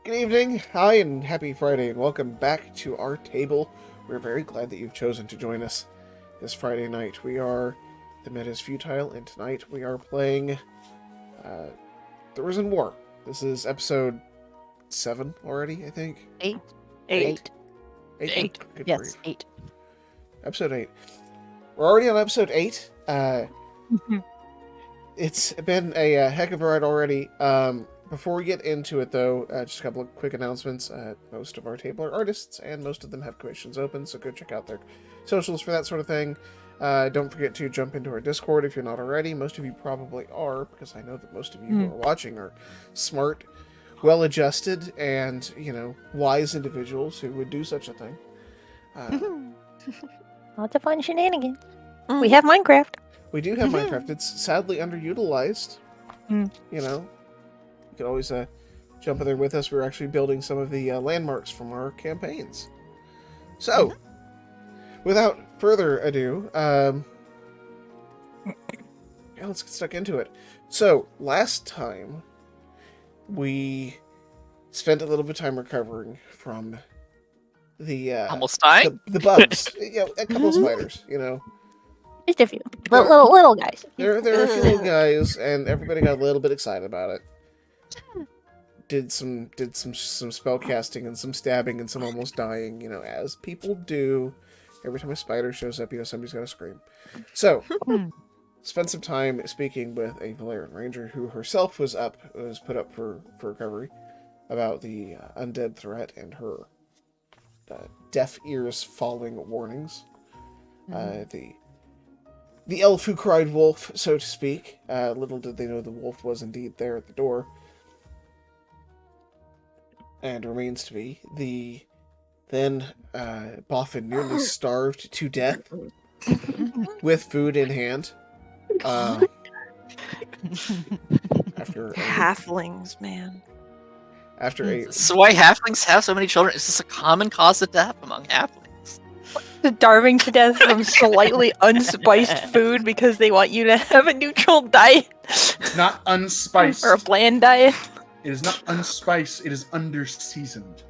Good evening, hi, and happy Friday, and welcome back to our table. We're very glad that you've chosen to join us this Friday night. We are the Meta's Futile, and tonight we are playing The Risen War. This is episode 7 already, I think. 8. Eight. Good Yes, grief. 8. Episode 8. We're already on episode 8. It's been a heck of a ride already. Before we get into it, though, just a couple of quick announcements. Most of our table are artists, and most of them have commissions open, so go check out their socials for that sort of thing. Don't forget to jump into our Discord if you're not already. Most of you probably are, because I know that most of you who are watching are smart, well-adjusted, and, wise individuals who would do such a thing. Lots of fun shenanigans. We have Minecraft. We do have Minecraft. It's sadly underutilized. You could always jump in there with us. We're actually building some of the landmarks from our campaigns. So, without further ado, let's get stuck into it. So, last time, we spent a little bit of time recovering from the almost dying? the bugs. A couple of spiders, Just a few. Little guys. There are a few little guys, and everybody got a little bit excited about it. Did some spell casting and some stabbing and some almost dying, as people do. Every time a spider shows up, somebody's got to scream. So, spent some time speaking with a Valerian Ranger who herself was put up for recovery about the undead threat and her deaf ears falling warnings. The elf who cried wolf, so to speak. Little did they know the wolf was indeed there at the door. And remains to be. The then Boffin nearly starved to death with food in hand. After halflings, man. After a... This is why halflings have so many children. Is this a common cause of death among halflings? Starving to death from slightly unspiced food because they want you to have a neutral diet. Not unspiced. Or a bland diet. It is not unspiced, it is underseasoned.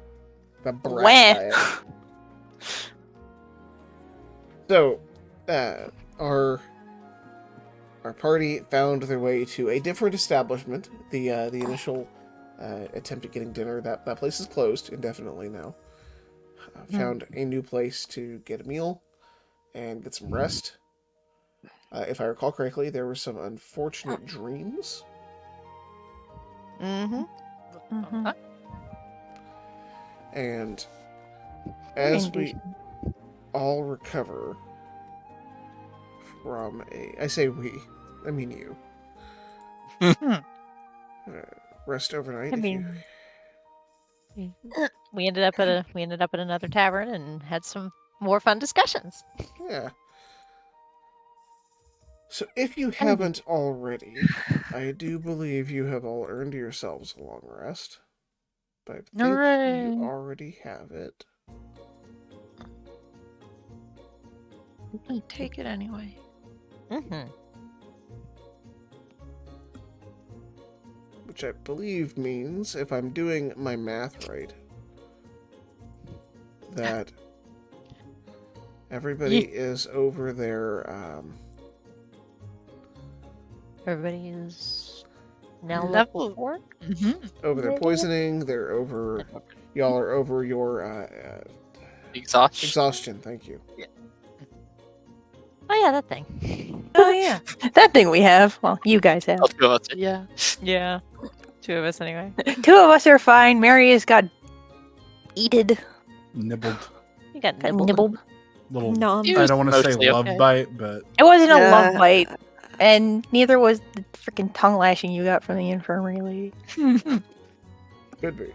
The brat diet. So, our party found their way to a different establishment. The initial attempt at getting dinner, that place is closed indefinitely now. Found a new place to get a meal and get some rest. If I recall correctly, there were some unfortunate dreams. And as we all recover from I say we, I mean you. Rest overnight. We ended up at another tavern and had some more fun discussions. Yeah. So if you haven't already, I do believe you have all earned yourselves a long rest. But I think you already have it. Take it anyway. Which I believe means, if I'm doing my math right, that everybody is over their... Everybody is now level 4? Over their poisoning, they're over... Y'all are over your... Exhaustion, thank you. Yeah. Oh yeah, that thing. Oh yeah. That thing we have. Well, you guys have. Two of us, yeah. Yeah. 2 of us anyway. 2 of us are fine. Mary has got eated. Nibbled. You got nibbled. Little, No, I don't want to say mostly love okay. bite, but... It wasn't a love bite. And neither was the freaking tongue lashing you got from the infirmary lady. Could be.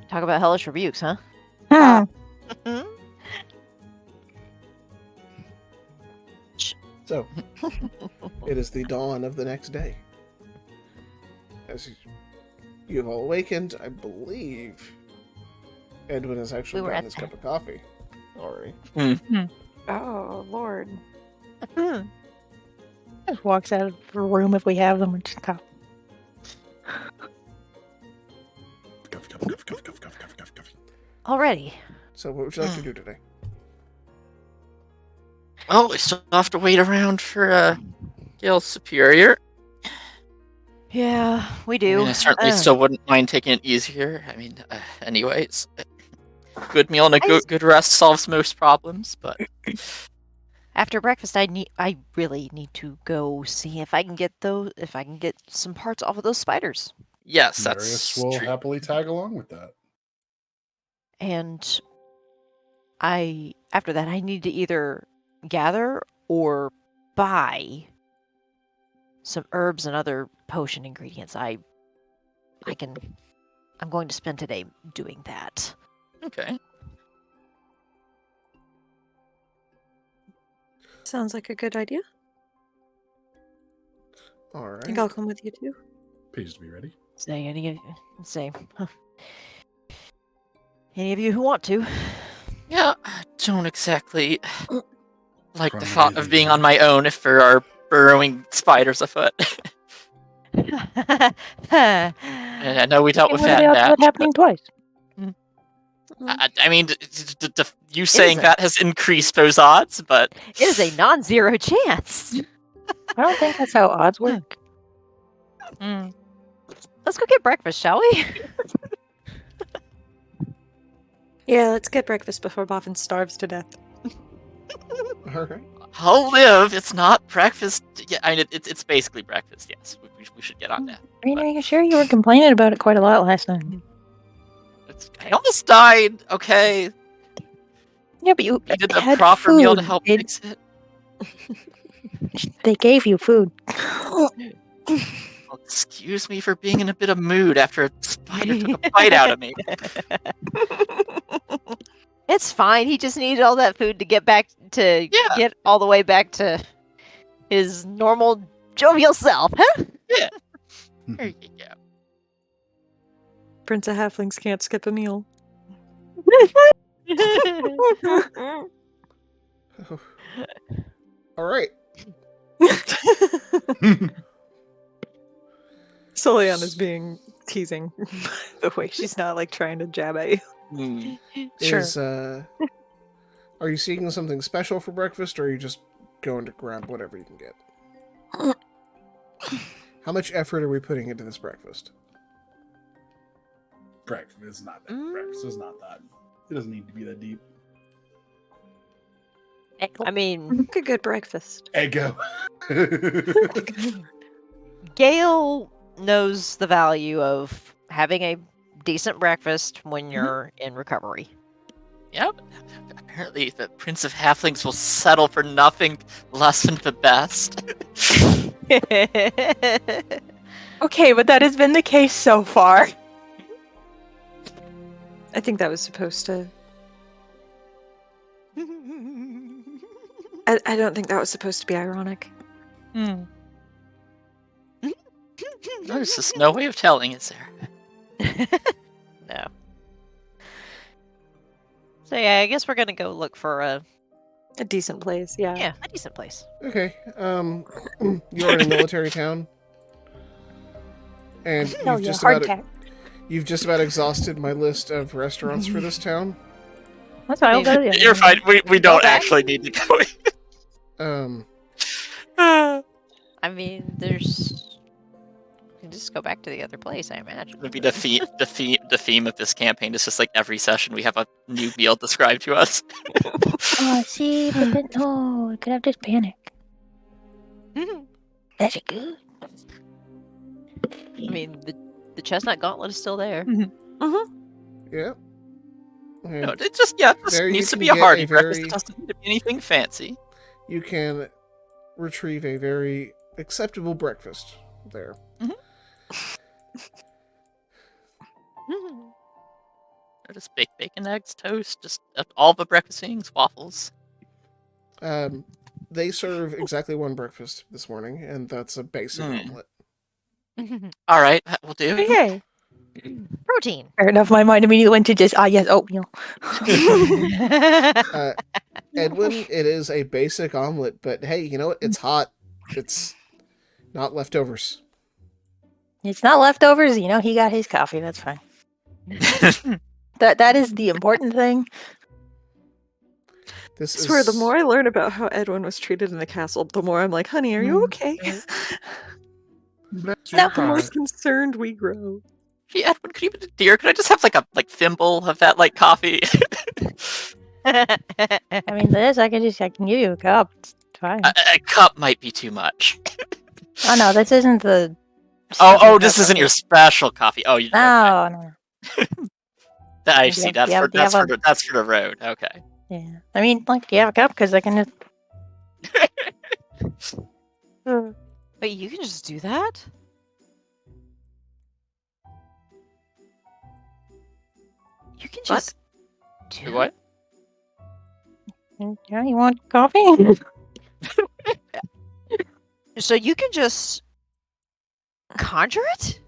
Talk about hellish rebukes, huh? So, it is the dawn of the next day. As you have all awakened, I believe Edwin has actually gotten his cup of coffee already. Oh, Lord. Just walks out of the room if we have them and just Already. So what would you like to do today? Well, we still have to wait around for Gale's superior. Yeah, we I do. mean, I certainly still wouldn't mind taking it easier. I mean, anyways, good meal and a good rest solves most problems. But After breakfast, I really need to go see if I can get some parts off of those spiders. yes, Marius that's will true. happily tag along with that. And after that, I need to either gather or buy some herbs and other potion ingredients. I'm going to spend today doing that. Okay. Sounds like a good idea. All I right. think I'll come with you too. Pays to be ready. Any of you who want to. Yeah, I don't exactly like the From thought the of being on my own if there are burrowing spiders afoot. And I know we dealt with that. happening twice. I mean, you saying that has increased those odds, but It is a non-zero chance. I don't think that's how odds work. Let's go get breakfast, shall we? Yeah, let's get breakfast before Boffin starves to death. All right. I'll live. It's not breakfast. Yeah, I mean, it's basically breakfast. Yes, we should get on that. Are you sure you were complaining about it quite a lot last time? I almost died. Okay, Yeah, but you needed the had proper food. meal to help fix it. They gave you food. Well, excuse me for being in a bit of mood after a spider took a bite out of me. It's fine. He just needed all that food to get get all the way back to his normal jovial self, huh? Yeah. There you go. Prince of Halflings can't skip a meal. All right. Soliana is being teasing the way she's not like trying to jab at you. Sure. Are you seeking something special for breakfast, or are you just going to grab whatever you can get? How much effort are we putting into this breakfast? Breakfast is not that. Breakfast is not that. It doesn't need to be that deep. I mean, Make a good breakfast. Eggo. Gale knows the value of having a decent breakfast when you're in recovery. Yep. Apparently, the Prince of Halflings will settle for nothing less than the best. Okay, but that has been the case so far. I think that was supposed to... I don't think that was supposed to be ironic. There's just no way of telling, is there? No. So yeah, I guess we're gonna go look for a decent place, yeah. a decent place. Okay. You're in a military town, and you've just about exhausted my list of restaurants for this town. That's why I'll go. You're fine. We don't actually need to go. I mean, there's. You can just go back to the other place, I imagine. Maybe the theme of this campaign is just like every session we have a new meal described to us. Oh, see, but then I could have just panic. That's good. I mean, the chestnut gauntlet is still there. Yeah. No, it just needs to be a hearty breakfast. It doesn't need to be anything fancy. You can retrieve a very acceptable breakfast there. Or just baked bacon, eggs, toast, just all the breakfast things, waffles. They serve exactly one breakfast this morning, and that's a basic omelet. All right, that will do. Okay. Protein. Fair enough. My mind immediately went to just yes, oatmeal. Edwin, it is a basic omelet, but hey, you know what? It's hot. It's not leftovers. It's not leftovers, he got his coffee, that's fine. That is the important thing. This I swear, the is more I learn about how Edwin was treated in the castle, the more I'm like, honey, are you okay? Bless No. your The more heart. concerned we grow. Hey, Edwin, could you be dear? Could I just have like a thimble of that like coffee? I mean, I can give you a cup. It's fine. A cup might be too much. Oh no, this isn't the. Oh, special this cup, isn't okay. your special coffee. Oh, you. Okay. No. I You see. have- That's you for have- you have a- that's for the road. Okay. Yeah. I mean, like, do you have a cup? Because I can just. Wait, you can just do that? You can What? just do What? Yeah, you want coffee? So you can just conjure it?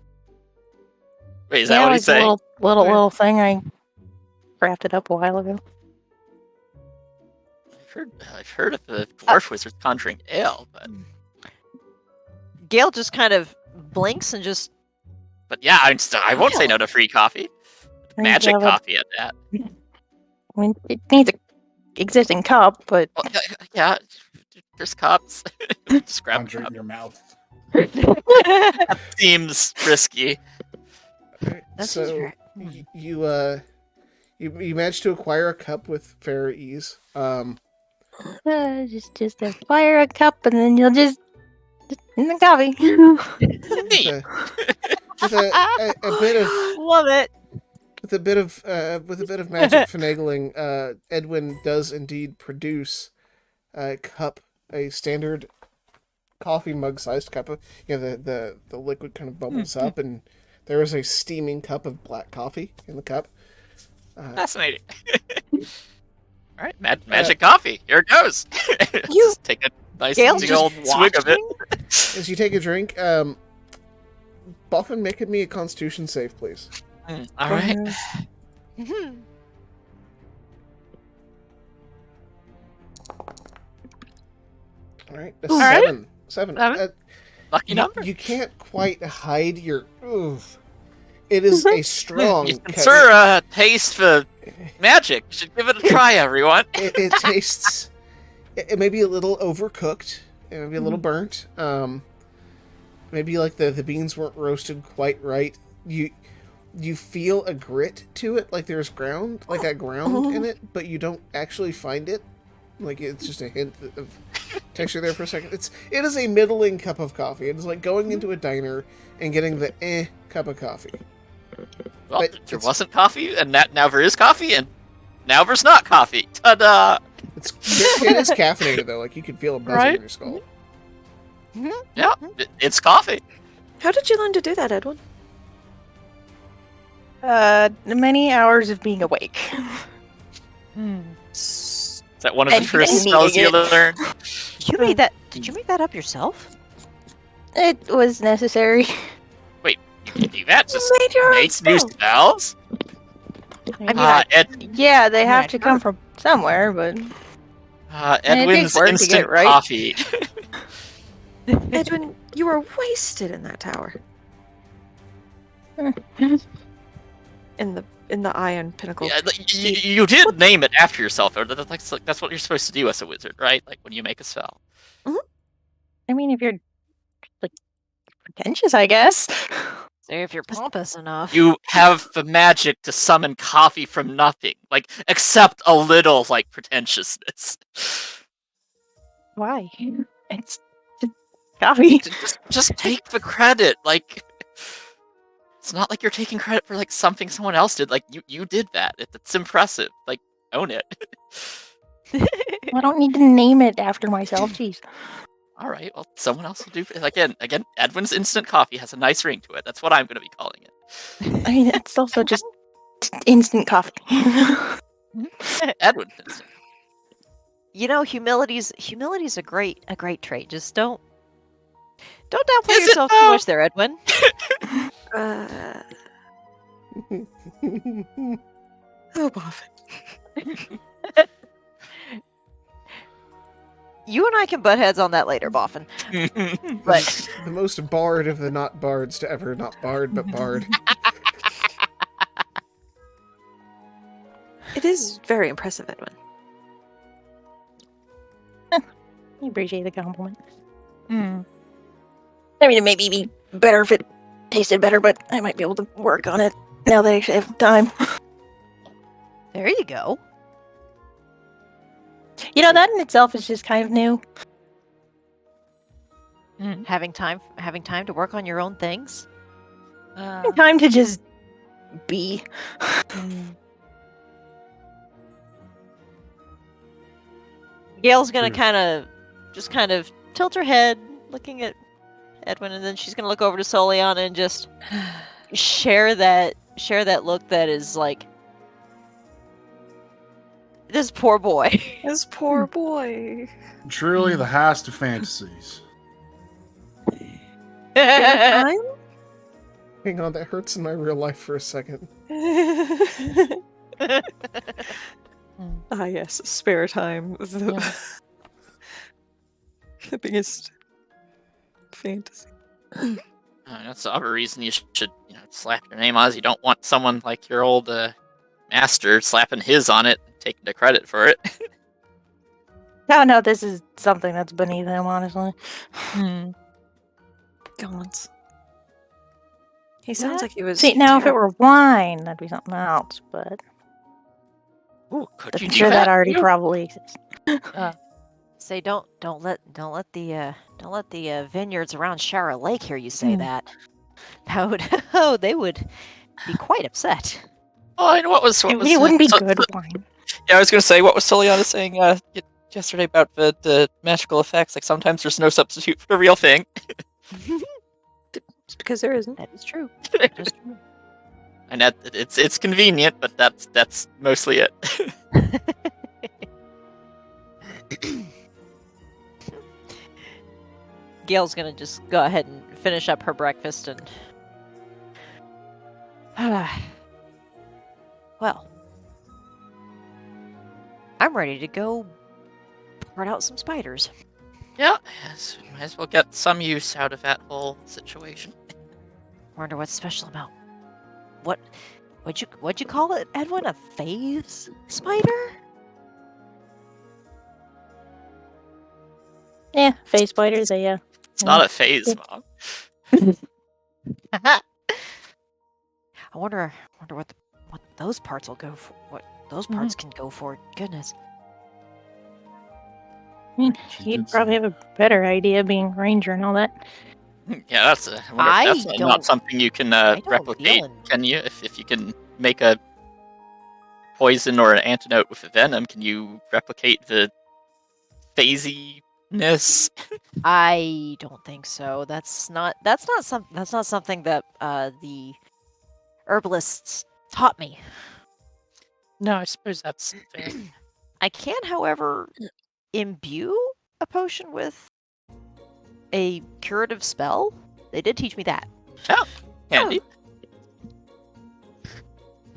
Wait, is that what he's it's saying? a little thing I crafted up a while ago. I've heard of the dwarf wizards conjuring ale, but Gale just kind of blinks and just. yeah, I won't say no to free coffee. I mean, Magic yeah, but- coffee at that. I mean, it needs a existing cup, but Well, yeah, there's cups. Just grab a Conjure it cup. in your mouth. Seems risky. Alright, That's so you managed to acquire a cup with fair ease. just acquire a cup and then you'll just in the coffee. Neat. With a bit of Love it. with a bit of magic finagling, Edwin does indeed produce a cup, a standard coffee mug-sized cup. The liquid kind of bubbles up, and there is a steaming cup of black coffee in the cup. Fascinating. All right, magic coffee. Here it goes. Just take a nice Gale's big just old swig of it. As you take a drink, Buffin, make me a Constitution save, please. All right. Mhm. All right, All right. seven. Lucky number. You can't quite hide your. Oof. It is a strong. You can sure taste for magic. You should give it a try, everyone. It tastes. It may be a little overcooked. It may be a little burnt. Maybe like the beans weren't roasted quite right. You feel a grit to it, like there's ground in it, but you don't actually find it. Like it's just a hint of texture there for a second. It is a middling cup of coffee. It is like going into a diner and getting the cup of coffee. Well, But there it's- wasn't coffee, and now there is coffee, and now there's not coffee. Ta-da! It is caffeinated though. Like you can feel a buzz Right? in your skull. Yeah, it's coffee. How did you learn to do that, Edwin? Many hours of being awake. Is that one of the And first eating spells you it. learned? You made that. Did you make that up yourself? It was necessary. You can do that. Just made your own make new spell. spells. I mean, Ed, yeah, they have Yeah, to come from somewhere, but it Edwin's takes work to instant get right. coffee. Edwin, you were wasted in that tower. in the Iron Pinnacle. Yeah, you did name it after yourself. Or that's what you're supposed to do as a wizard, right? Like when you make a spell. I mean, if you're like pretentious, I guess. So if you're pompous enough. You have the magic to summon coffee from nothing. Like, accept a little, like, pretentiousness. Why? It's just coffee. Just take the credit. Like, it's not like you're taking credit for, like, something someone else did. Like, you did that. It's impressive. Like, own it. I don't need to name it after myself. Jeez. All right, well, someone else will do. Again, Edwin's instant coffee has a nice ring to it. That's what I'm going to be calling it. I mean, it's also just instant coffee. Edwin's instant. You know, humility's a great trait. Just don't downplay Is it, yourself too though? much there, Edwin. Oh, Boffin. You and I can butt heads on that later, Boffin. But The most bard of the not bards to ever not bard, but bard. It is very impressive, Edwin. I appreciate the compliment. I mean, it may be better if it tasted better, but I might be able to work on it now that I actually have time. There you go. You know, that in itself is just kind of new. Having time to work on your own things. Time to just be. Gail's gonna True. kind of tilt her head, looking at Edwin, and then she's gonna look over to Soliana and just share that look that is like, this poor boy. This poor boy. Truly the highest of fantasies. Time? Hang on, that hurts in my real life for a second. Ah, yes, spare time. The biggest fantasy. That's the other reason you should, slap your name on is you don't want someone like your old master slapping his on it and taking the credit for it. No, this is something that's beneath him, honestly. Gods. He sounds like he was. See, now if it terrible. were wine, that'd be something else, but Ooh, could I'm you do sure that already too? probably exists. Say don't let the vineyards around Shara Lake hear you say that. That would they would be quite upset. Oh, and what was It wouldn't be so- good wine. Yeah, I was gonna say, what was Soliana saying yesterday about the magical effects? Like sometimes there's no substitute for the real thing. It's because there isn't. That is true. That is true. And that it's convenient, but that's mostly it. Gail's gonna just go ahead and finish up her breakfast and. Well, I'm ready to go part out some spiders. Yeah, yes, we might as well get some use out of that whole situation. Wonder what's special about what'd you call it, Edwin? A phase spider? Yeah, face spiders, yeah. It's not a phase, Mom. I wonder what those parts will go for. What those parts can go for. Goodness. She You'd did probably say- have a better idea being ranger and all that. Yeah, that's I wonder I if that's not don't- something you can don't replicate, feel in- can you? If you can make a poison or an antidote with a venom, can you replicate the phasiness? I don't think so. That's not something that the herbalists taught me. No, I suppose that's fair. I can, however, imbue a potion with a curative spell. They did teach me that. Handy.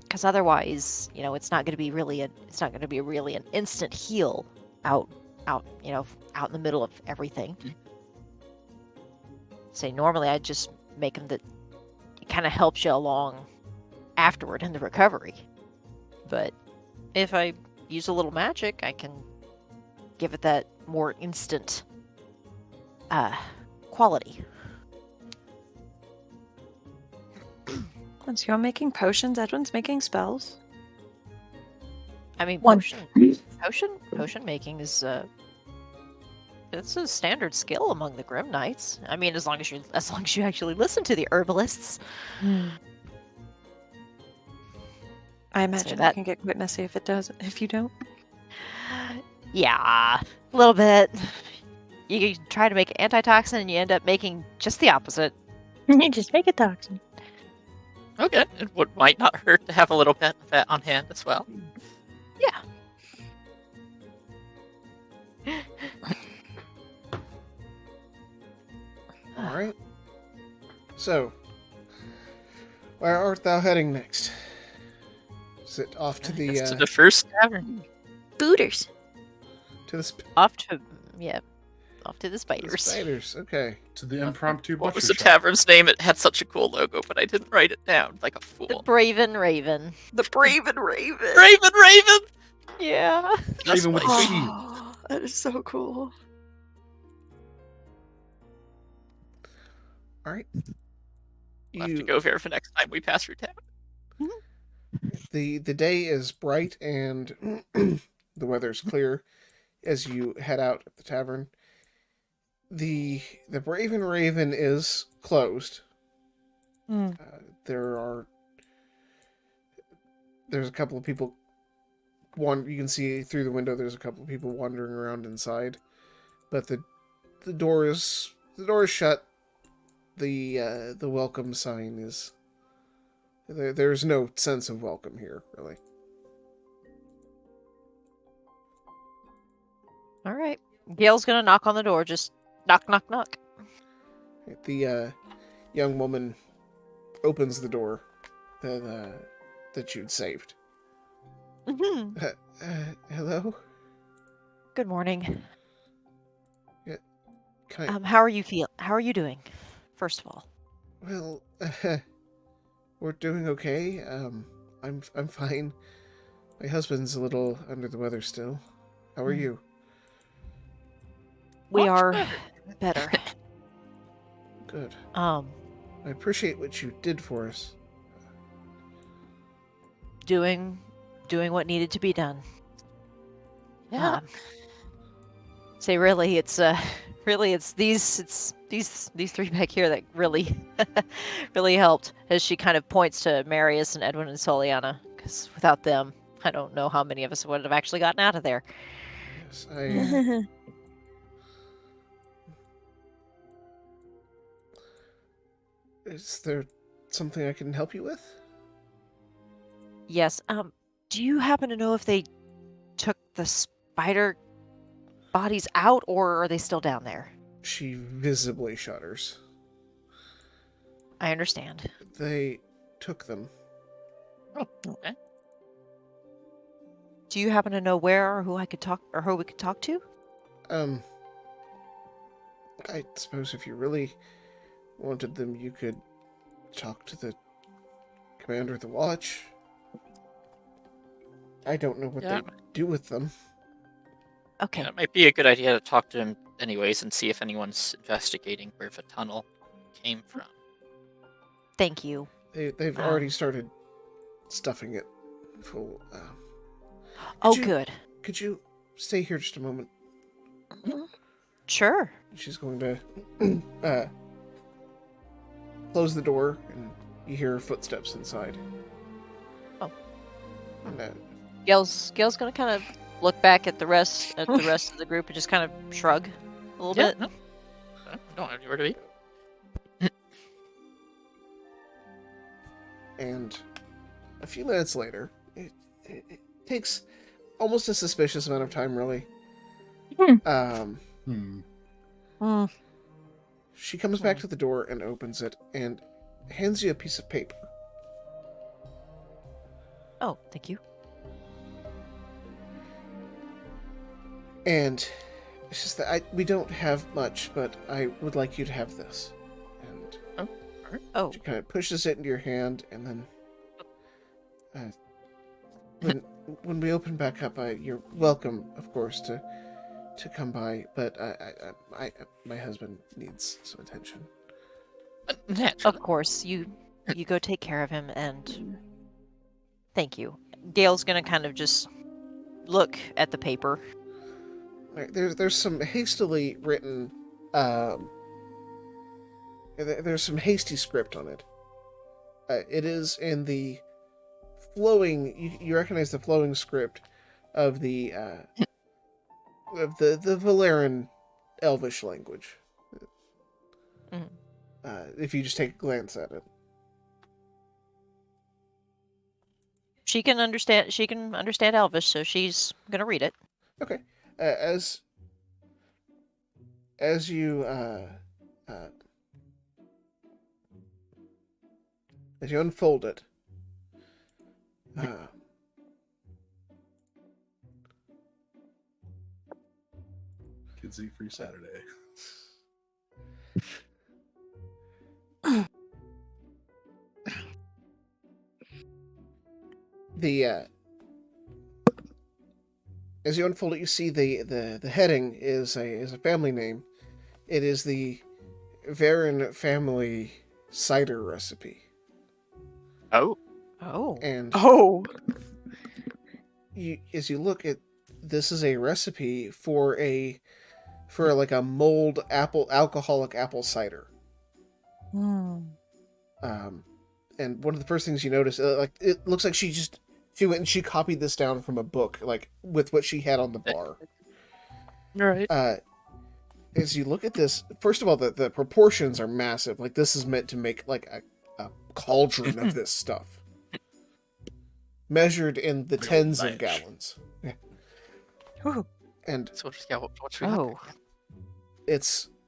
Because otherwise, it's not going to be really an instant heal out in the middle of everything. Say normally I'd just make them that it kind of helps you along afterward in the recovery. But if I use a little magic, I can give it that more instant quality. Once you're making potions, Edwin's making spells. I mean, One. potion making is it's a standard skill among the Grim Knights. I mean, as long as you actually listen to the herbalists. I imagine that- that can get quite messy if you don't. Yeah, a little bit. You try to make antitoxin and you end up making just the opposite. You just make a toxin. Okay, it might not hurt to have a little bit of that on hand as well. Yeah. All right. So, where art thou heading next? Is it off to the It's to the first tavern. Booters. to the sp- Off to Off to the The spiders. spiders. Okay. To the impromptu What butcher was the shop. tavern's name? It had such a cool logo, but I didn't write it down like a The fool. Braven Raven. The Brave and Raven. Raven! Yeah. Just Raven with a like- shield. Oh, that is so cool. All right. We'll have to go there for next time we pass through town. The day is bright and the weather's clear as you head out of the tavern. The Brave and Raven is closed. Mm. There's a couple of people. You can see through the window. There's a couple of people wandering around inside, but the door is shut. The welcome sign is. There's no sense of welcome here, really. All right. Gail's gonna knock on the door. Just knock, knock, knock. The young woman opens the door that you'd saved. Mhm. Hello? Good morning. Can I... How are you How are you doing? First of all. Well, we're doing okay. I'm fine. My husband's a little under the weather still. How are you? We Much are better. better. Good. I I appreciate what you did for us. doing what needed to be done. Yeah. Say really, it's these three back here that really really helped. As she kind of points to Marius and Edwin and Soliana, because without them, I don't know how many of us would have actually gotten out of there. Yes, Is there something I can help you with? Yes. Do you happen to know if they took the spider bodies out, or are they still down there? She visibly shudders. I understand. They took them. Oh, okay. Do you happen to know where or who I could talk or who we could talk to? I suppose if you really wanted them, you could talk to the commander of the watch. I don't know what Yeah. they do with them. Okay. Yeah, it might be a good idea to talk to him anyways and see if anyone's investigating where the tunnel came from. Thank you. They've already started stuffing it full. Oh, you- good. Could you stay here just a moment? Sure. She's going to close the door, and you hear footsteps inside. Oh. And, Gail's gonna kind of look back at the rest of the group and just kind of shrug a little bit. No. I don't have anywhere to be. and a few minutes later, it takes almost a suspicious amount of time, really. She comes back to the door and opens it and hands you a piece of paper. Oh, thank you. And it's just that we don't have much, but I would like you to have this. And Oh, she kind of pushes it into your hand, and then when we open back up, you're welcome, of course, to come by. But my husband needs some attention. Naturally. of course. You go take care of him, and thank you. Gail's gonna kind of just look at the paper. Right, there's some hastily written. There's some hasty script on it. It is in the flowing. You recognize the flowing script of the Valeran Elvish language. Mhm. If you just take a glance at it. She can understand Elvish, so she's gonna read it. Okay. As you unfold it, Kidsy free Saturday. The as you unfold it, you see the heading is a family name. It is the Varen family cider recipe, Oh, Oh. and Oh. as you look at this is a recipe for like a mulled alcoholic apple cider. Hmm. And one of the first things you notice, like it looks like she went and she copied this down from a book, like with what she had on the bar. Right. As you look at this, first of all, the proportions are massive. Like this is meant to make like a cauldron of this stuff, measured in the Big old tens of batch. gallons. Ooh. And so what's we Oh.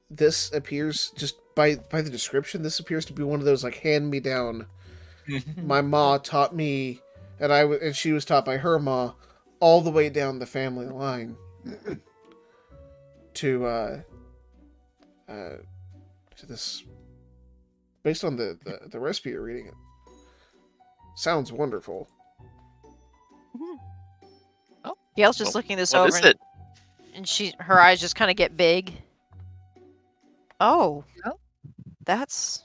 this appears just by the description. This appears to be one of those like hand me down. My ma taught me, and she was taught by her ma, all the way down the family line. to this, based on the recipe you're reading, it sounds wonderful. Gail's just Well, looking this what over, is it? and her eyes just kind of get big. Oh, that's.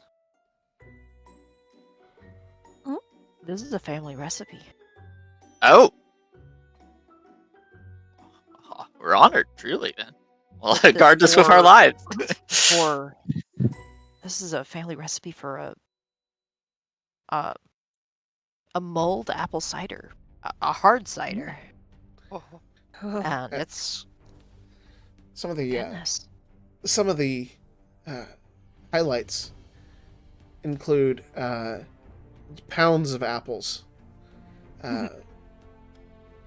This is a family recipe. Oh. We're honored, truly, then. Well, This guard us with our for- lives. For this is a family recipe for a mulled apple cider, a hard cider, Oh. and it's Some of the goodness. Highlights include pounds of apples,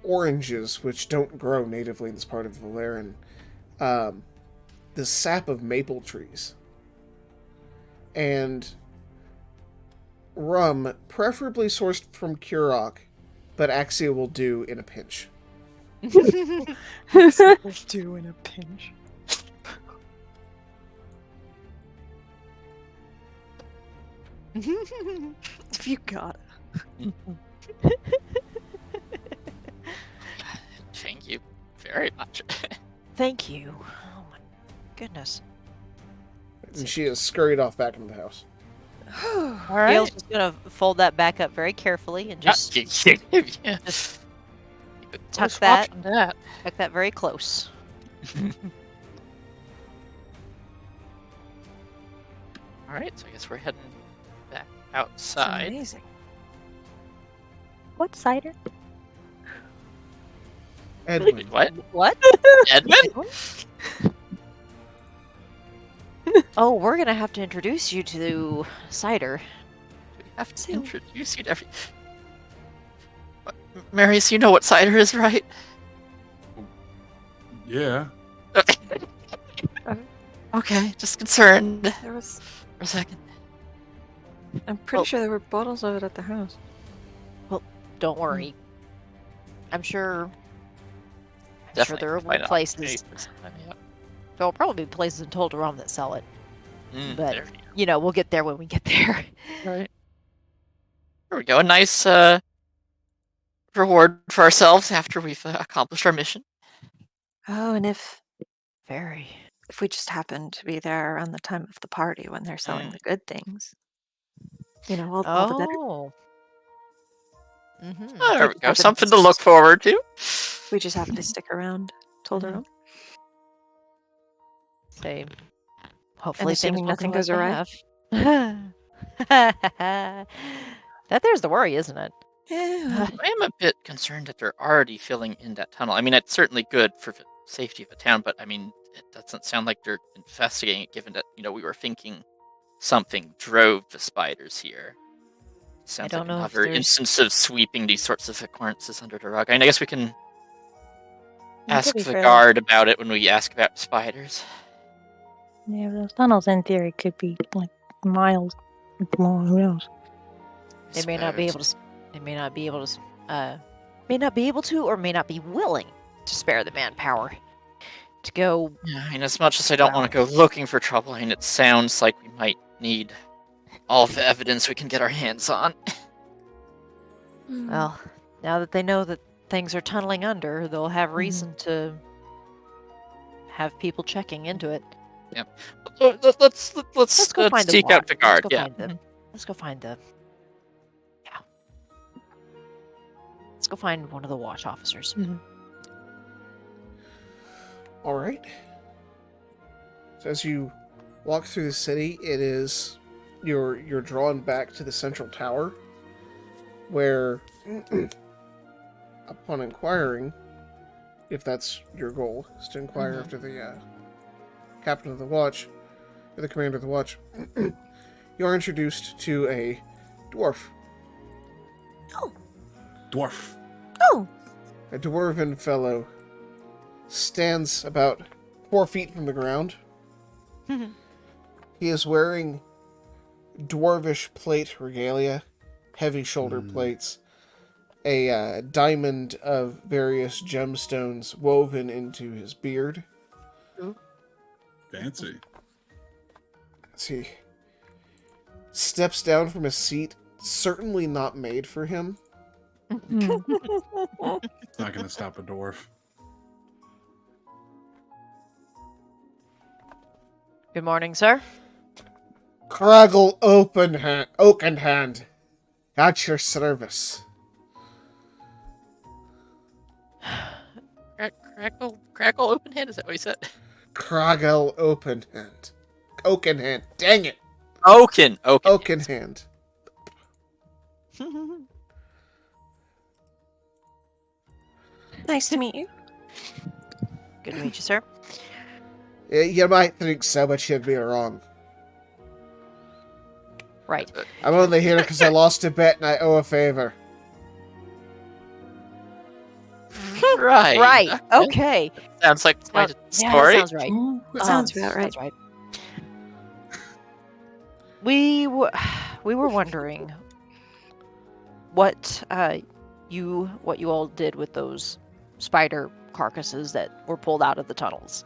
oranges, which don't grow natively in this part of Valeran, the sap of maple trees, and rum, preferably sourced from Kurok, but Axia will do in a pinch. Do in a pinch. If you got it. Thank you very much. Thank you. Oh my goodness. And she has scurried off back into the house. All right. Gail's just gonna fold that back up very carefully and just Yeah. tuck Close that, watch on that. tuck that very close. All right, so I guess we're heading back It's outside. amazing. What cider? Edwin, Wait, what? What? Edmund? Oh, we're gonna have to introduce you to cider. We have to So- introduce you to every. Marius, you know what cider is, right? Yeah. Okay, just concerned There was. for a second. I'm pretty Oh. sure there were bottles of it at the house. Don't worry. I'm sure. Definitely there find are out places. sometime, yeah. There will probably be places in Tolderon that sell it. But- There We'll get there when we get there. right. There we go. A nice reward for ourselves after we've accomplished our mission. Oh, and if Very. we just happen to be there around the time of the party when they're selling the good things, all the better. Oh. Mm-hmm. There we go. happens- Something to look forward to. We just happen to stick around. Told her. Say, hopefully assuming things nothing work goes like awry. they have. That there's the worry, isn't it? Yeah. I am a bit concerned that they're already filling in that tunnel. I mean, it's certainly good for the safety of the town, but I mean, it doesn't sound like they're investigating it, given that, we were thinking something drove the spiders here. Sounds don't like know if another there's- instance of sweeping these sorts of occurrences under the rug. I mean, I guess we can To ask be the fair- guard about it when we ask about spiders. Yeah, those tunnels in theory could be like miles long. Who knows? They may not be able to. They may not be able to. May not be able to, or may not be willing to spare the manpower to go. Yeah, I mean, as much as I don't want to go looking for trouble, I mean, it sounds like we might need all the evidence we can get our hands on. Well, now that they know that things are tunneling under, they'll have Mm-hmm. reason to have people checking into it. Let's go find the seek out watch. the guard. Let's go Yeah. find the. Let's go find the. Yeah. Let's go find one of the watch officers. All right. So as you walk through the city, it is you're drawn back to the central tower, where, upon inquiring, if that's your goal, is to inquire after the captain of the watch, or the commander of the watch, you are introduced to a dwarf. Dwarf. Oh, A dwarven fellow stands about 4 feet from the ground. He is wearing dwarvish plate regalia, heavy shoulder plates, a diamond of various gemstones woven into his beard. Fancy. As he steps down from his seat, certainly not made for him. Not gonna stop a dwarf. Good morning, sir. Craggle Oakenhand, at your service. Crackle open hand, is that what he said? Craggle Oakenhand. Dang it. Oakenhand. nice to meet you. Good to meet you, sir. You might think so, but you'd be wrong. Right. I'm only here because I lost a bet and I owe a favor. Right. Right. Okay. Sounds like quite a Yeah, story. that sounds right. That sounds about right. Sounds right. We were wondering what you all did with those spider carcasses that were pulled out of the tunnels.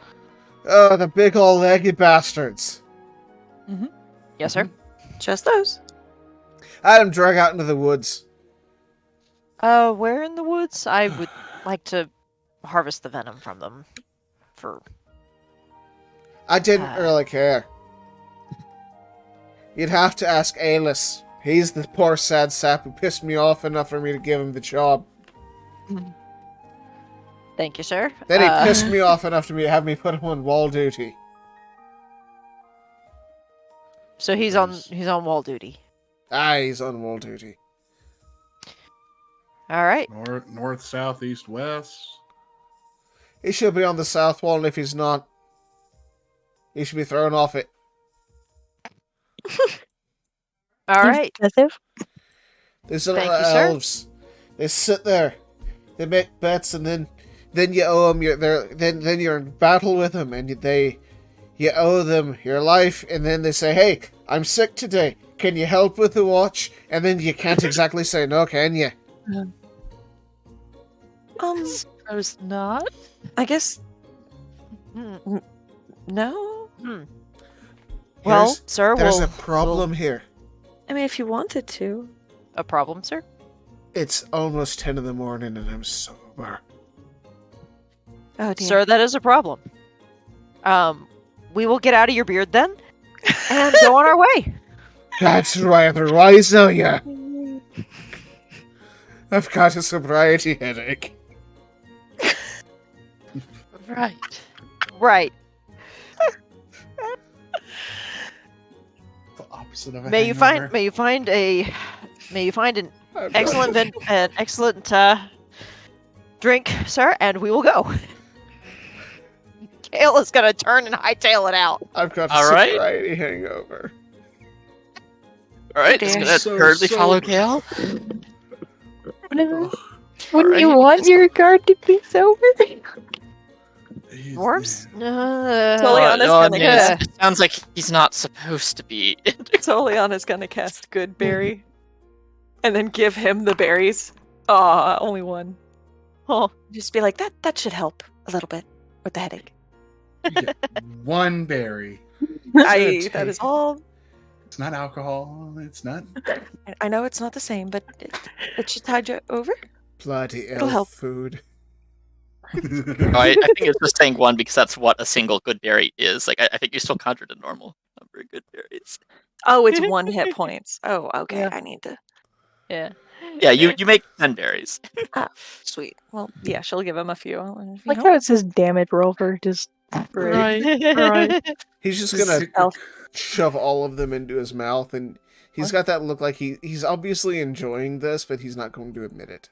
Oh, the big old leggy bastards. Yes, sir. Just those. I had them drug out into the woods. Where in the woods? I would like to harvest the venom from them. I didn't really care. You'd have to ask Alis. He's the poor sad sap who pissed me off enough for me to give him the job. Thank you, sir. Then he pissed me off enough to have me put him on wall duty. So he's on wall duty. He's on wall duty. All right. North, south, east, west. He should be on the south wall, and if he's not, he should be thrown off it. All right. Impressive. These little Thank you, sir. elves, they sit there, they make bets, and then you owe them then you're in battle with them, and you owe them your life, and then they say, "Hey, I'm sick today. Can you help with the watch?" And then you can't exactly say no, can you? Suppose not. I guess Hmm. no. Well, sir, There's we'll, a problem here. I mean, if you wanted to. a problem, sir? It's almost 10 in the morning, and I'm sober. Oh dear. Sir, that is a problem. We will get out of your beard then, and go on our way. That's rather wise of you. I've got a sobriety headache. Right. Right. The opposite of a May you hangover. find an excellent drink, sir, and we will go. Kale is gonna turn and hightail it out. I've got a All right. sobriety hangover. All right, dear. just gonna So hurriedly follow sober. Gale. Wouldn't Alright. you want your guard to be sober? Dwarves? Toliana's gonna it sounds like he's not supposed to be. Toliana's gonna cast Good Berry, and then give him the berries. Aw, only one. Oh, Just be like that. That should help a little bit with the headache. You get one berry. That is all. It's not alcohol. It's not. I know it's not the same, but it should tide you over. Bloody It'll elf help. food. No, I think it's just saying one because that's what a single good berry is. Like, I think you still conjured a normal number of good berries. Oh, it's 1 hit points. Oh, okay. Yeah. I need to. Yeah. Yeah, you make 10 berries. Sweet. Well, yeah, she'll give him a few. And, Like how it says damage roll for just Right. Right. He's just This gonna elf. shove all of them into his mouth, and he's got that look like he's obviously enjoying this, but he's not going to admit it.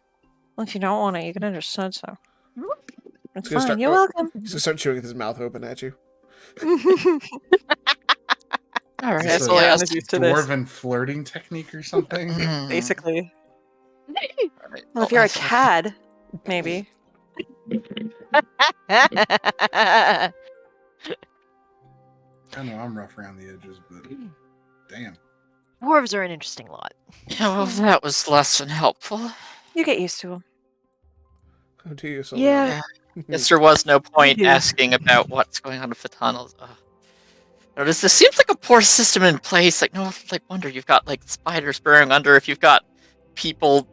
Well, if you don't want it, you can understand so. It's He's gonna fine. start- You're welcome. He's gonna start chewing with his mouth open at you. All right. Is this Soliana yes. is used to this. dwarven flirting technique or something? Mm. Basically. All right. Well, if you're a cad, maybe. I know I'm rough around the edges, but damn. Dwarves are an interesting lot. Yeah, well, that was less than helpful. You get used to them. How do you? Yeah. Guess there was no point do. asking about what's going on with the tunnels. Notice this seems like a poor system in place. Like, no wonder you've got like spiders burrowing under. If you've got people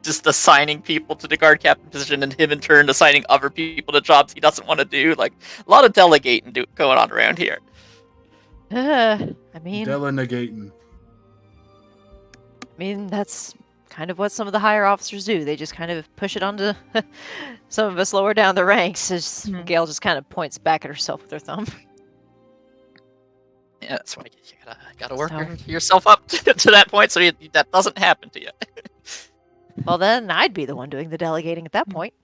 just assigning people to the guard captain position, and him in turn assigning other people to jobs he doesn't want to do. Like, a lot of delegating going on around here. I mean, Delegating. that's kind of what some of the higher officers do. They just kind of push it onto some of us lower down the ranks. Gail just kind of points back at herself with her thumb. Yeah, that's why you gotta work yourself up to that point so that doesn't happen to you. Well, then I'd be the one doing the delegating at that point.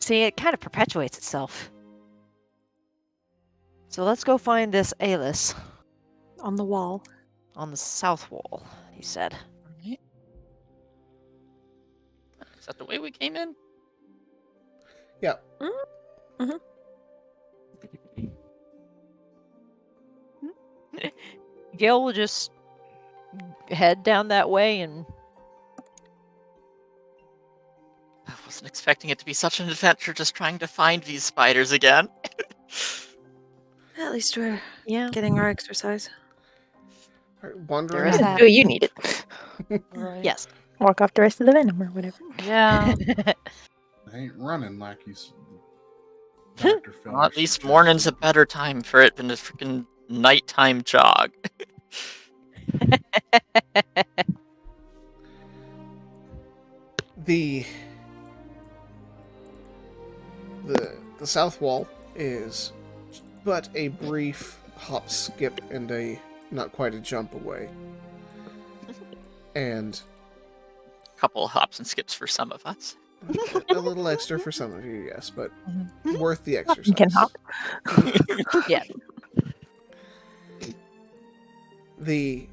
See, it kind of perpetuates itself. So let's go find this Alis On the wall. on the south wall, he said. Is that the way we came in? Yeah. Mm-hmm. Gail will just head down that way and I wasn't expecting it to be such an adventure just trying to find these spiders again. At least we're yeah. getting our exercise. All right, There wandering. is that. Do you need it? Right. Yes. Walk off the rest of the venom or whatever. Yeah. I ain't running like you. Dr. Phil. Well, at least morning's a better time for it than a freaking nighttime jog. The south wall is but a brief hop, skip, and a not quite a jump away. And Couple hops and skips for some of us. a little extra for some of you, yes, but worth the exercise. You can hop. Yeah. The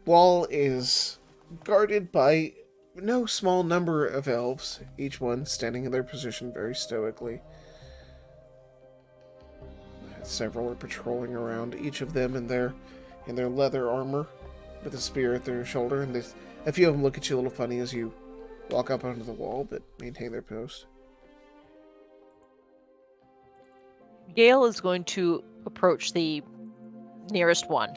wall is guarded by no small number of elves, each one standing in their position very stoically. Several are patrolling around, each of them in their leather armor, with a spear at their shoulder, and a few of them look at you a little funny as you walk up onto the wall, but maintain their post. Gail is going to approach the nearest one.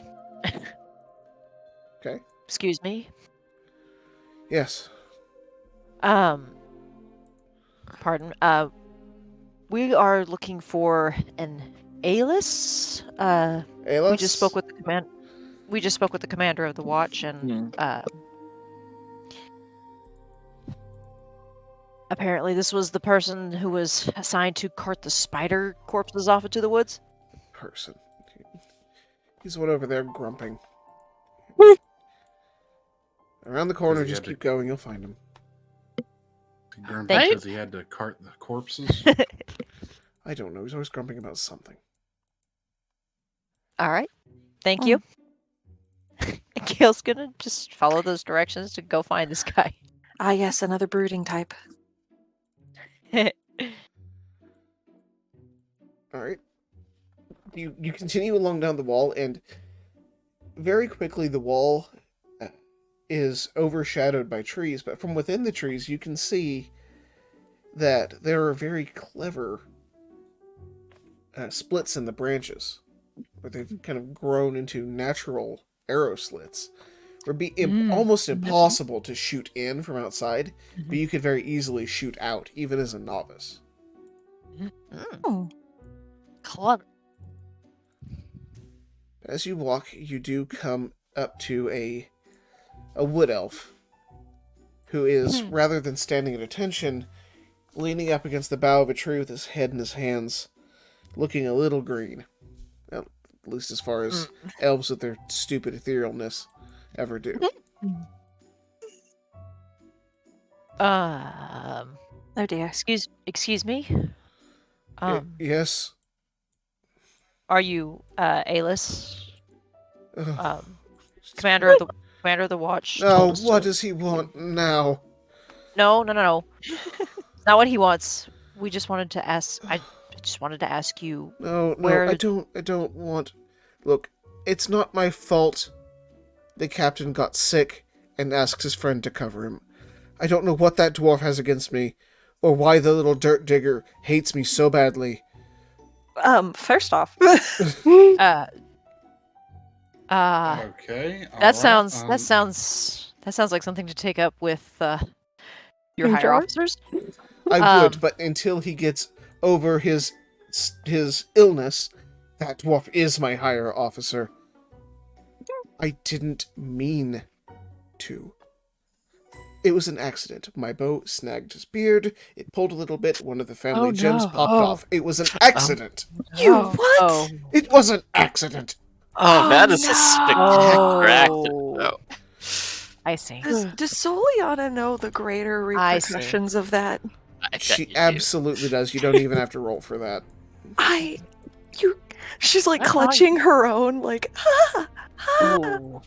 Okay. Excuse me. Yes. Pardon. We are looking for an Alis. Alis? We just spoke with the commander of the watch, and apparently this was the person who was assigned to cart the spider corpses off into the woods. Person. He's the one over there grumping. Around the corner, Does he just have to- keep going, you'll find him. Grumpy Thank because he had to cart the corpses. I don't know, he's always grumping about something. All right. Thank you. Gail's gonna just follow those directions to go find this guy. Ah, yes, another brooding type. Alright. You continue along down the wall, and very quickly the wall is overshadowed by trees, but from within the trees you can see that there are very clever splits in the branches, where they've kind of grown into natural arrow slits. It would be almost impossible to shoot in from outside, but you could very easily shoot out, even as a novice. Clever. As you walk, you do come up to a wood elf, who is, rather than standing at attention, leaning up against the bough of a tree with his head in his hands, looking a little green. Well, at least as far as elves with their stupid etherealness ever do. Oh dear. Excuse me. Yes? Are you Alis? Ugh. Commander of the watch? No, told us what to- does he want now? No. Not what he wants. We just wanted to ask. I just wanted to ask you. No, where... I don't want... Look, it's not my fault the captain got sick and asked his friend to cover him. I don't know what that dwarf has against me, or why the little dirt digger hates me so badly. First off, Okay. That sounds like something to take up with your higher George? officers. I would, but until he gets over his illness, that dwarf is my higher officer. I didn't mean to. It was an accident. My bow snagged his beard. It pulled a little bit. One of the family gems popped off. It was an accident. You what? It was an accident. That is a spectacular accident, Oh. though. I see. Does Soliana know the greater I see. repercussions of that? I bet She you do. absolutely does. You don't even have to roll for that. She's like That's clutching her own, like, Ooh.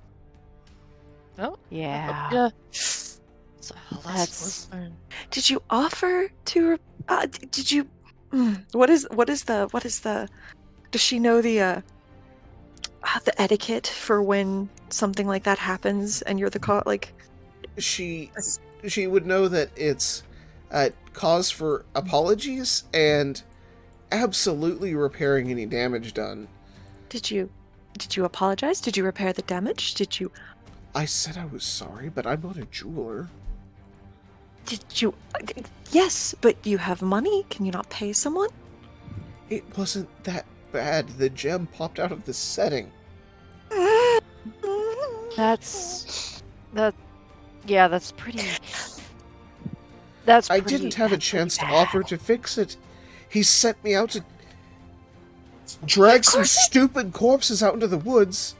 Oh, Yeah. yeah. So let's learn. Did you offer to? Did you? What is the? Does she know the etiquette for when something like that happens and you're the like? She would know that it's cause for apologies and absolutely repairing any damage done. Did you apologize? Did you repair the damage? Did you? I said I was sorry, but I'm not a jeweler. Did you? Yes, but you have money. Can you not pay someone? It wasn't that bad. The gem popped out of the setting. That's pretty. I didn't have a chance to offer to fix it. He sent me out to drag some stupid corpses out into the woods.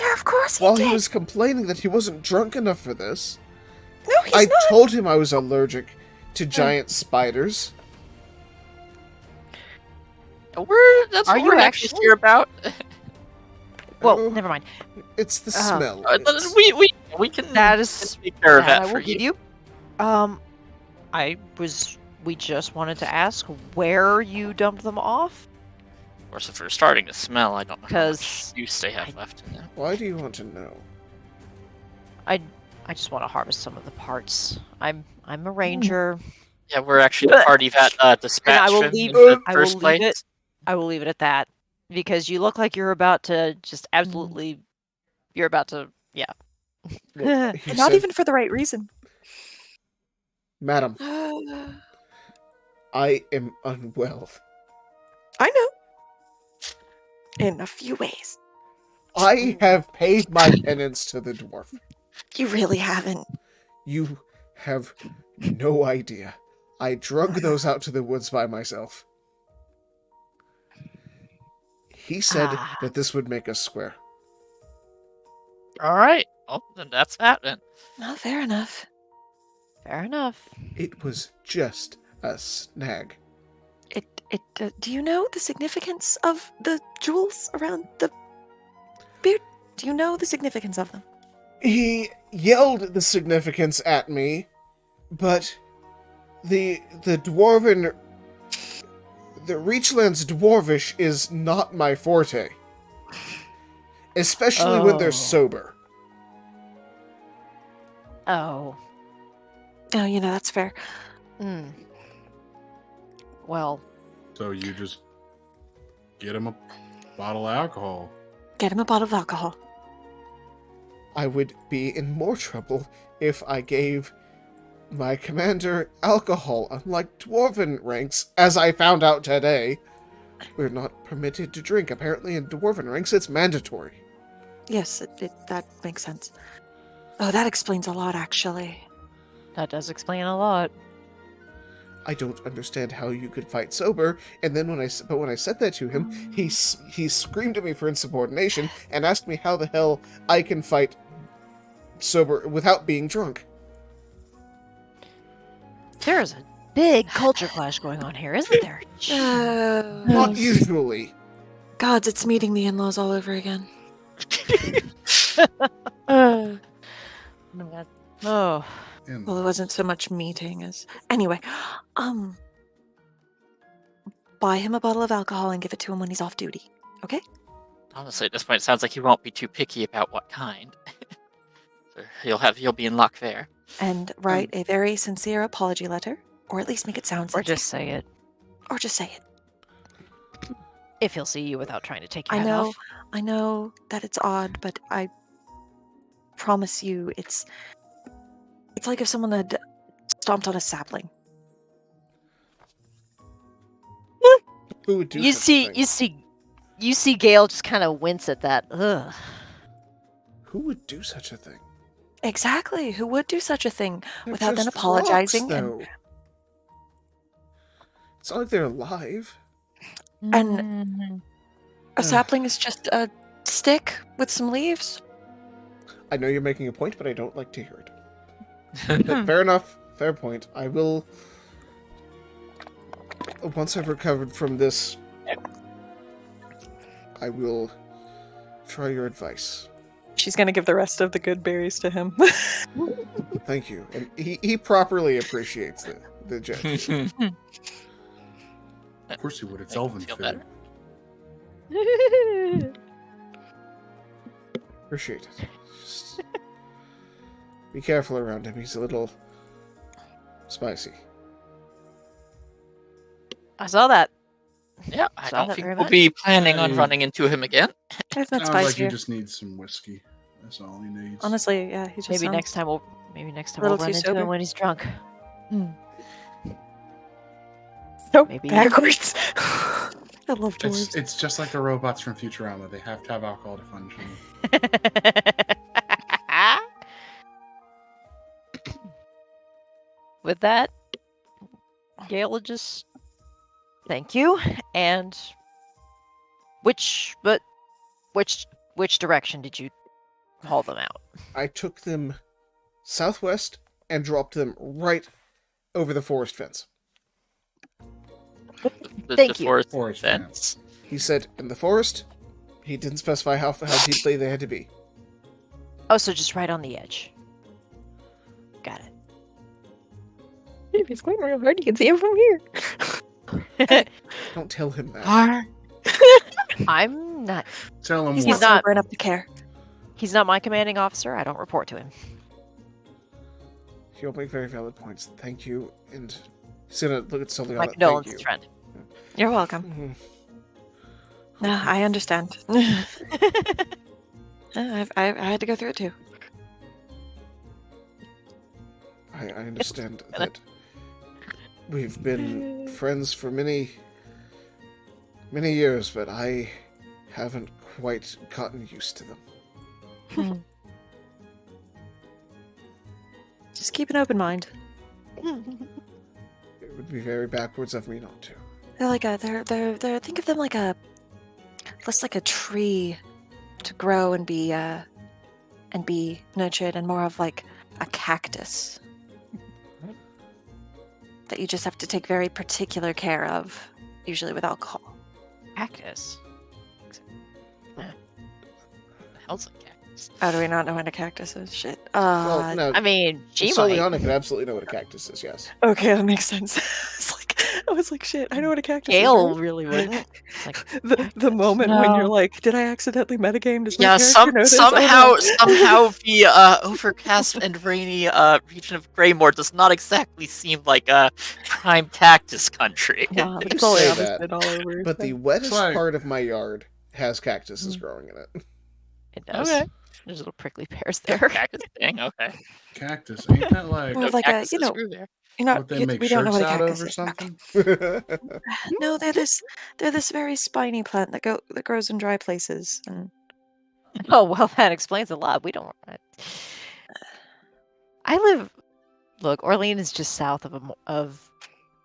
Yeah, of course While he was complaining that he wasn't drunk enough for this. No, he's I not. told him I was allergic to giant spiders. That's Are what you we're actually? here about. Well, Oh, never mind. It's the smell. We can That is take care of that I that will for give you. you. We just wanted to ask where you dumped them off. Of course, if we're starting to smell, I don't know how much 'Cause use they have left in them. Why do you want to know? I just want to harvest some of the parts. I'm a ranger. Yeah, we're actually the party that dispatched will him leave- in the I will first leave place. it- I will leave it at that because you look like you're about to just absolutely. You're about to. Yeah. Well, he Not said, even for the right reason. Madam, I I am unwell. know. In a few ways. I have paid my penance to the dwarf. You really haven't. You have no idea. I drug those out to the woods by myself. He said that this would make us square. All right. Well, then that's that then. Well, fair enough. Fair enough. It was just a snag. Do you know the significance of the jewels around the beard? Do you know the significance of them? He yelled the significance at me, but the dwarven... The Reachland's dwarvish is not my forte. Especially when they're Oh. sober. Oh. Oh, that's fair. Well, So you just Get him a bottle of alcohol. Get him a bottle of alcohol. I would be in more trouble if I gave my commander alcohol, unlike dwarven ranks, as I found out today. We're not permitted to drink. Apparently in dwarven ranks it's mandatory. Yes, that makes sense. Oh, that explains a lot, actually. That does explain a lot. I don't understand how you could fight sober, and then when I said that to him, he screamed at me for insubordination and asked me how the hell I can fight sober without being drunk. There is a big culture clash going on here, isn't there? Not usually. Gods, it's meeting the in-laws all over again. Oh my god. Oh. Well, it wasn't so much meeting as... Anyway, buy him a bottle of alcohol and give it to him when he's off duty, okay? Honestly, at this point, it sounds like he won't be too picky about what kind. So he'll be in luck there. And write a very sincere apology letter, or at least make it sound Or sincere. just say it. Or just say it. If he'll see you without trying to take your head off. I know that it's odd, but I promise you it's like if someone had stomped on a sapling. Who would do You such a thing? you see Gale just kind of wince at that. Ugh. Who would do such a thing? Exactly. Who would do such a thing They're without then just apologizing? rocks, though. It's not like they're alive. And a sapling is just a stick with some leaves. I know you're making a point, but I don't like to hear it. But fair enough. Fair point. I will... Once I've recovered from this, I will try your advice. She's going to give the rest of the good berries to him. Thank you. And he properly appreciates the gesture. Of course he would. It's elven Feel food. better. Appreciate it. Just be careful around him. He's a little spicy. I saw that. Yeah, I Saw don't that think very we'll much. be planning on Hey. running into him again. There's not Sounds like spicy he here. just needs some whiskey. That's all he needs. Honestly, yeah, he just Maybe sounds... next time we'll little run too into sober. him when he's drunk. So Maybe- backwards. I love dwarves. It's just like the robots from Futurama. They have to have alcohol to function. With that, Gale will just thank you. And which direction did you haul them out? I took them southwest and dropped them right over the forest fence. Thank you. Forest fence. He said in the forest. He didn't specify how deeply they had to be. Oh, so just right on the edge. Got it. If it's going real hard, you can see it from here. Don't tell him that. I'm not. Tell him He's what. not sober enough to care. He's not my commanding officer. I don't report to him. You'll make very valid points. Thank you. And he's gonna look at Soliana. My Thank condolences, you. friend. You're welcome. Mhm. No, I understand. I had to go through it too. I understand that we've been friends for many years, but I haven't quite gotten used to them. Just keep an open mind. It would be very backwards of me not to. They're like they're think of them like less like a tree to grow and be nurtured, and more of like a cactus that you just have to take very particular care of, usually with alcohol. Cactus. What the hell's a cactus? Oh, do we not know what a cactus is? Shit. Well, no, I mean, she might. Soliana could absolutely know what a cactus is, yes. Okay, that makes sense. It's like I was like, shit, I know what a cactus Gale is. really wouldn't. Like, The moment when you're No. like, did I accidentally metagame? Does my Yeah, character notice? Oh, no. somehow the overcast and rainy region of Greymore does not exactly seem like a prime cactus country. Nah, the You polar say opposite that, all over. But the so. wettest like- part of my yard has cactuses growing in it. it does. Okay. There's little prickly pears there. Cactus thing, okay. Cactus, ain't that like Well, like a, Cactuses you know, grew there. you're not. what they make We don't know shirts what a out of cactus or is. something? No, they're this very spiny plant that grows in dry places. And Oh well, that explains a lot. We don't. I live. Look, Orleans is just south of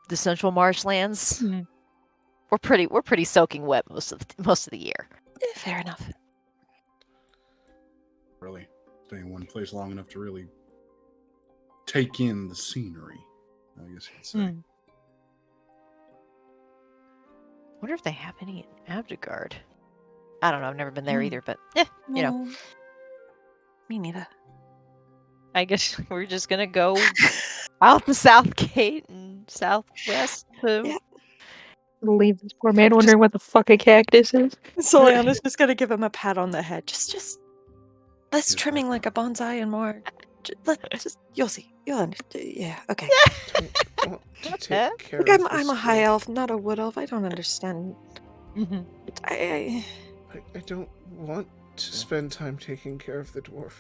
the central marshlands. Mm. We're pretty soaking wet most of the year. fair enough. Really, stay in one place long enough to really take in the scenery, I guess you could say. Mm. Wonder if they have any in Abdegard. I don't know. I've never been there Hmm. either, but you know, No. Me neither. I guess we're just gonna go out the south gate and southwest to. Yeah. Leave this poor man wondering what the fuck a cactus is. Soliana's just gonna give him a pat on the head. Just less Yes, trimming I- like a bonsai and more. Just you'll see. You'll understand. Yeah. Okay. I want to take care Look, of I'm this a high dwarf. elf, not a wood elf. I don't understand. Mhm. I don't want to spend time taking care of the dwarf.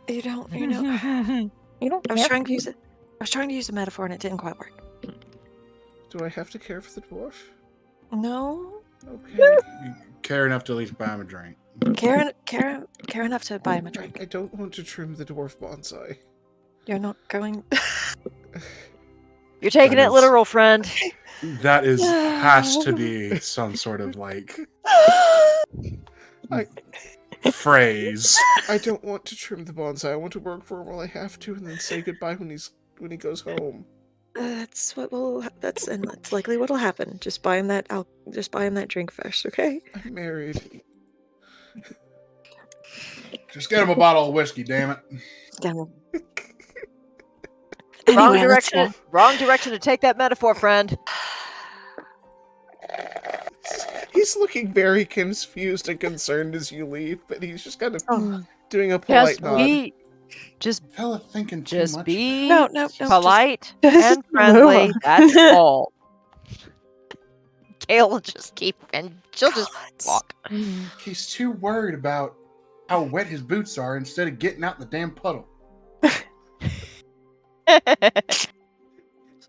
You don't. You know. You don't I was have trying to. to use it. I was trying to use a metaphor and it didn't quite work. Do I have to care for the dwarf? No. Okay. You care enough to at least buy him a drink. Care enough to buy him a drink. I don't want to trim the dwarf bonsai. You're not going. You're taking That it is- literal, friend. That has to be some sort of like phrase. I don't want to trim the bonsai. I want to work for him while I have to, and then say goodbye when he goes home. That's what will. That's likely what'll happen. Just buy him that. Just buy him that drink first, okay? I'm married. Just get him a bottle of whiskey, damn it. Damn. Wrong Anyway, let's direction. Wrong direction to take that metaphor, friend. He's looking very confused and concerned as you leave, but he's just kind of Oh. doing a polite Just nod. be, just Fella thinking too just much. be No, just- polite just and move friendly. on. That's all. Gail will just keep, and she'll just walk. He's too worried about how wet his boots are instead of getting out in the damn puddle.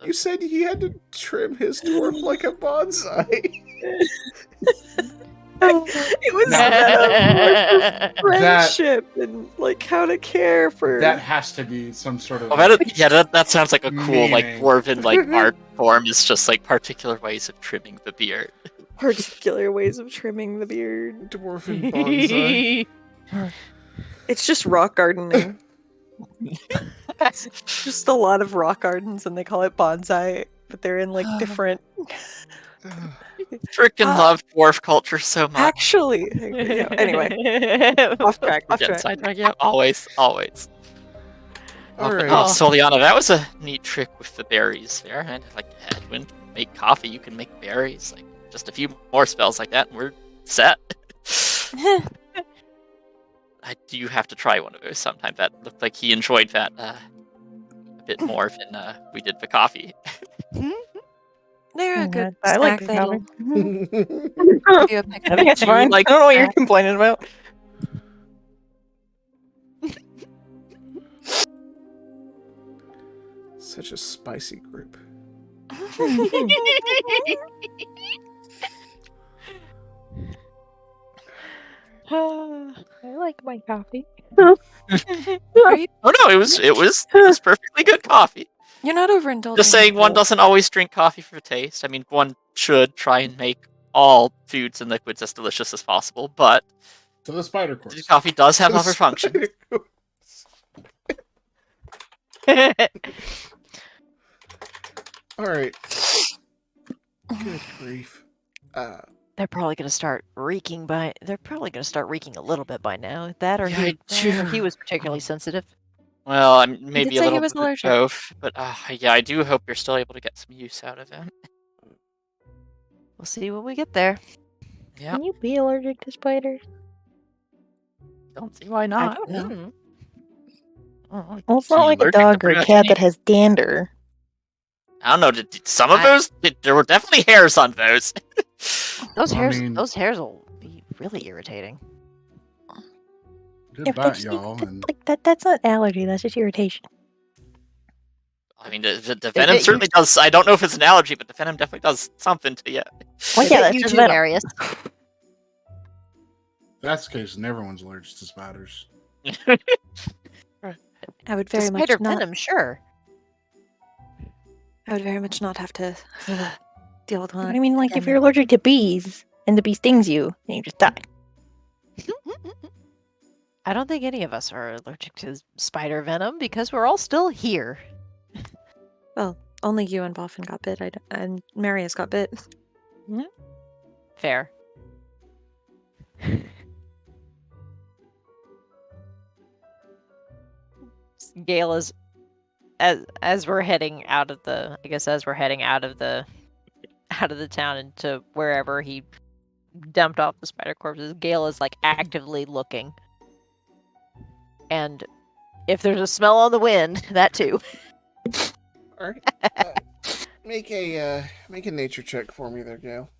You said he had to trim his dwarf like a bonsai. It was No. a friendship and like how to care for. That has to be some sort of. Oh, that sounds like a cool, like, Meaning. dwarven, like, art form. Is just, like, particular ways of trimming the beard. particular ways of trimming the beard. Dwarven bonsai. It's just rock gardening. Just a lot of rock gardens, and they call it bonsai, but they're in like different. Ugh. Frickin' love dwarf culture so much. Actually, anyway, off track. Off Again, track. sidetrack, yeah, always. All Oh, right. oh, Soliana, that was a neat trick with the berries there. And like Edwin, make coffee, you can make berries. Like just a few more spells like that, and we're set. I do have to try one of those sometime. That looked like he enjoyed that a bit more than we did the coffee. They're a good I like snack the that'll coffee. give you a pick I think it's Do you fine. like I don't know what you're complaining about. Such a spicy group. I like my coffee. Are you, Oh no, it was perfectly good coffee. you're not overindulging. Just saying, in one the- doesn't always drink coffee for taste. I mean, one should try and make all foods and liquids as delicious as possible, but To the spider course. coffee does have other functions. All right. Good grief. They're probably gonna start reeking They're probably gonna start reeking a little bit by now. That or Yeah, I he do. was particularly sensitive. Well, maybe say a he little was bit of allergic. both, but yeah, I do hope you're still able to get some use out of it. We'll see when we get there. Yeah, Can you be allergic to spiders? don't see why not. don't know. Mm. Oh, Well, it's so not you're like a allergic to dog or pretty a much cat that anything. has dander. I don't know. Did some of I- those? There were definitely hairs on those. Those I hairs, mean- those hairs will be really irritating. Did Yeah, but bite that's, y'all, that- and like that's not allergy. That's just irritation. I mean, the venom it certainly does. I don't know if it's an allergy, but the venom definitely does something to you. Well, It yeah, hit that's you just too, venom. Marius. if that's the case, and everyone's allergic to spiders. I would The very much spider not. venom, sure. I would very much not have to deal with But one. I mean, like, if again. you're allergic to bees and the bee stings you, then you just die. I don't think any of us are allergic to spider venom because we're all still here. Well, only you and Boffin got bit, and Marius got bit. Fair. Gale is as we're heading out of the town into wherever he dumped off the spider corpses, Gale is like actively looking. And if there's a smell on the wind, that too. All right. Make a nature check for me there, Gale.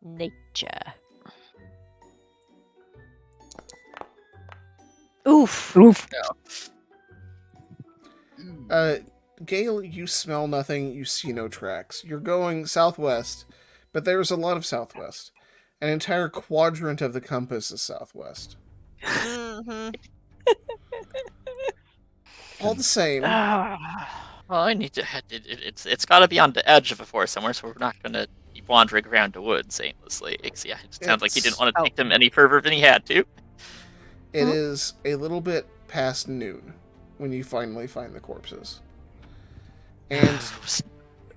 Nature. Oof. Oof. Gale, you smell nothing, you see no tracks. You're going southwest, but there's a lot of southwest. An entire quadrant of the compass is southwest. Mhm. All the same, Well, I need to. It's got to be on the edge of a forest somewhere, so we're not gonna be wandering around the woods aimlessly. Yeah, it sounds like he didn't want to take them any further than he had to. it is a little bit past noon when you finally find the corpses. And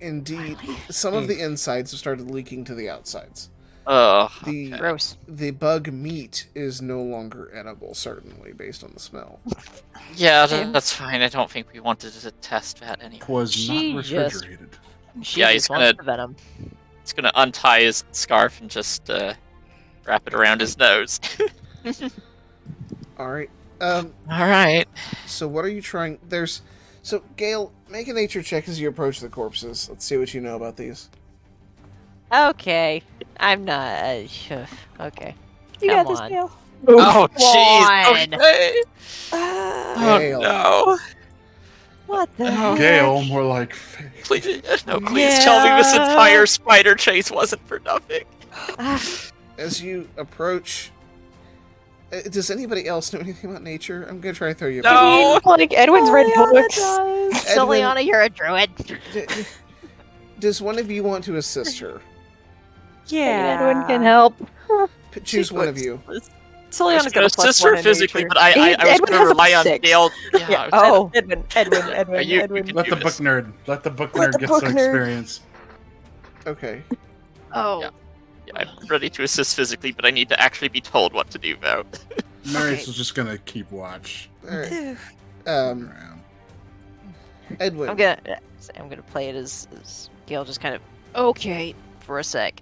indeed, some of the insides have started leaking to the outsides. Oh, The Gross. the bug meat is no longer edible, certainly, based on the smell. yeah, Same. that's fine. I don't think we wanted to test that anyway. Was She not just- refrigerated. She Yeah, just he's wants gonna- the venom. He's gonna untie his scarf and just wrap it around his nose. All right. All right. So what are you trying? So Gale, make a nature check as you approach the corpses. Let's see what you know about these. Okay. I'm not. Okay. You Come got this, on. Gale. Oh, on. jeez. Okay. Oh Gale. no. What the Oh. heck? Gale, more like Please, no, please tell me this Yeah. entire spider chase wasn't for nothing. As you approach, does anybody else know anything about nature? I'm gonna try to throw you. a No. Like Edwin's read books. Edwin- Soliana, you're a druid. Does one of you want to assist her? Yeah. Edwin can help. Choose one of you. I was Soliana's gonna got a plus assist her one in physically, nature. but I was Edwin gonna has a rely on 6. Gale. Yeah. Yeah. Oh. Edwin. You Edwin. can let do the this. book nerd. Let the book Let nerd the get book some nerd. experience. Okay. Oh. Yeah. I'm ready to assist physically, but I need to actually be told what to do now. Marius is just gonna keep watch. All right. Ew. Around. Edwin. I'm gonna play it as Gale just kind of okay for a sec.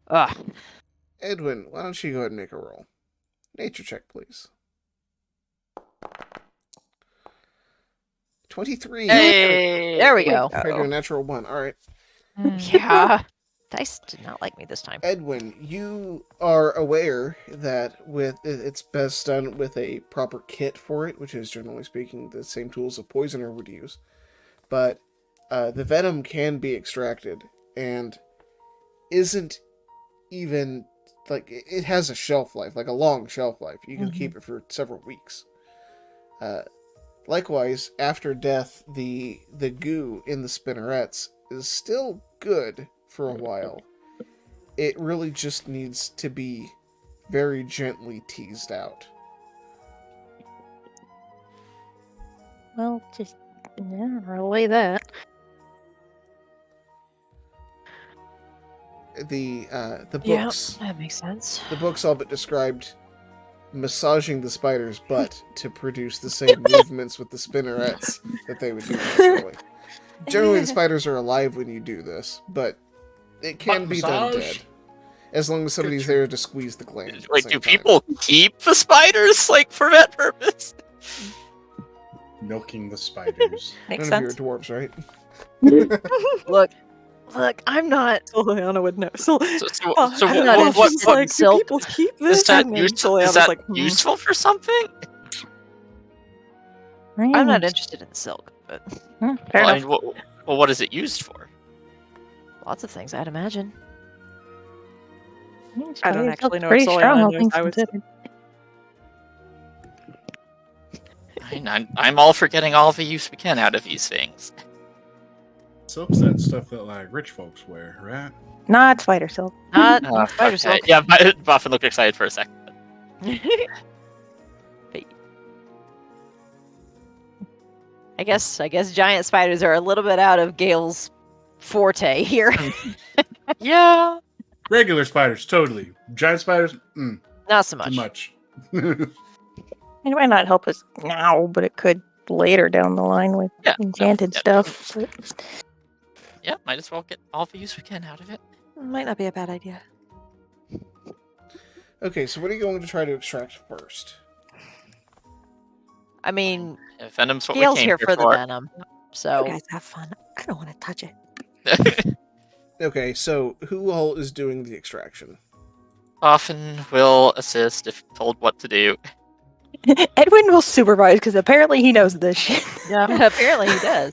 Ugh. Edwin, why don't you go ahead and make a roll? Nature check, please. 23. Hey. There we go. Compared to a natural 1. All right. Yeah. Dice did not like me this time. Edwin, you are aware that it's best done with a proper kit for it, which is generally speaking the same tools a poisoner would use. But the venom can be extracted and isn't even like it has a shelf life, like a long shelf life. You can keep it for several weeks. Likewise, after death, the goo in the spinnerets is still good for a while. It really just needs to be very gently teased out. Well, just relay that. The Yeah, books that makes sense. the books all but described massaging the spider's butt to produce the same movements with the spinnerets that they would do naturally. Generally, the spiders are alive when you do this, but it can Butt be done massage? dead. As long as somebody's there to squeeze the gland. At the Like, same do time. people keep the spiders, like, for that purpose? Milking the spiders. Makes None of you are sense. dwarves, right? Look, I'm not. Juliana would know. So, So I'm not what, interested in like, do silk. people keep is this? that, And then is Juliana's that like, useful for something? I'm not interested in silk, but Fair Well, I enough. mean, what is it used for? lots of things, I'd imagine. I don't actually know if Pretty strong, Soliana all knows. things I was considered. I'm all for getting all the use we can out of these things. Silk's that stuff that like rich folks wear, right? Not spider silk. Not Oh, spider okay. silk. Yeah, Buffin looked excited for a second. But I guess giant spiders are a little bit out of Gale's forte here. Yeah. Regular spiders, totally. Giant spiders, Not so too much. much. It might not help us now, but it could later down the line with Yeah, enchanted yeah. stuff. But Yeah, might as well get all the use we can out of it. might not be a bad idea. Okay, so what are you going to try to extract first? I mean, If Venom's what Gale's we came here for the venom, so You guys have fun. I don't want to touch it. for. Okay, so who all is doing the extraction? Often will assist if told what to do. Edwin will supervise because apparently he knows this shit. yeah, apparently he does.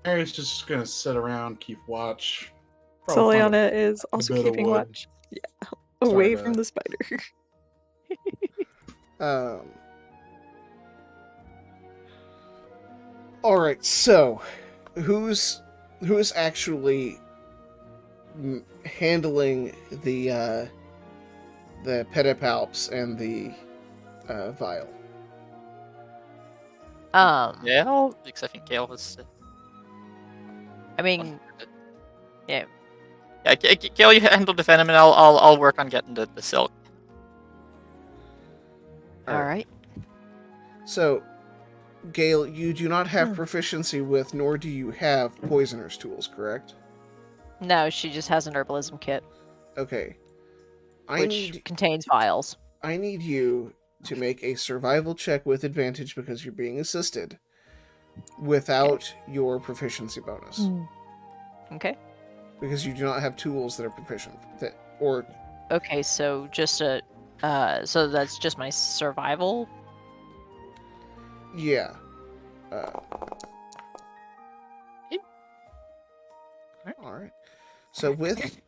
Harry's just gonna sit around, keep watch. Probably find Soliana is also bit of keeping wood. watch. Yeah, away Sorry, from the spider. All right, so who's actually handling the pedipalps and the vial? Yeah, because I think Gale was. I mean, Yeah, Gale, you handle the venom, and I'll work on getting the silk. all right. So, Gale, you do not have proficiency with, nor do you have poisoner's tools, correct? No, she just has an herbalism kit, Okay. which contains vials. I need you to make a survival check with advantage because you're being assisted without your proficiency bonus. Okay. Because you do not have tools that are proficient. Okay, so just a, so that's just my survival. Yeah. Alright. So with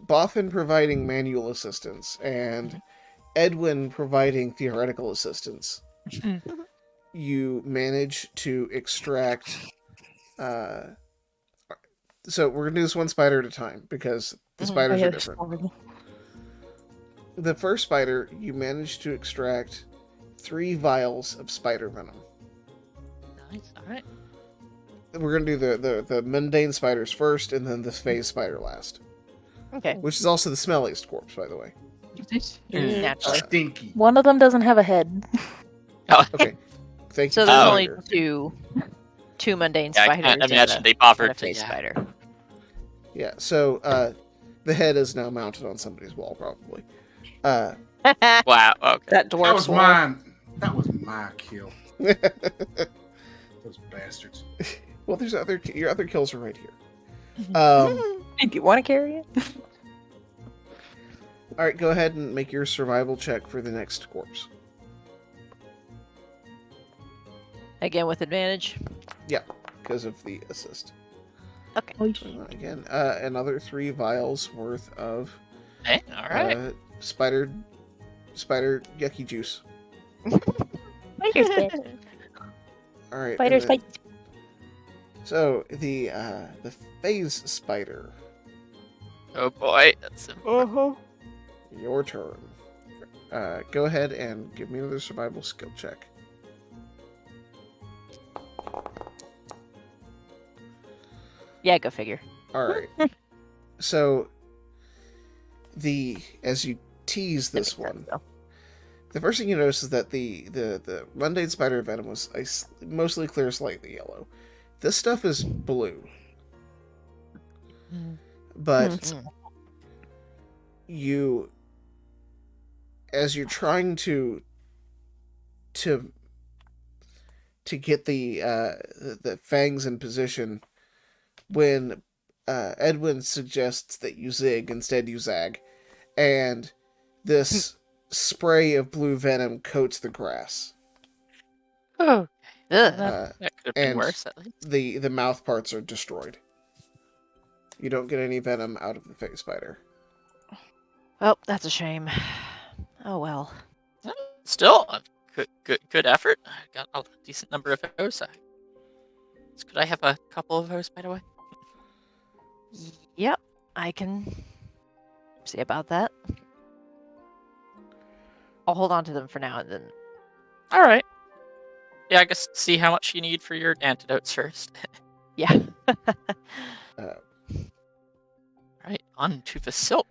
Boffin providing manual assistance and Edwin providing theoretical assistance, you manage to extract so we're gonna do this one spider at a time because the spiders are different. The first spider, you manage to extract 3 vials of spider venom. Nice. All right. We're gonna do the mundane spiders first, and then the phase spider last. Okay. Which is also the smelliest corpse, by the way. Naturally. Stinky. One of them doesn't have a head. Okay. Thank you. So for there's the only reminder. two mundane Yeah, I spiders. can't imagine and they a bothered to. face Yeah. spider. Yeah. So the head is now mounted on somebody's wall, probably. Wow. Okay. That dwarf's That was wall. mine. That was my kill. Those bastards. Well, there's your other kills are right here. If you want to carry it. All right, go ahead and make your survival check for the next corpse. Again with advantage. Yeah, because of the assist. Okay. Again, another 3 vials worth of Hey, all right. spider yucky juice. Spider's dead. All right. Spider's and then- fight. So the phase spider. Oh boy, that's Your turn. Go ahead and give me another survival skill check. Yeah, go figure. All right. So as you tease this one, the first thing you notice is that the mundane spider venom was mostly clear, slightly yellow. This stuff is blue, Mm. but Mm. you, as you're trying to get the fangs in position, when Edwin suggests that you zig, instead you zag, and this spray of blue venom coats the grass. Oh, Ugh. that could have been and worse at least. the mouth parts are destroyed. You don't get any venom out of the face spider. Well, that's a shame. Oh well. Still, good effort. I got a decent number of hoes. Could I have a couple of hoes, by the way? Yep, I can see about that. I'll hold on to them for now and then. All right. Yeah, I guess see how much you need for your antidotes first. Yeah. All right, on to the silk.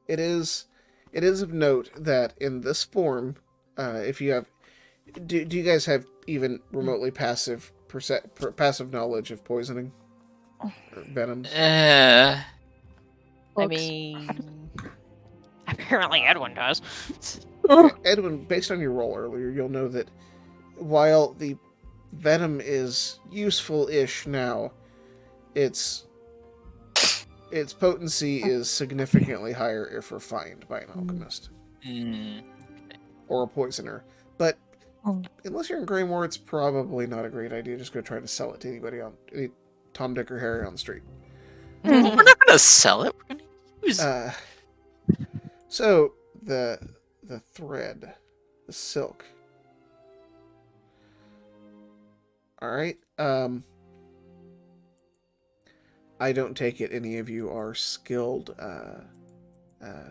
It is of note that in this form, if you have, do you guys have even remotely passive knowledge of poisoning or venoms? I Books. mean, apparently Edwin does. Edwin, based on your roll earlier, you'll know that while the venom is useful-ish now, its potency is significantly higher if refined by an alchemist or a poisoner. But unless you're in Greymoor, it's probably not a great idea just go try to sell it to any Tom, Dick, or Harry on the street. We're not gonna sell it. We're gonna use it. So the thread, the silk. All right. I don't take it any of you are skilled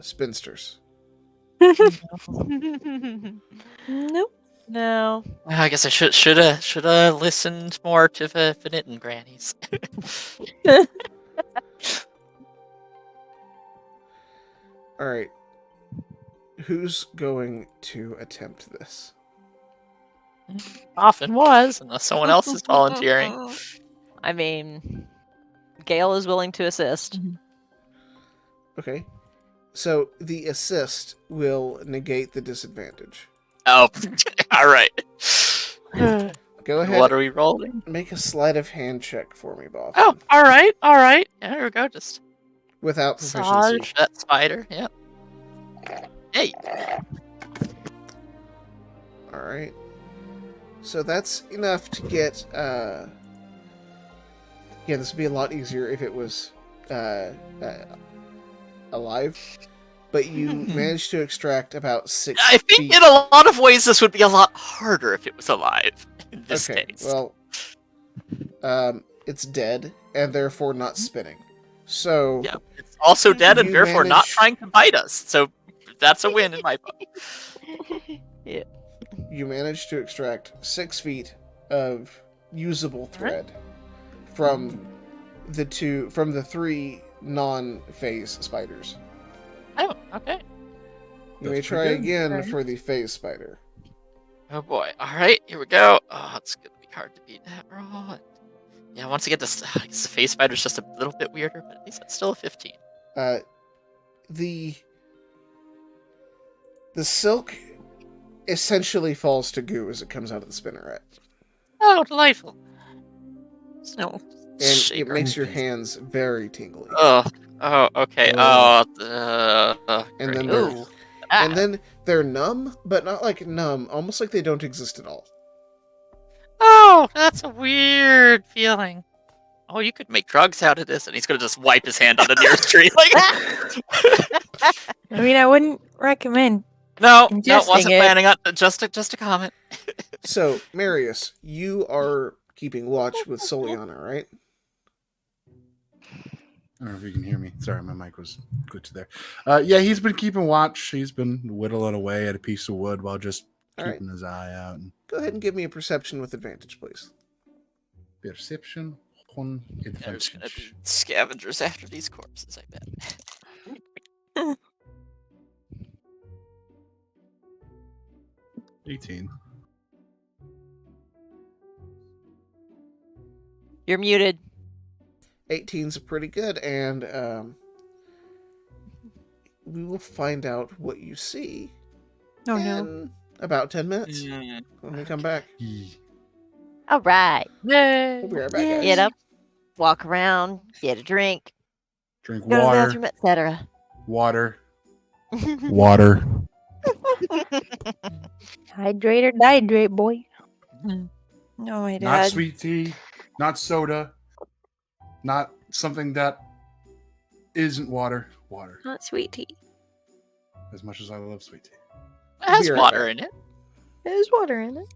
spinsters. Nope. No. I guess I shoulda listened more to the knitting grannies. All right. Who's going to attempt this? Often was, unless someone else is volunteering. I mean, Gale is willing to assist. Okay. So the assist will negate the disadvantage. Oh, all right. Go ahead. What are we rolling? Make a sleight of hand check for me, Bob. Oh, all right. Yeah, there we go. Just Without proficiency. massage that spider. Yep. Hey. All right. So that's enough to get. Yeah, this would be a lot easier if it was alive. But you managed to extract about 6 I think feet. in a lot of ways this would be a lot harder if it was alive. In this case. Well, it's dead and therefore not spinning. So Yeah, it's also dead and You therefore not manage- trying to bite us. So that's a win in my book. Yeah. you managed to extract 6 feet of usable thread from the 3 non-phase spiders. Oh, okay. You may That's try pretty good. again Okay. for the phase spider. Oh boy. All right, here we go. Oh, it's gonna be hard to beat that roll. Yeah, once I get this, I guess the face spider's just a little bit weirder, but at least it's still a 15. The silk essentially falls to goo as it comes out of the spinneret, Oh, delightful. No. and Shaker. it makes your hands very tingly. Oh, okay. Ugh. And Great. then they're Ooh. and then they're numb, but not like numb, almost like they don't exist at all. Oh, that's a weird feeling. Oh, you could make drugs out of this, and he's gonna just wipe his hand on the nearest tree. Like, I mean, I wouldn't recommend. no, Ingesting wasn't it. planning on. Just a comment. So, Marius, you are keeping watch with Soliana, right? I don't know if you can hear me. Sorry, my mic was glitched there. Yeah, he's been keeping watch. He's been whittling away at a piece of wood while just All right. keeping his eye out. And Go ahead and give me a perception with advantage, please. perception, one There's gonna be advantage. scavengers after these corpses, I bet. 18. You're muted. 18's pretty good, and we will find out what you see Oh no. in about 10 minutes Mm. when we come back. All right. We'll be right back, guys. Get up, walk around, get a drink, Drink go to the water. bathroom, etc. Water. Water. Hydrate or dihydrate, boy. No, my Not dad. sweet tea. Not soda. Not something that isn't water. Water. Not sweet tea. As much as I love sweet tea. It has Be right water back. in it. There's water in it.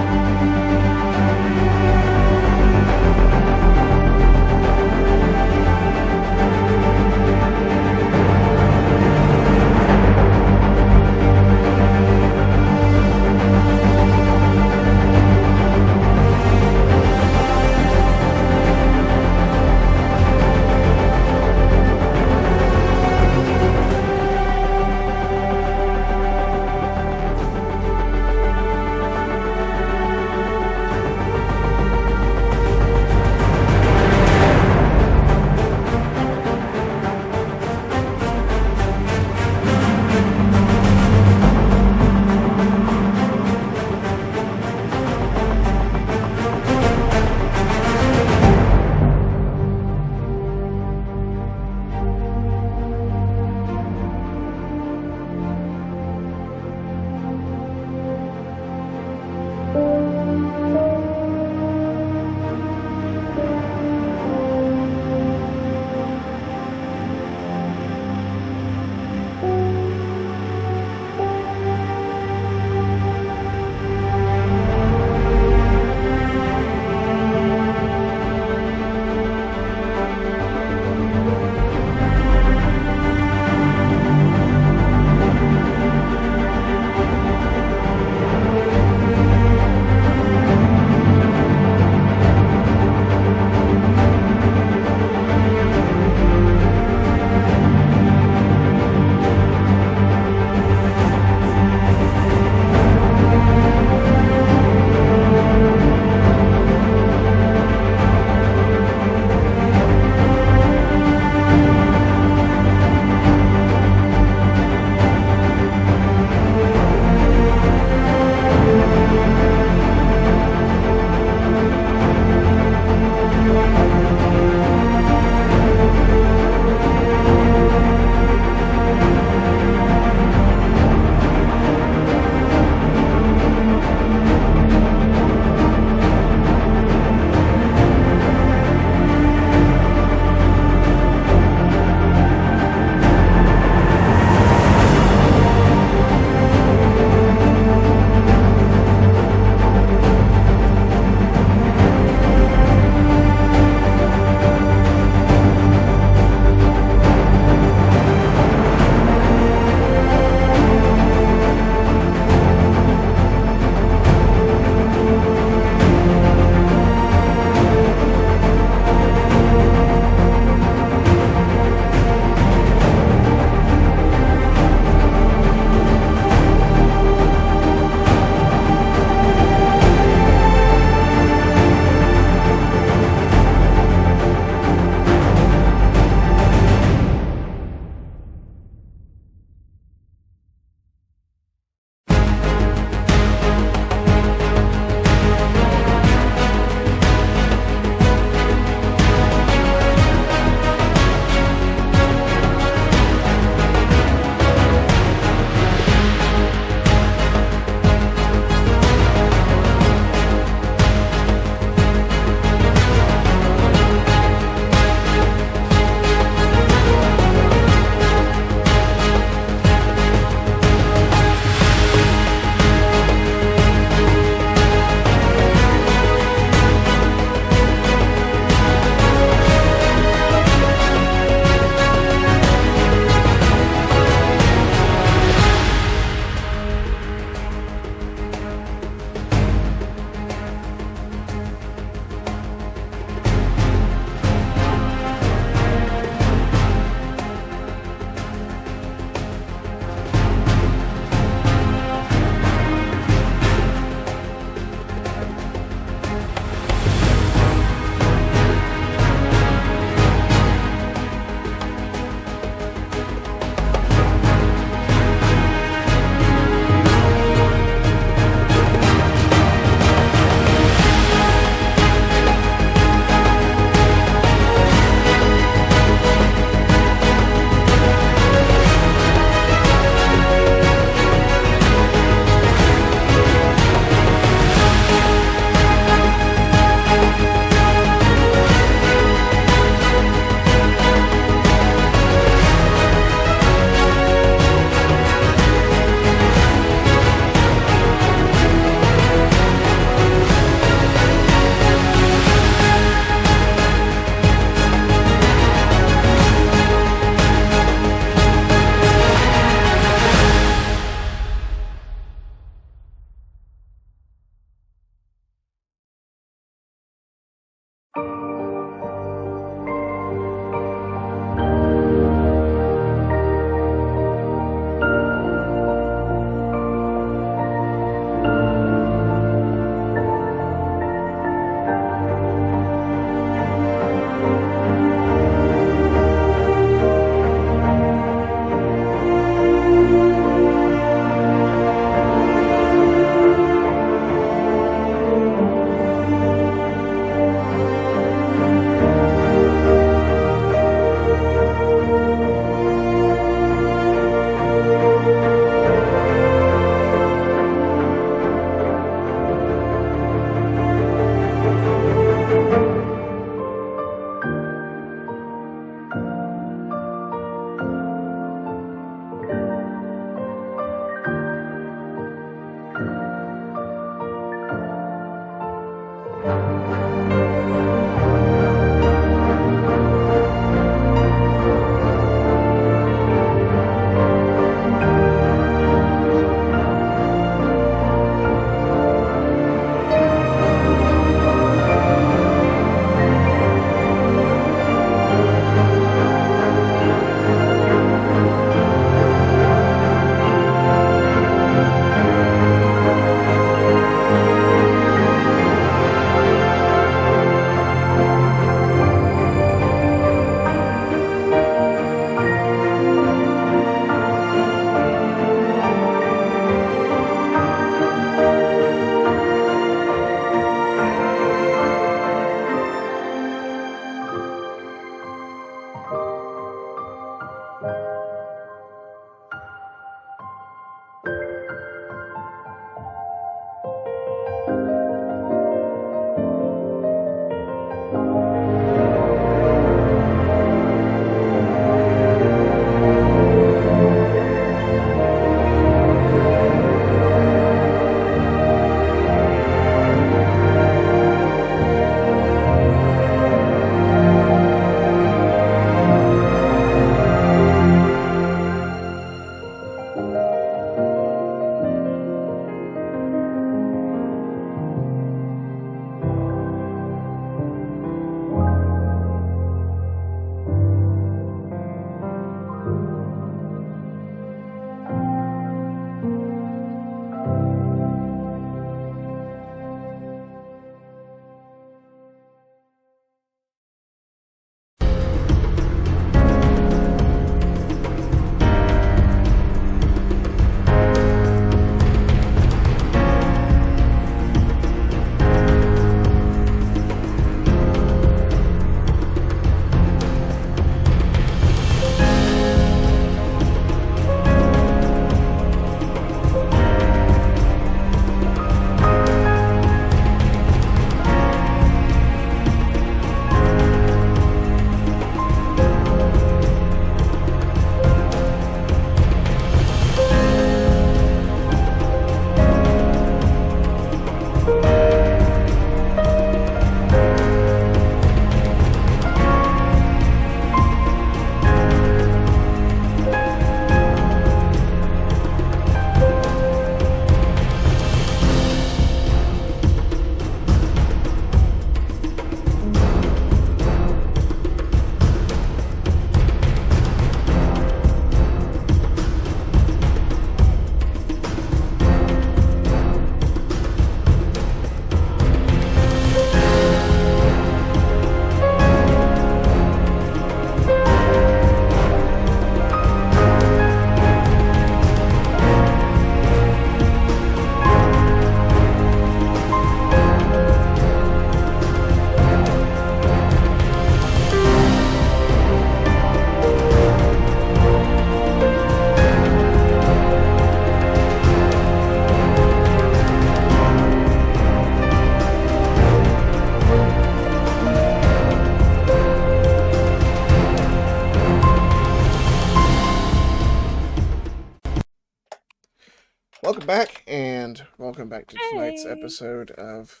Welcome back, and welcome back to tonight's Hey. episode of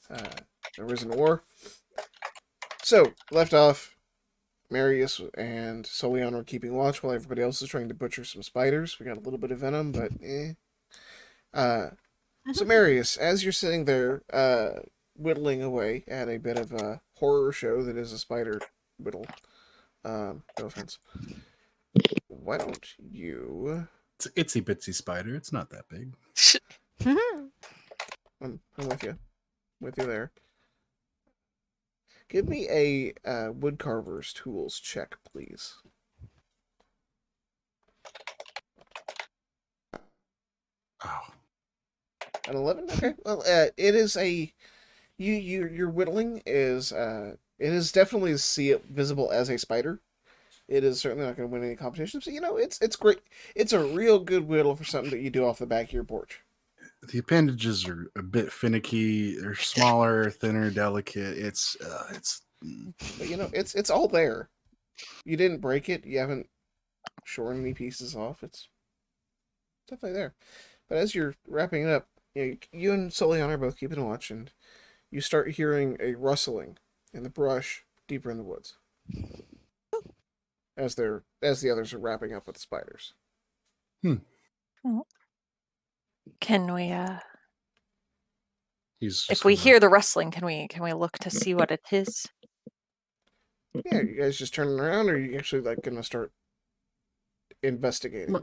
The Risen War. So, left off, Marius and Solion were keeping watch while everybody else is trying to butcher some spiders. We got a little bit of venom, but So, Marius, as you're sitting there whittling away at a bit of a horror show that is a spider whittle, no offense, why don't you... It's an itsy bitsy spider. It's not that big. I'm with you. With you there. Give me a woodcarver's tools check, please. Oh, An 11? Okay. Well, it is a... Your whittling is... it is definitely visible as a spider. It is certainly not going to win any competitions, but, it's great. It's a real good whittle for something that you do off the back of your porch. the appendages are a bit finicky. They're smaller, thinner, delicate. It's But, it's all there. You didn't break it. You haven't shorn any pieces off. It's definitely there. But as you're wrapping it up, you and Solion are both keeping watch, and you start hearing a rustling in the brush deeper in the woods. As the others are wrapping up with the spiders. Can we he's just if we gonna- hear the rustling, can we look to see what it is? Yeah, you guys just turning around, or are you actually gonna start investigating?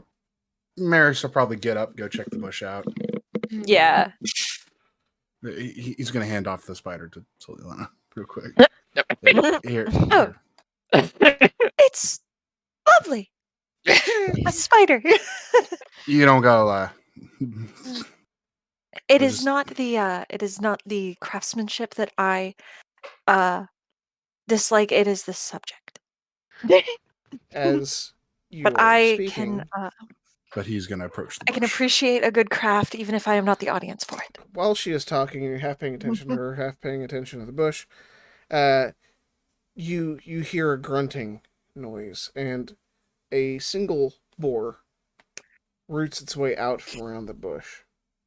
Maris will probably get up, go check the bush out. Yeah. He's going to hand off the spider to Soliana real quick. Here. Oh. It's lovely. A spider. You don't gotta lie. It Is- is not the craftsmanship that I dislike. It is the subject. As you But are I speaking, But he's going to approach the can bush. appreciate a good craft even if I am not the audience for it. while she is talking, you're half paying attention to her, half paying attention to the bush. You hear a grunting noise, and a single boar roots its way out from around the bush.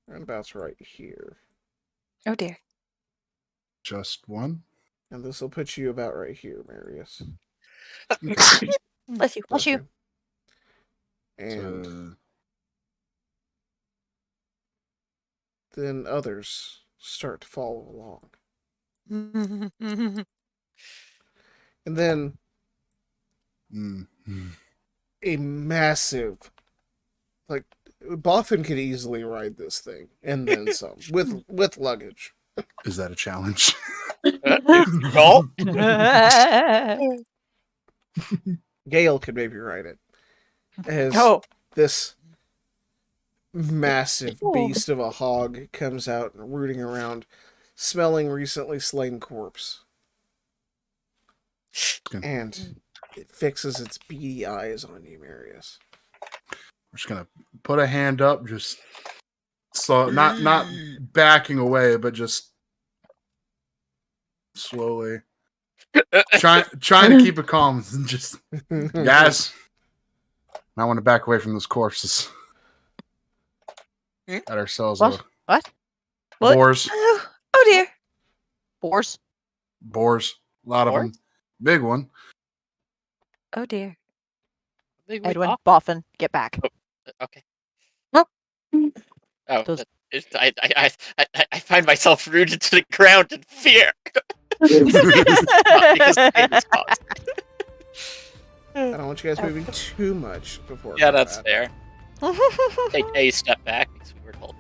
Roundabout's right here. Oh dear. Just one? And this will put you about right here, Marius. Bless you. Bless you. And So, then others start to follow along. And then a massive, Boffin could easily ride this thing, and then some, with luggage. is that a challenge? Roll. Gale could maybe ride it. As Oh. this massive beast of a hog comes out and rooting around, smelling recently slain corpse. Good. And it fixes its beady eyes on you, Marius. We're just going to put a hand up, just so not backing away, but just slowly trying to keep it calm. Just guys, I want to back away from those corpses. Got ourselves What? What? What? boars, Oh dear. Boars? boars, a lot of them. Big one. Oh dear. Big wig Edwin, off. Boffin, get back. Okay. Oh. Oh, Those- I find myself rooted to the ground in fear. Not because pain is caused. I don't want you guys moving too much before. Yeah, that's combat. fair. Take a step back because we were told.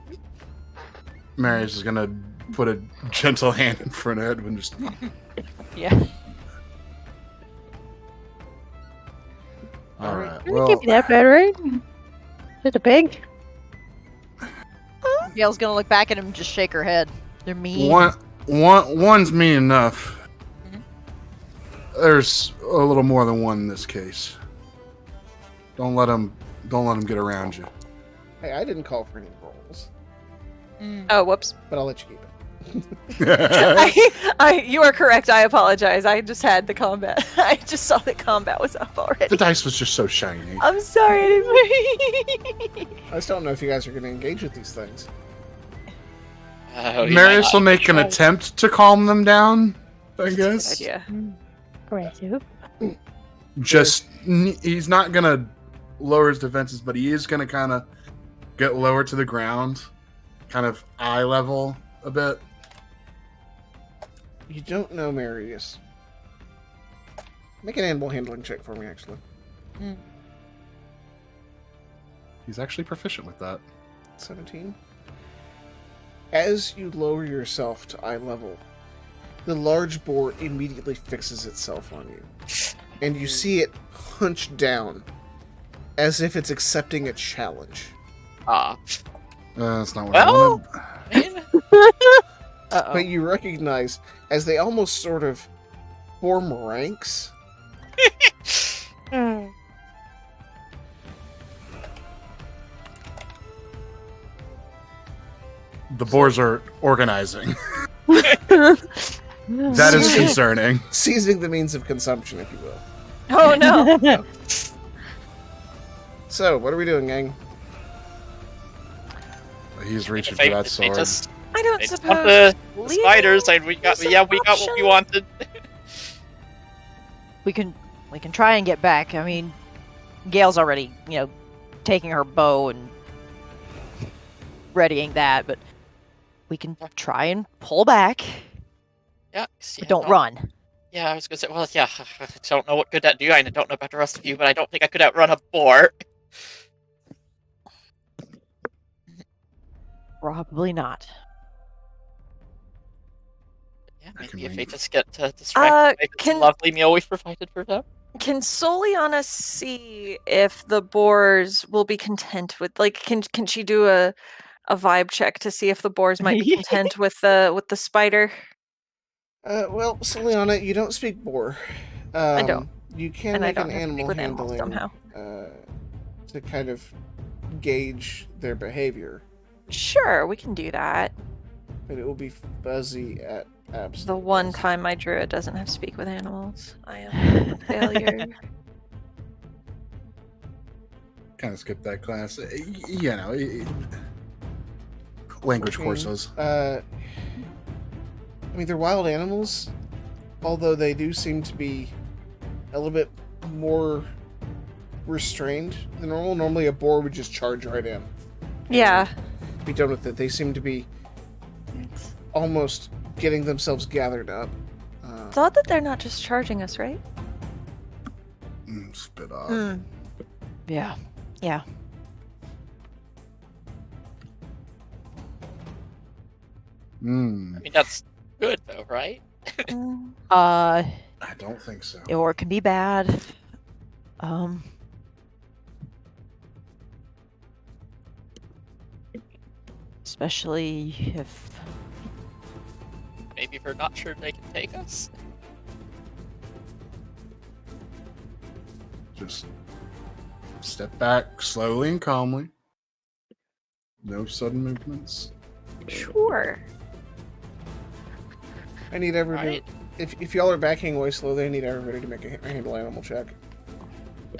Marius is gonna put a gentle hand in front of Edwin. Just Yeah. all right. It Well, can't be that bad, right? Is it a pig? Gale's gonna look back at him and just shake her head. They're mean. one's mean enough. Mhm. There's a little more than one in this case. Don't let him get around you. Hey, I didn't call for any rolls, Oh, whoops. but I'll let you keep it. You are correct. I apologize. I just had the combat. I just saw that combat was up already. The dice was just so shiny. I'm sorry. I just don't know if you guys are going to engage with these things. Marius will make an attempt to calm them down, I guess. Yeah. Aggressive. Just, he's not going to lower his defenses, but he is going to kind of get lower to the ground, kind of eye level a bit. You don't know Marius. Make an animal handling check for me, actually. He's actually proficient with that. 17. As you lower yourself to eye level, the large boar immediately fixes itself on you. And you see it hunch down, as if it's accepting a challenge. That's not what Well, I wanted. Uh-oh. But you recognize, as they almost sort of form ranks, The boars are organizing. That is concerning. seizing the means of consumption, if you will. Oh no. So, what are we doing, gang? He's reaching They- for that they sword. just- I don't they just suppose. want the leaving spiders, and we got is an what we option? wanted. We can try and get back. I mean, Gail's already, taking her bow and readying that, but we can try and pull back. Yeah, But don't run. Yeah, I was gonna say. Well, yeah, I don't know what good that do. I don't know about the rest of you, but I don't think I could outrun a boar. Probably not. Yeah, I can maybe if they leave. just get distracted by this can- lovely meal we've provided for them. Can Soliana see if the boars will be content with can she do a vibe check to see if the boars might be content with the spider? Well, Soliana, you don't speak boar. I don't. You can And I make don't an have to speak animal with animals handling somehow. to kind of gauge their behavior, Sure, we can do that. but it will be fuzzy at absolute The one best. time my druid doesn't have to speak with animals. I am a failure. Kind of skipped that class. Language Okay. courses. I mean, they're wild animals, although they do seem to be a little bit more restrained than normal. Normally, a boar would just charge right in. Yeah. Be done with it. They seem to be almost getting themselves gathered up. It's odd that they're not just charging us, right? Spit off. Mm. Yeah. Yeah. I mean, that's good though, right? Mm. Uh, I don't think so. or it can be bad. Especially if Maybe we're not sure they can take us. Just step back slowly and calmly. No sudden movements. Sure. I need everybody. Right. If y'all are backing away slowly, I need everybody to make a handle animal check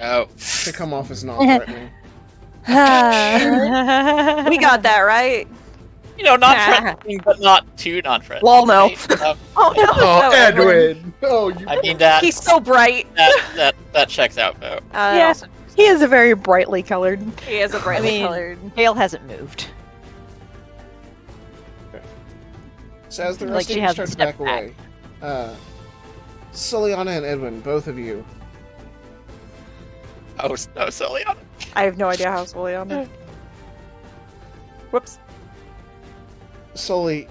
Oh, to come off as non-threatening. We got that right. non-threatening, but not too non-threatening. Lol, no. right? Oh no. Oh, no, Edwin! Oh, you. I mean that He's so bright. that checks out though. Yeah. Also, He is a very brightly colored. he is a brightly mean- colored. Gail hasn't moved. So as the Like rest she of you hasn't start to stepped back away, Soliana and Edwin, both of you, Oh no, silly. I have no idea how fully on it. Whoops. Sully,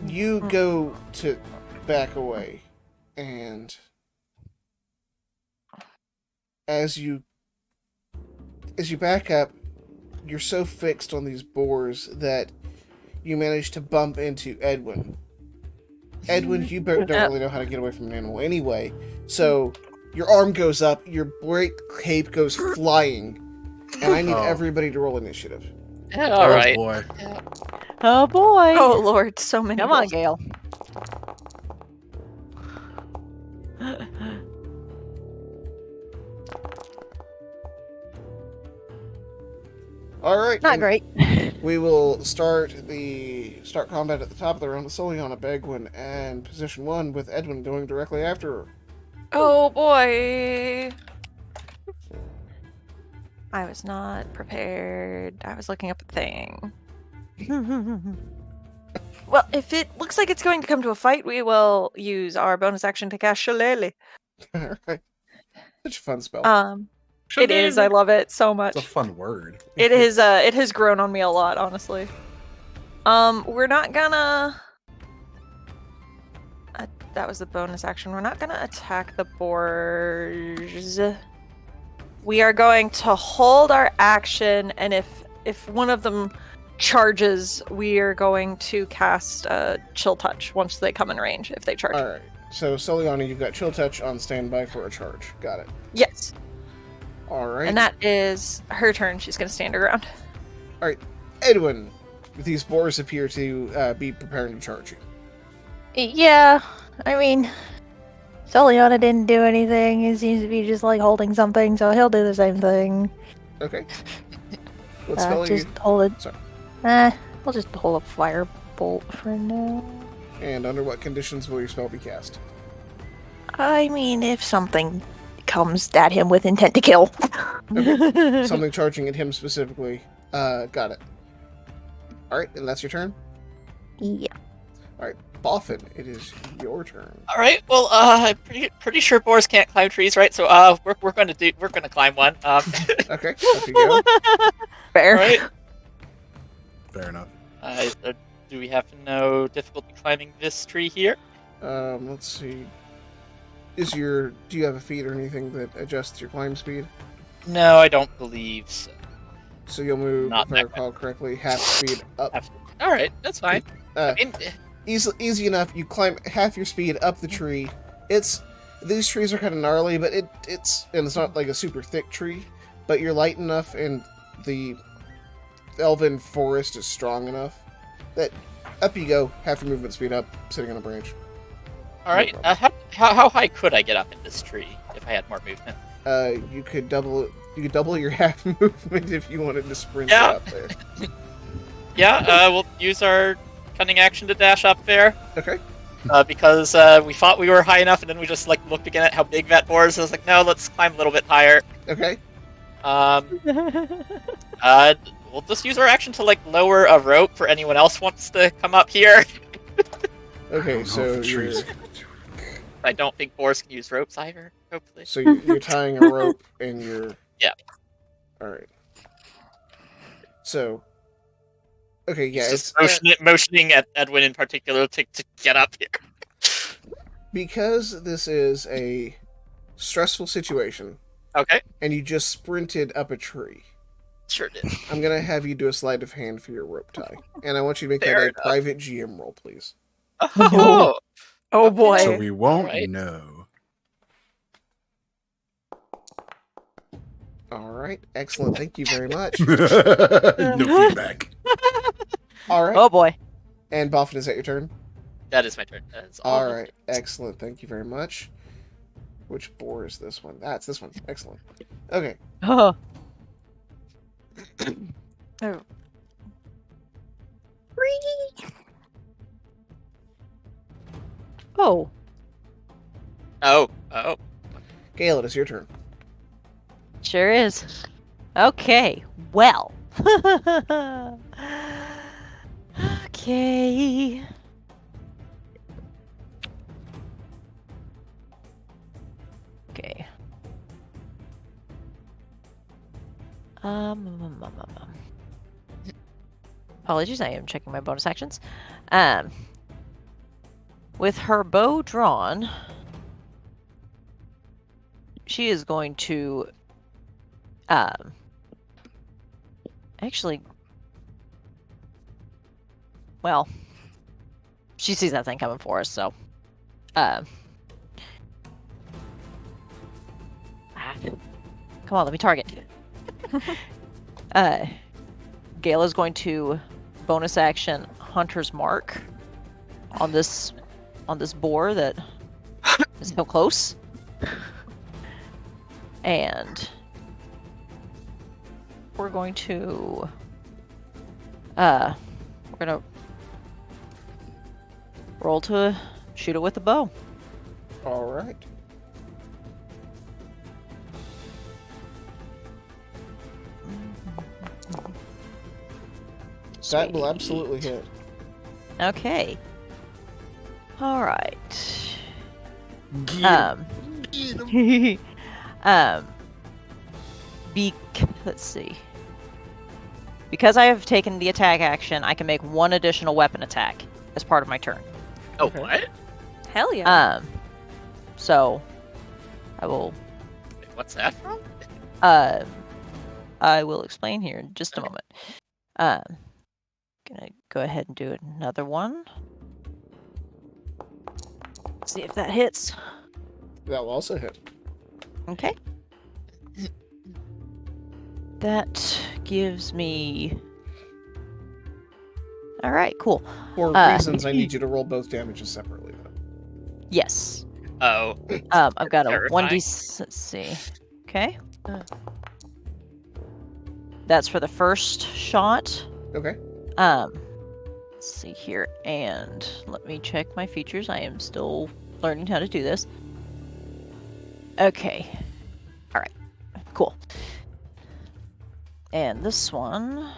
you go to back away, and as you back up, you're so fixed on these boars that you manage to bump into Edwin. Edwin, you don't really know how to get away from an animal anyway, so your arm goes up, your great cape goes flying, and I need Oh. everybody to roll initiative. All right. boy. Oh boy. Oh lord, so many. Come on, rolls. Gale. All right. Not and great. We will start combat at the top of the round with Soliana, Begwin, and position 1 with Edwin going directly after her. Oh boy. I was not prepared. I was looking up a thing. Well, if it looks like it's going to come to a fight, we will use our bonus action to cast Shillelagh. All right. Such a fun spell. It is. I love it so much. It's a fun word. It is. It has grown on me a lot, honestly. We're not gonna. That was the bonus action. We're not gonna attack the boars. We are going to hold our action, and if one of them charges, we are going to cast Chill Touch once they come in range. If they charge. All right. So Soliana, you've got Chill Touch on standby for a charge. Got it. Yes. All right. And that is her turn. She's going to stand her ground. All right, Edwin. These boars appear to be preparing to charge you. Yeah, I mean, Soliana didn't do anything. He seems to be just like holding something, so he'll do the same thing. Okay. What spell are you? Just hold it. Sorry. We'll just hold a firebolt for now. And under what conditions will your spell be cast? I mean, if something comes at him with intent to kill. Okay. Something charging at him specifically. Got it. All right, and that's your turn. Yeah. All right, Boffin, it is your turn. All right. Well, I'm pretty sure boars can't climb trees, right? So, we're gonna climb one. Okay, up you go. Fair. All right. Fair enough. Do we have no difficulty climbing this tree here? Let's see. Do you have a feat or anything that adjusts your climb speed? No, I don't believe so. So you'll move, Not if I that recall correctly, half speed up. All right, that's fine. I mean, Easy enough. You climb half your speed up the tree. These trees are kind of gnarly, but it's not like a super thick tree, but you're light enough and the elven forest is strong enough that up you go, half your movement speed up, sitting on a branch. all right. How high could I get up in this tree if I had more movement? You could double your half movement if you wanted to sprint Yeah. up there. Yeah, we'll use our cunning action to dash up there. Okay. Because we thought we were high enough, and then we just looked again at how big that boar is. I was like, no, let's climb a little bit higher. Okay. We'll just use our action to lower a rope for anyone else wants to come up here. Okay. I So don't know if the you're trees- I don't think boars can use ropes either. Hopefully. so you're tying a rope and you're. Yeah. All right. So. Okay. Yeah. Just It's motioning at Edwin in particular to get up here. because this is a stressful situation, Okay. and you just sprinted up a tree. Sure did. I'm gonna have you do a sleight of hand for your rope tie, and I want you to make Fair that a enough. private GM roll, please. Oh, Oh boy. So we won't Alright. know. All right, excellent. Thank you very much. No feedback. All right, Oh boy. and Boffin, is that your turn? that is my turn. That is All of right, it. excellent. Thank you very much. Which boar is this one? That's this one. Excellent. Okay. Oh. Oh. Oh. Oh. Gale, it is your turn. Sure is. Okay. Well. Okay. Okay. Apologies, I am checking my bonus actions. With her bow drawn, she is going to actually, well, she sees that thing coming for us, so come on, let me target. Gale is going to bonus action Hunter's Mark on this boar that is so close. And we're going to roll to shoot it with the bow. All right. That will absolutely hit. Okay. All right. Get Let's see. Because I have taken the attack action, I can make one additional weapon attack as part of my turn. Oh, Okay. what? Hell yeah. So I will. Wait, what's that from? I will explain here in just a moment. Gonna go ahead and do another one. See if that hits. That will also hit. Okay. That gives me. All right, cool. For reasons, I need you to roll both damages separately, though. Yes. Oh. I've got a Terrifying. 1d. Let's see. Okay. That's for the first shot. Okay. Let's see here, and let me check my features. I am still learning how to do this. Okay. All right. Cool. And this one.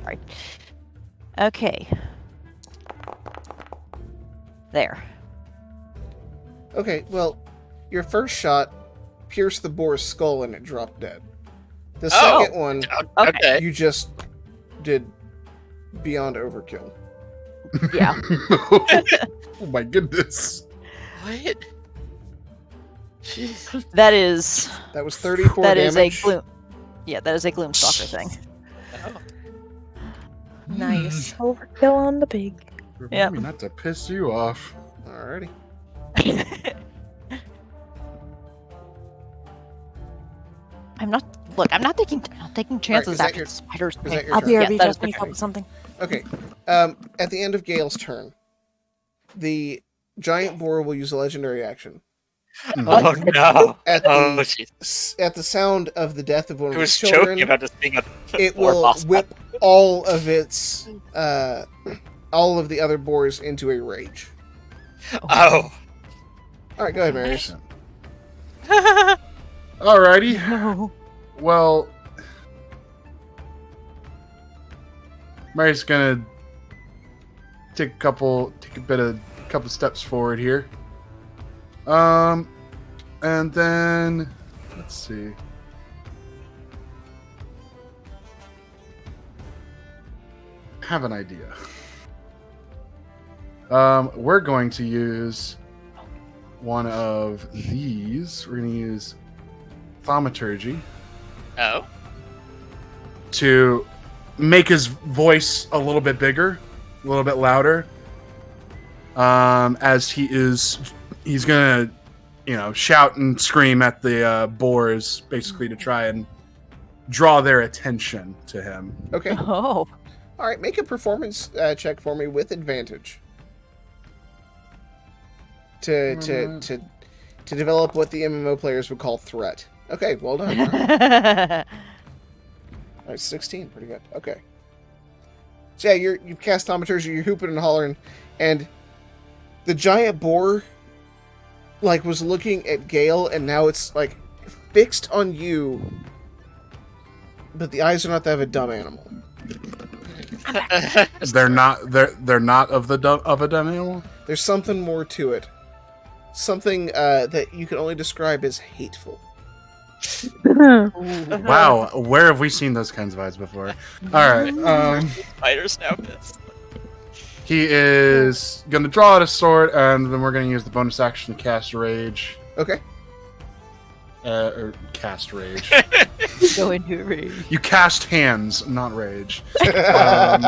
Sorry. Okay. There. Okay, well, your first shot pierced the boar's skull and it dropped dead. The Oh. second one, Okay. you just did beyond overkill. Yeah. Oh my goodness. What? Jeez. That is. That was 34 That damage. is a gloom. Yeah, that is a gloomstalker thing. Oh. Nice. Overkill on the pig. Remind me not to piss you off. Alrighty. I'm not. Look, I'm not taking chances is that after your- the spiders. is that your I'll turn? be Yeah, RB that just is my need help turn. with something. Okay. At the end of Gale's turn, the giant boar will use a legendary action. Oh no. At Oh the jeez. at the sound of the death of one I of was its children, joking about this being a it war will boss. whip all of its all of the other boars into a rage. Oh. All right, go ahead, Marius. Alrighty. No. Well, Mary's gonna take a couple steps forward here. And then let's see. I have an idea. We're going to use one of these. We're going to use thaumaturgy Oh. to make his voice a little bit bigger, a little bit louder. As he's gonna, shout and scream at the boars, basically to try and draw their attention to him. Okay. Oh. All right, make a performance check for me with advantage. To develop what the MMO players would call threat. Okay, well done. All right, 16, pretty good. Okay. So yeah, you've cast thaumaturgy, you're hooping and hollering, and the giant boar was looking at Gale, and now it's fixed on you, but the eyes are not that of a dumb animal. They're not of a dumb animal. There's something more to it. Something that you can only describe as hateful. Wow, where have we seen those kinds of eyes before? All right. Spiders now pissed. He is gonna draw out a sword, and then we're gonna use the bonus action to cast rage. Okay. Or cast rage. Go into a rage. You cast hands, not rage. All And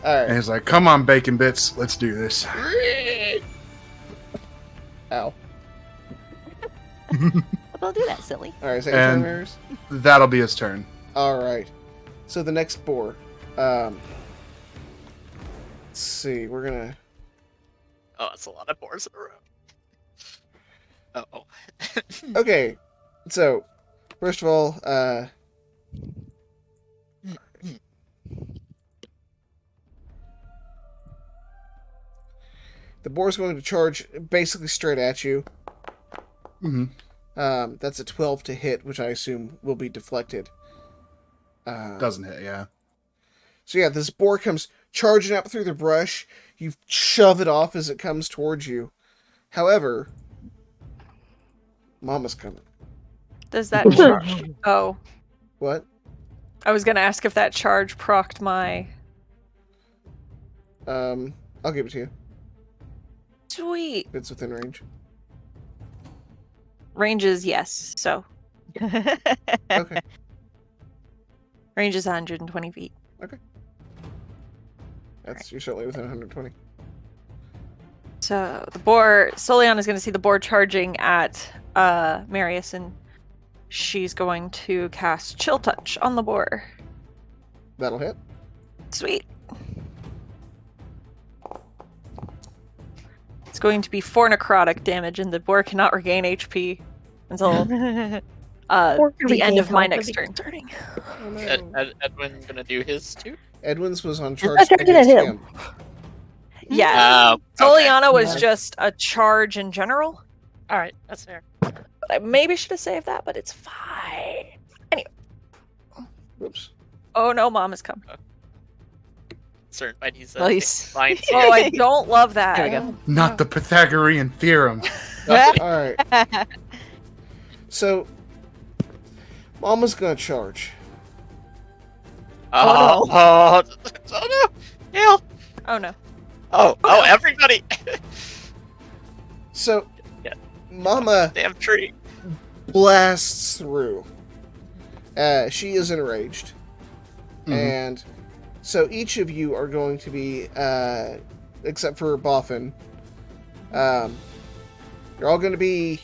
right. he's like, "Come on, bacon bits, let's do this." Ow. Don't do that, silly. All right, is that your turn, And- Marius? That'll be his turn. All right. So the next boar. Let's see. We're gonna. Oh, that's a lot of boars in a row. Oh. Okay. So, first of all, the boar's going to charge basically straight at you. Mm-hmm. That's a 12 to hit, which I assume will be deflected. Doesn't hit, yeah. So yeah, this boar comes charging up through the brush. You shove it off as it comes towards you. However, Mama's coming. Does that charge? Oh, What? I was gonna ask if that charge procced my. I'll give it to you. Sweet. If it's within range. Range is yes, so Okay. range is 120 feet. You're certainly within 120. So the boar, Soliana is going to see the boar charging at Marius, and she's going to cast Chill Touch on the boar. That'll hit. Sweet. It's going to be 4 necrotic damage, and the boar cannot regain HP until the end of my next turn. Oh, no. Edwin gonna do his too? Edwin's was on not charge targeted at against him. him. Yeah, Okay. Soliana was Nice. just a charge in general. All right, that's fair. I maybe should have saved that, but it's fine. Whoops. Oh no, Mom has come. Certain might use Nice. fine. Oh, I don't love that. There we go. Not the Pythagorean theorem. All right. So, Mama's gonna charge. Oh no! Oh no! Hail! Oh no. Oh everybody! So, Yeah. Mama Damn tree. blasts through. She is enraged. Mhm. And so each of you are going to be, except for Boffin, you're all going to be...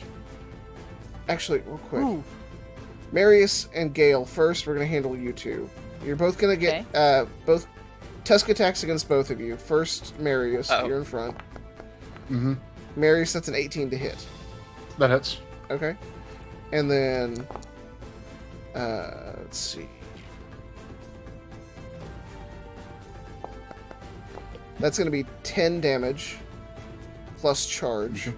Actually, real quick. Ooh. Marius and Gale first. We're going to handle you two. You're both going to get both tusk attacks against both of you. First, Marius, Uh-oh. you're in front. Mm-hmm. Marius, that's an 18 to hit. That hits. Okay. And then, let's see. That's going to be 10 damage plus charge.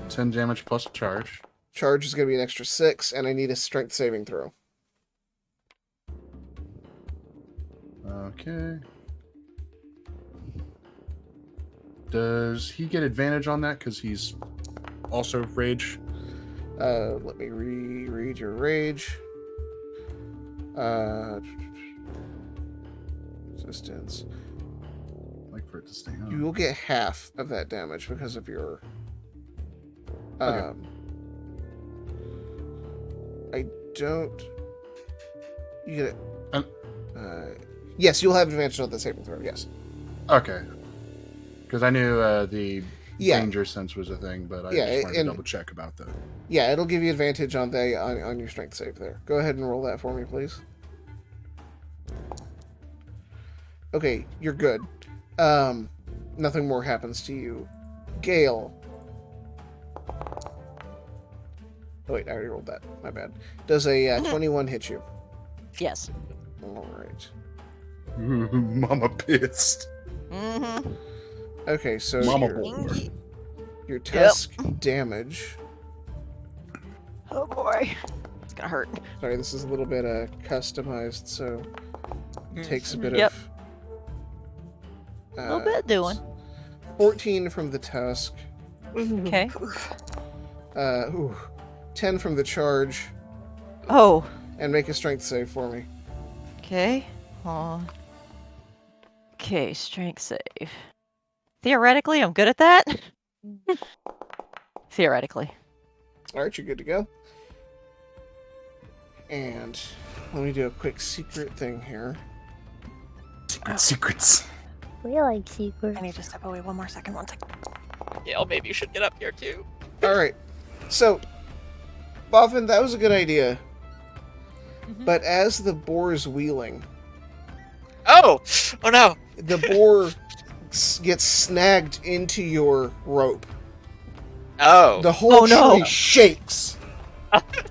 10 damage plus charge. Charge is going to be an extra 6, and I need a strength saving throw. Okay. Does he get advantage on that because he's also rage? Let me reread your rage. Resistance. Like for it to stay on. You will get half of that damage because of your... Okay. I don't... You get it. Um, Yes, you'll have advantage on the saving throw, yes. Okay. Because I knew the Yeah. danger sense was a thing, but I Yeah, just wanted to and- double check about that. Yeah, it'll give you advantage on on your strength save there. Go ahead and roll that for me, please. Okay, you're good. Nothing more happens to you. Gale. Oh wait, I already rolled that. My bad. Does a 21 hit you? Yes. Alright. Mama pissed. Mm-hmm. Okay, so Mama your, boy. your tusk damage... Oh boy. It's gonna hurt. Sorry, this is a little bit customized, so it takes a bit Yep. of... A little bit doing. 14 from the tusk. Okay. 10 from the charge, Oh. and make a strength save for me. Okay. Okay, strength save. Theoretically, I'm good at that. Theoretically. Alright, you're good to go. And let me do a quick secret thing here. Secrets. We like secrets. I need to step away 1 more second. 1 second. Gail, maybe you should get up here too. Alright, so Boffin, that was a good idea. Mhm. But as the boar is wheeling, Oh no! the boar gets snagged into your rope. Oh. The whole Oh, no. tree shakes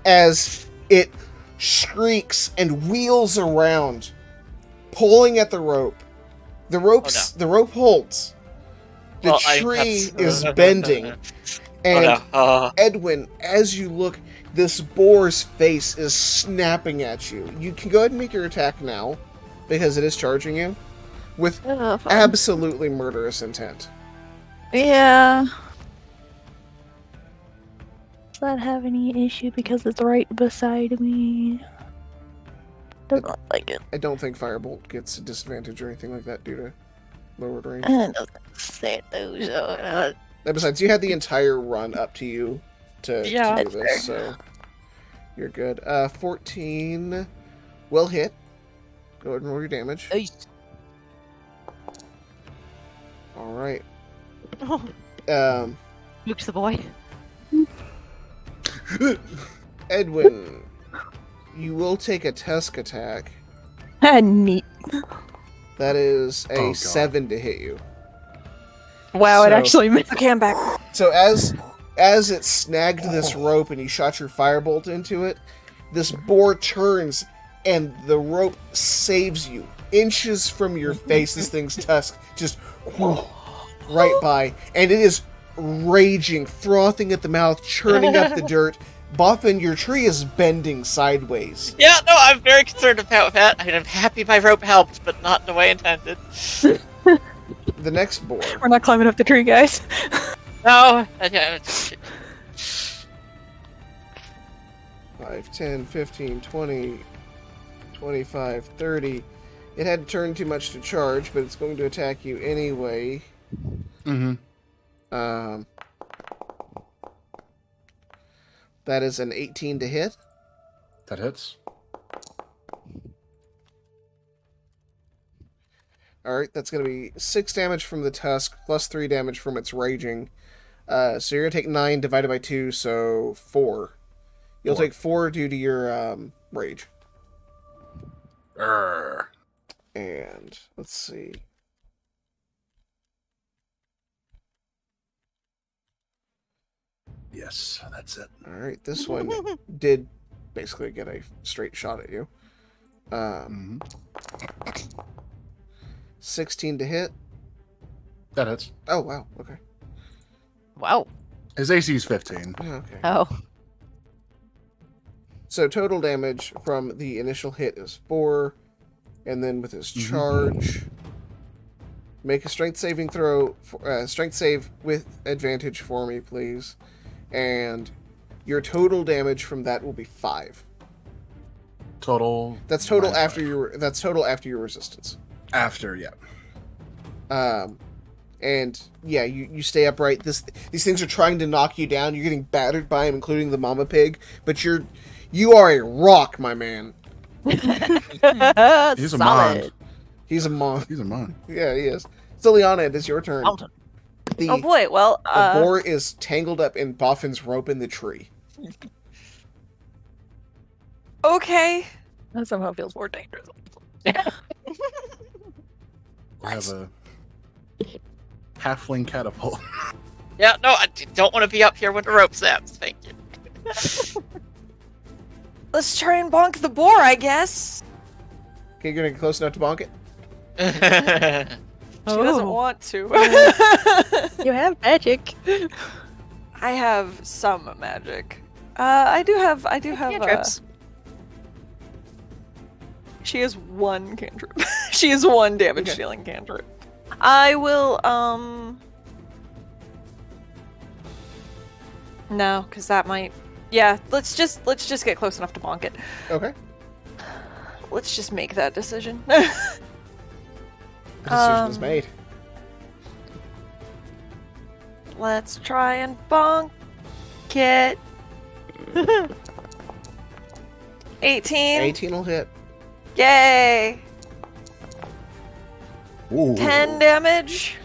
as it shrieks and wheels around, pulling at the rope. The rope holds. The Well, tree that's- is bending. And Oh no! Edwin, as you look, this boar's face is snapping at you. You can go ahead and make your attack now, because it is charging you, with Fine. absolutely murderous intent. Yeah. Does that have any issue because it's right beside me? Does not like it. I don't think Firebolt gets a disadvantage or anything like that due to lowered range. It doesn't say those. And besides, you had the entire run up to you to Yeah. do this, so you're good. 14 will hit. Go ahead and roll your damage. Nice. All right. Mooks the boy. Edwin, you will take a Tusk attack. Neat. That is a Oh, God. 7 to hit you. Wow, it So- actually missed. Okay, I'm back. So as it snagged this rope and you shot your firebolt into it, this boar turns and the rope saves you. Inches from your face, this thing's tusk just right by, and it is raging, frothing at the mouth, churning up the dirt. Boffin, your tree is bending sideways. Yeah, no, I'm very concerned about that. I'm happy my rope helped, but not the way intended. The next boar. We're not climbing up the tree, guys. No. 5, 10, 15, 20, 25, 30. It had turned too much to charge, but it's going to attack you anyway. Mm-hmm. That is an 18 to hit. That hits. Alright, that's going to be 6 damage from the tusk, plus 3 damage from its raging. So you're going to take 9 divided by 2, so 4. You'll 4. take 4 due to your rage. Urgh. And let's see. Yes, that's it. Alright, this one did basically get a straight shot at you. Mm-hmm. 16 to hit. That hits. Oh, wow. Okay. Wow. His AC is 15. Okay. Oh. So total damage from the initial hit is 4. And then with his charge, make a strength saving throw, strength save with advantage for me, please. And your total damage from that will be 5. Total. That's total minus after 5. your. That's total after your resistance. After, yeah. And yeah, you stay upright. These things are trying to knock you down. You're getting battered by them, including the mama pig. But you are a rock, my man. He's a mon. He's a mon. He's a mon. Yeah, he is. So Liana, it is your turn. Mountain. The, Oh boy, well, the boar is tangled up in Boffin's rope in the tree. okay. That somehow feels more dangerous. We have a halfling catapult. Yeah, no, I don't want to be up here with the rope snaps. Thank you. Let's try and bonk the boar, I guess. Okay, you're gonna get close enough to bonk it? She doesn't want to. You have magic. I have some magic. I do have. Cantrips. She has one cantrip. She has one damage dealing cantrip. I will. No, because that might. Yeah, let's just get close enough to bonk it. Okay. Let's just make that decision. The decision is made. Let's try and bonk it. 18. 18 will hit. Yay! Ooh. 10 damage.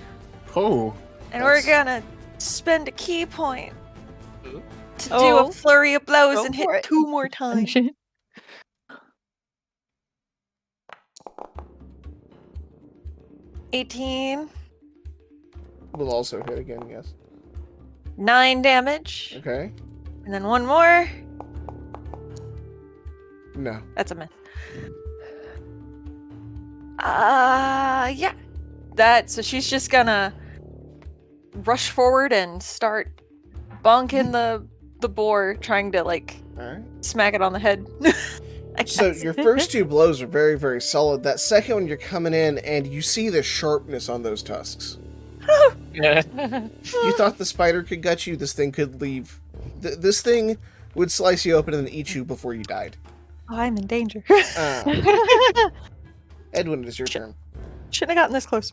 Oh. And we're That's- gonna spend a key point to do Oh. a flurry of blows Go and for hit it. 2 more times. 18, Will also hit again, yes. 9 damage, Okay. and then 1 more. No. That's a miss. Yeah. So she's just gonna rush forward and start bonking the boar, trying to like Alright. smack it on the head. I So guess. your first 2 blows are very, very solid. That second one, you're coming in and you see the sharpness on those tusks. Yeah. You thought the spider could gut you, this thing could leave. This thing would slice you open and eat you before you died. Oh, I'm in danger. Edwin, it is your turn. Shouldn't have gotten this close.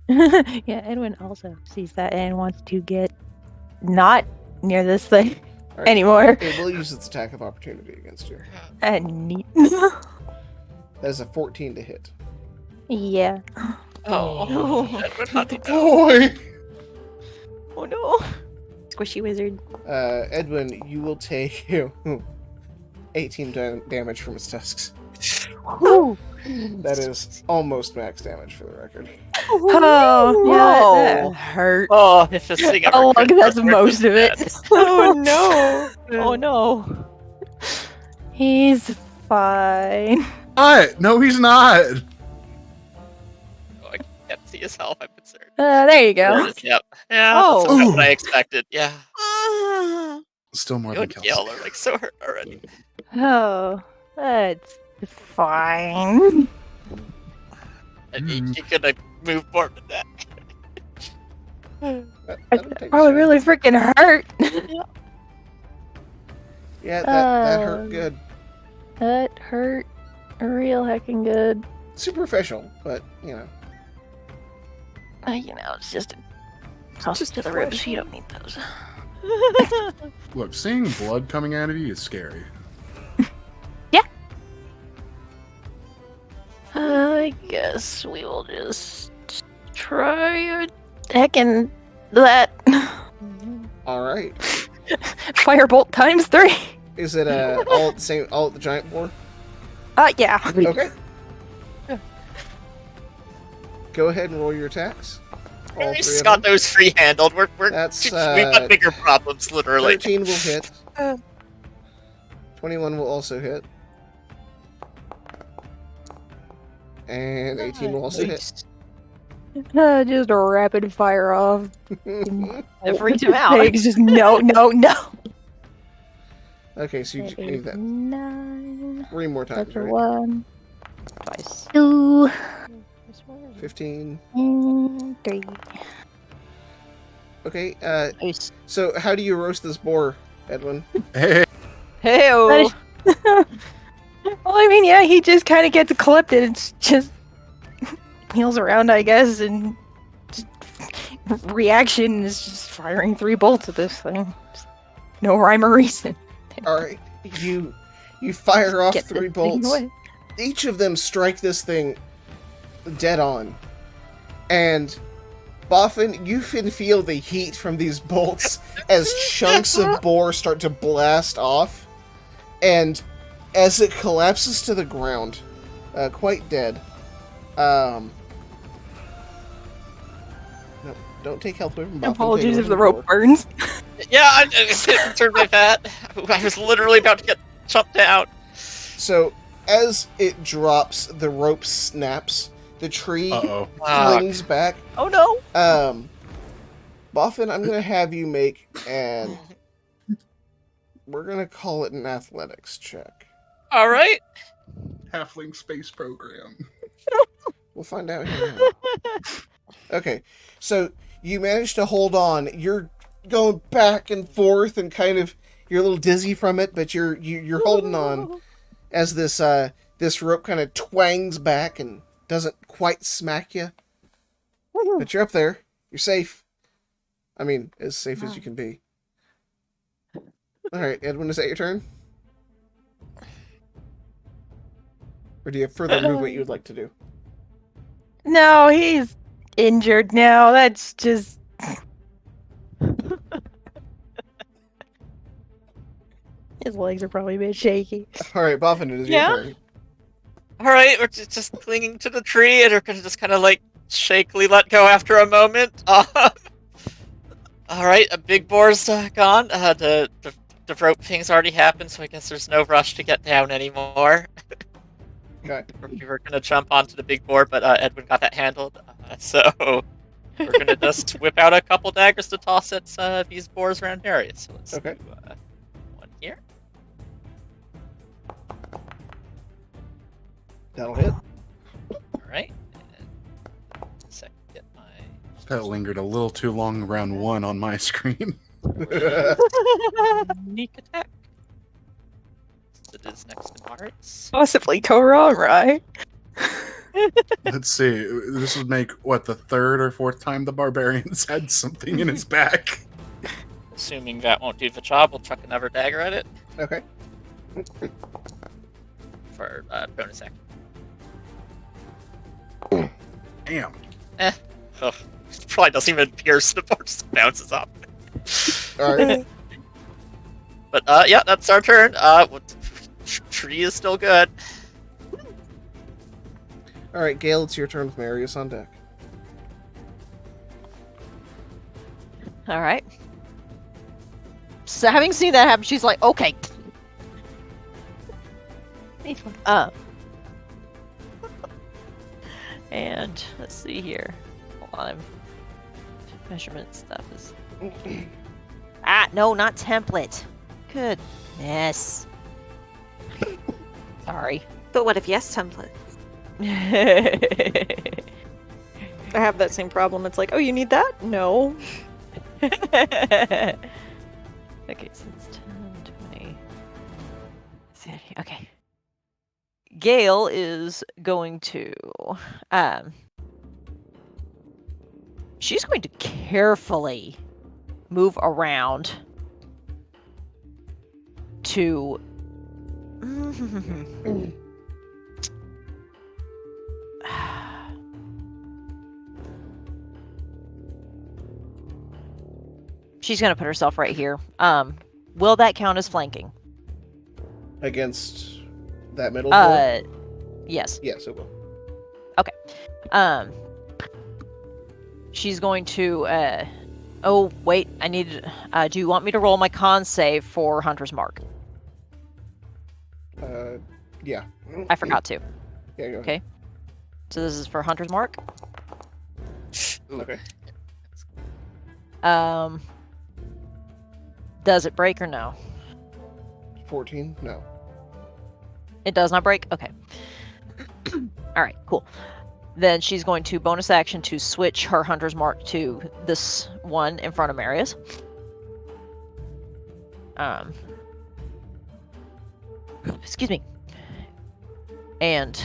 Yeah, Edwin also sees that and wants to get not near this thing Alright. anymore. It will use its attack of opportunity against you. And neat. That is a 14 to hit. Yeah. Oh, that would not be Boy! Oh no. Squishy wizard. Edwin, you will take 18 damage from its tusks. Ooh. That is almost max damage for the record. Oh, yeah, that hurt. Oh, if this thing ever Oh, look, could that's work most of it. that. Oh no. Oh no. He's fine. What? No, he's not. Oh, I can't see his health. I'm concerned. There you There go. it is, yep. Yeah, Oh. that's about what I Ooh. expected. Yeah. Still more You than and Kelsey. Gale are like so hurt already. Oh, that's fine. And he could have moved more than that. That'll take a Probably shot. really freaking hurt. Yeah, that hurt good. That hurt real heckin' good. Superficial, but, you know. It's just toss it to the ribs. You don't need those. Look, seeing blood coming out of you is scary. I guess we will just try a heckin' that. Alright. Firebolt times 3. Is it all at the same, all at the giant boar? Yeah. Okay. Go ahead and roll your attacks. All We 3 just of got them. those free handled. We've That's, got bigger problems, literally. 13 will hit. Uh. 21 will also hit. And 18 will also hit. Just a rapid fire off. It freaked him out. Pigs just no. Okay, so you need that 9. 3 more times, That's a right? 1, Twice. 2, 15. and 3. Okay, Nice. so how do you roast this boar, Edwin? Hey, Hey-o. Well, I mean, yeah, he just kind of gets clipped and it's just heals around, I guess, and just reaction is just firing 3 bolts at this thing. Just no rhyme or reason. Alright, you fire off Get 3 this thing bolts. away. Each of them strike this thing dead on. And Boffin, you can feel the heat from these bolts as chunks of boar start to blast off. And as it collapses to the ground, quite dead. No, don't take health away from Boffin. Apologies take if it the away from rope burns. Yeah, I turned my fat. I was literally about to get chopped out. So, as it drops, the rope snaps. The tree uh-oh. flings back. Oh no. Boffin, I'm gonna have you make an. We're gonna call it an athletics check. All right. Halfling space program. We'll find out here now. Okay, so you managed to hold on. You're going back and forth, and kind of you're a little dizzy from it, but you're holding on as this rope kind of twangs back and doesn't quite smack you. But you're up there. You're safe. I mean, as safe as you can be. All right, Edwin, is that your turn? Or do you have further movement you would like to do? No, he's injured now. That's just. His legs are probably a bit shaky. All right, Boffin, it is Yeah? your turn. All right, we're just clinging to the tree, and we're gonna just kind of like shakily let go after a moment. All right, a big boar's gone. The rope thing's already happened, so I guess there's no rush to get down anymore. Okay. We were gonna jump onto the big board, but Edwin got that handled. So we're gonna just whip out a couple daggers to toss at these boars around areas. So let's Okay. do one here. That'll hit. All right. And second, get my That lingered a little too long around 1 on my screen. sneak attack. It is next to Mart's. Possibly go wrong, right? Let's see. This would make, what, the 3rd or 4th time the barbarian's had something in his back? Assuming that won't do the job, we'll chuck another dagger at it Okay. for bonus action. Damn. Oh, it probably doesn't even pierce the board, just bounces off. All right. But yeah, that's our turn. Tree is still good. All right, Gale, it's your turn with Marius on deck. All right. So having seen that happen, she's like, okay. And let's see here. Hold on. Measurement stuff is. No, not template. Goodness. Sorry. But what if yes template? Okay, I have that same problem. It's like, oh, you need that? No. so it's 10, 20. Okay. Gale is going to she's going to carefully move around to she's going to put herself right here. Will that count as flanking? Against that middle board? Yes. Yes, it will. She's going to oh wait, I need do you want me to roll my con save for Hunter's Mark? Yeah. I forgot to. Yeah, go ahead. Okay. So this is for Hunter's Mark. Okay. Does it break or no? 14? No. It does not break? Okay. Alright, cool. Then she's going to bonus action to switch her Hunter's Mark to this one in front of Marius. Excuse me. And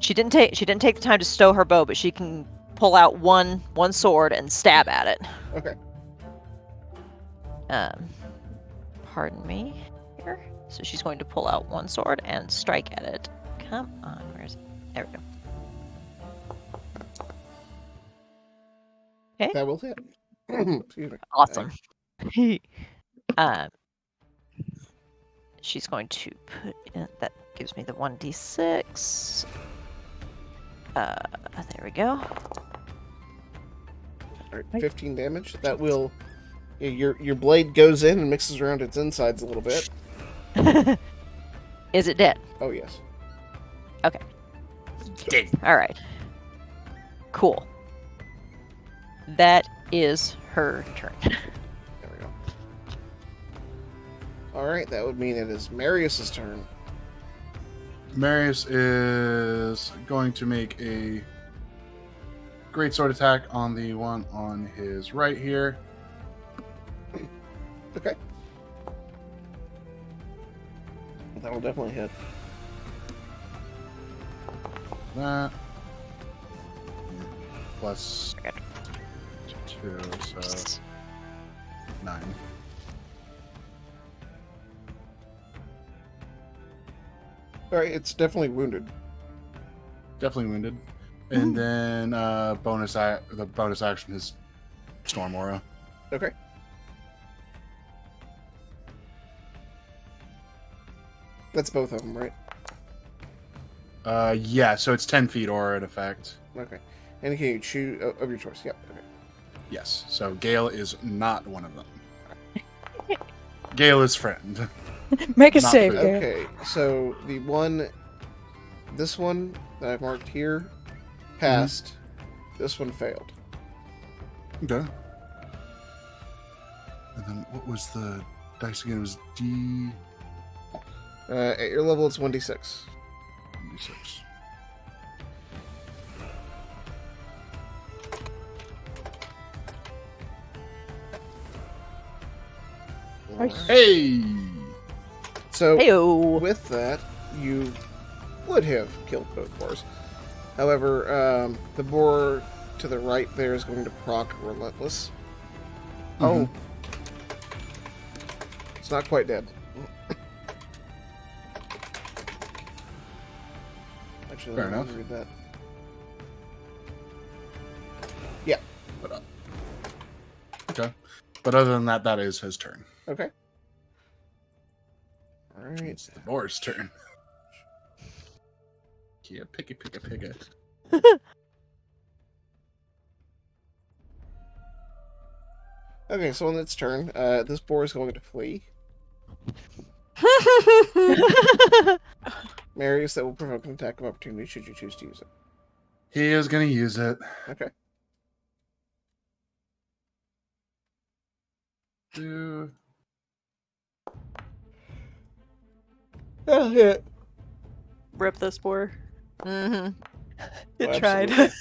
she didn't take the time to stow her bow, but she can pull out one sword and stab at it. Okay. Pardon me here. So she's going to pull out one sword and strike at it. Come on, where's it? There we go. That will hit. Excuse me. Awesome. She's going to put in, that gives me the 1d6. There we go. All right, 15 damage. That will. Your blade goes in and mixes around its insides a little bit. Is it dead? Oh yes. Okay. All right. Cool. That is her turn. There we go. All right, that would mean it is Marius's turn. Marius is going to make a great sword attack on the one on his right here. Okay. That will definitely hit. That plus 2, so 9. All right, it's definitely wounded. Definitely wounded. And then the bonus action is Storm Aura. Okay. That's both of them, right? Yeah, so it's 10 feet aura in effect. Okay. And can you choose of your choice? Yep. Okay. Yes, so Gale is not one of them. Gale is friend. Make a Not save. food. Gale. Okay. So this one that I've marked here, passed. This one failed. Okay. And then what was the dice again? It was D. At your level, it's 1d6. D6. Nice. Hey! So Heyo. with that, you would have killed both boars. However, the boar to the right there is going to proc Relentless. Oh. It's not quite dead. Actually, Fair let me enough. read that. Okay. But other than that, that is his turn. Okay. Alright. It's the boar's turn. Yeah, pick it. Okay, so on its turn, this boar is going to flee. Marius, that will provoke an attack of opportunity should you choose to use it. He is going to use it. Okay. That'll hit. Rip this boar. Mm-hmm. It Oh, tried. absolutely.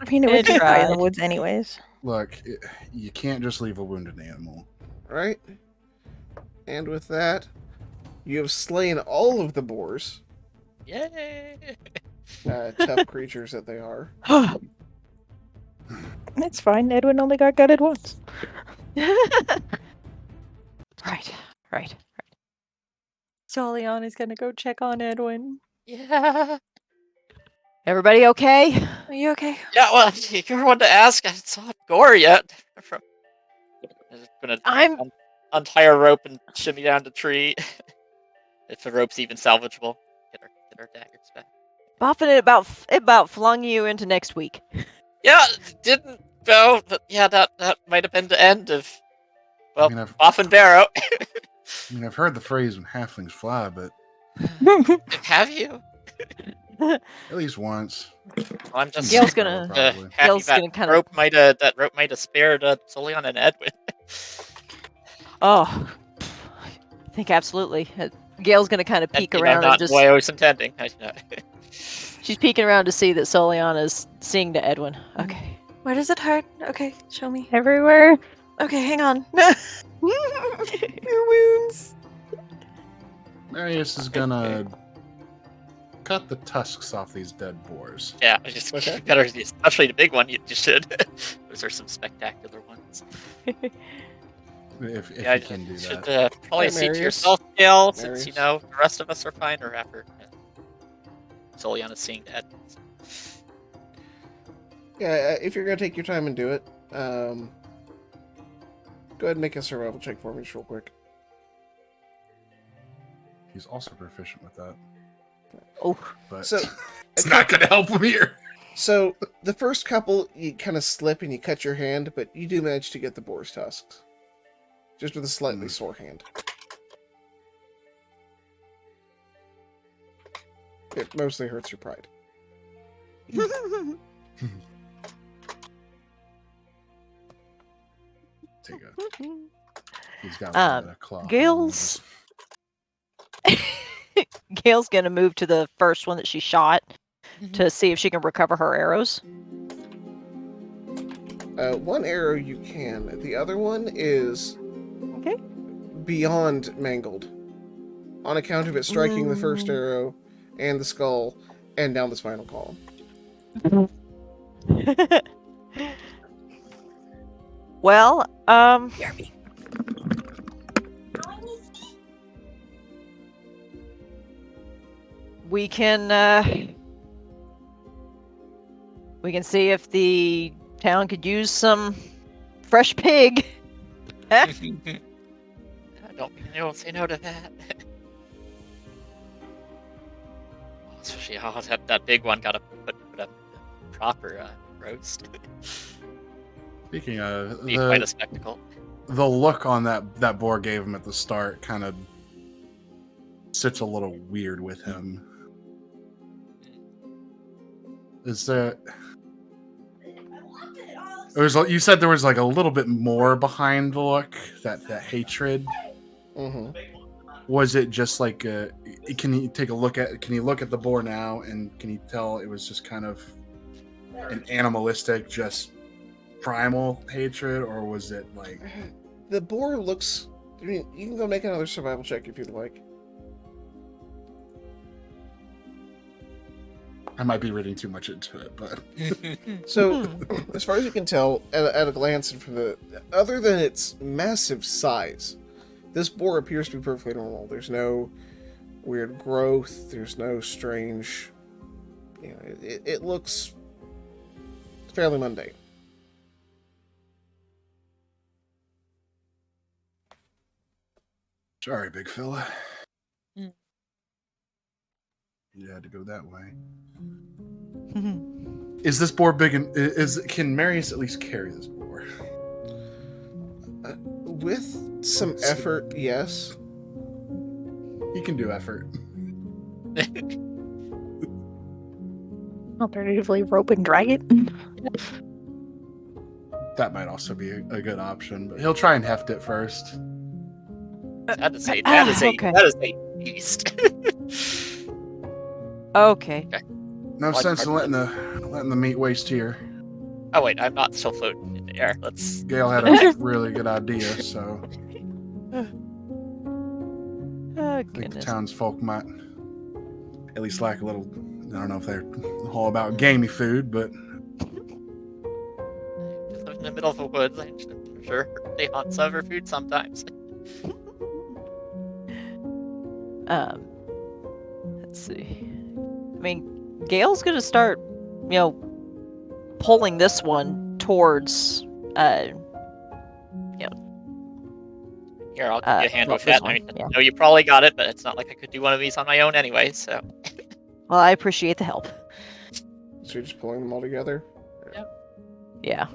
I mean, it would It be fine in the tried. woods anyways. Look, you can't just leave a wounded animal. Right? And with that, you have slain all of the boars, Yay! tough creatures that they are. It's fine. Edwin only got gutted once. Right. Solion is gonna go check on Edwin. Yeah. Everybody okay? Are you okay? Yeah, well, if you're one to ask, I saw gore yet. I'm just gonna I'm untie a rope and shimmy down the tree. If the rope's even salvageable. Get our daggers back. buffing it about flung you into next week. Yeah, it didn't go, but yeah, that might have been the end of, well, Boff and Barrow. I've heard the phrase when halflings fly, but Have you? at least once. Well, I'm just Gale's gonna- Probably. happy Gale's that gonna kind of. rope might have spared Solion and Edwin. Oh, I think absolutely. Gail's gonna kind of peek And, around and not just. the way I was intending. She's peeking around to see that Soliana's seeing to Edwin. Okay. Where does it hurt? Okay, show me. Everywhere. Okay, hang on. Your wounds. Marius is gonna cut the tusks off these dead boars. Yeah, I just Okay. better, especially the big one. You should. Those are some spectacular ones. If Yeah, you you can do should that. probably Hey, see to Marius. yourself, Gale, since Marius. the rest of us are fine, or after Solion is seeing Ed. Yeah, if you're going to take your time and do it, go ahead and make a survival check for me just real quick. He's also proficient with that. Oh. But So, it's not gonna help him here. So, the first couple, you kind of slip and you cut your hand, but you do manage to get the boar's tusks. Just with a slightly sore hand. It mostly hurts your pride. Take a. He's got a claw. Gale's- Gail's gonna move to the first one that she shot to see if she can recover her arrows. One arrow you can. The other one is Okay. beyond mangled. On account of it striking the first arrow and the skull and down the spinal column. Well, we can see if the town could use some fresh pig. I don't think anyone will say no to that. Especially how that big one got to put a proper roast. Speaking of Be quite a spectacle. the look on that boar gave him at the start kind of sits a little weird with him. Is there? You said there was like a little bit more behind the look, that hatred. Mm-hmm. Was it just like can you look at the boar now and can you tell it was just kind of an animalistic, just primal hatred, or was it like The boar looks... I mean, you can go make another survival check if you'd like. I might be reading too much into it, but So, as far as you can tell, at a glance and from other than its massive size, this boar appears to be perfectly normal. There's no weird growth. There's no strange... it looks fairly mundane. sorry, big fella. Mm. You had to go that way. Is this boar big? Can Marius at least carry this boar? With some effort, yes. He can do effort. Alternatively, rope and drag it. That might also be a good option, but he'll try and heft it first. That is okay. a beast. Okay. No Like sense in hard letting the meat waste here. Oh wait, I'm not still floating in the air. Let's. Gail had a really good idea, so Oh, I think the goodness. townsfolk might at least like a little. I don't know if they're all about gamey food, but Just live in the middle of the woods. I'm sure they hunt some for food sometimes. Let's see. I mean, Gail's gonna start, pulling this one towards, Here, I'll give you a hand well, with this that. one, I mean, yeah. I know you probably got it, but it's not like I could do one of these on my own anyway. So. Well, I appreciate the help. So you're just pulling them all together? Yeah.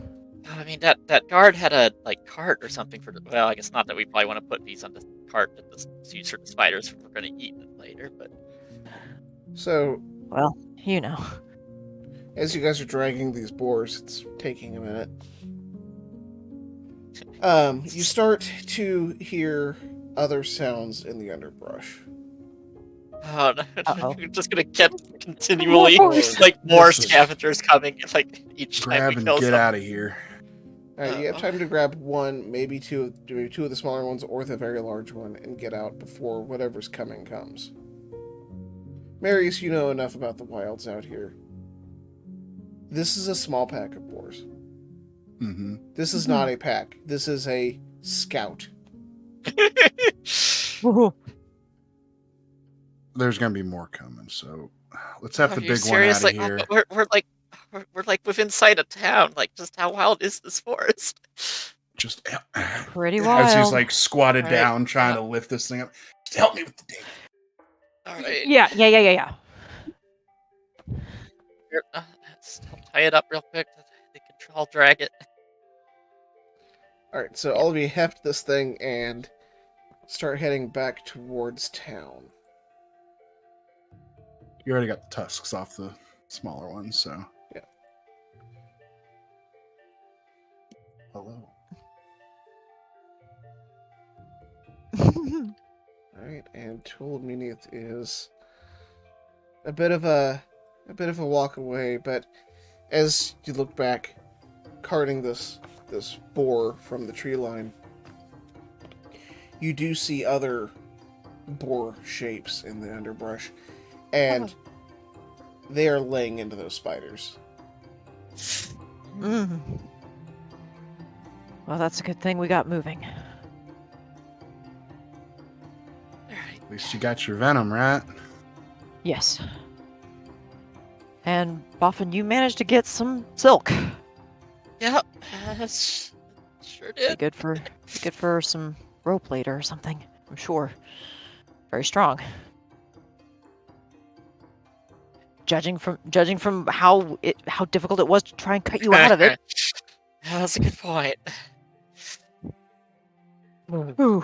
I mean, that guard had a cart or something for. Well, I guess not that we probably want to put these on the cart that this use for the spiders if we're going to eat them later. But So, Well, as you guys are dragging these boars, it's taking a minute. You start to hear other sounds in the underbrush. oh, no. Uh-oh. We're just going to get continually More boars. more This is- scavengers coming each time grab we and kill get something. out of here. You have time to grab one, maybe two of the smaller ones, or the very large one, and get out before whatever's coming comes. Marius, you know enough about the wilds out here. This is a small pack of boars. Mm-hmm. This is not a pack. This is a scout. There's gonna be more coming, so let's have the Are you big one serious? out of here. We're within sight of town. Just how wild is this forest? Just Pretty as wild. he's like squatted All right. down trying to lift this thing up. Just help me with the ding. All right. Yeah. Here, let's tie it up real quick. They can all drag it. Alright, so all of you heft this thing and start heading back towards town. You already got the tusks off the smaller ones, so Yeah. hello. Alright, and Tool Munith is a bit of a walk away, but as you look back, carting this boar from the tree line, you do see other boar shapes in the underbrush, and they are laying into those spiders. Mm. Well, that's a good thing we got moving. All right. At least you got your venom, right? Yes. And Boffin, you managed to get some silk. Yep. Sure Be did. good for some rope later or something. I'm sure. Very strong. judging from how difficult it was to try and cut you out of it. That's a good point. Whew.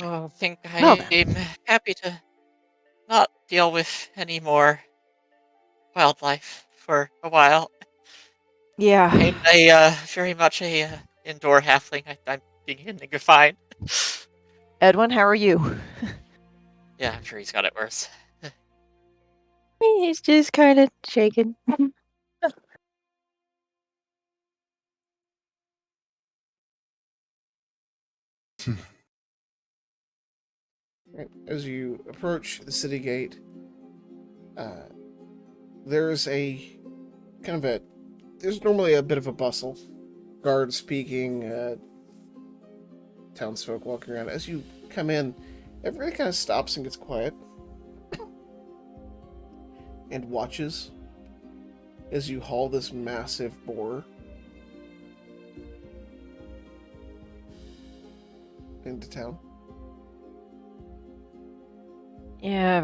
Oh, I think Well I'm happy to not deal with any more wildlife for a while. Yeah. I'm very much a indoor halfling. I'm beginning to find. Edwin, how are you? Yeah, I'm sure he's got it worse. He's just kind of shaking. As you approach the city gate, there's a kind of a there's normally a bit of a bustle, guards speaking, townsfolk walking around. As you come in, everybody kind of stops and gets quiet and watches as you haul this massive boar into town. Yeah,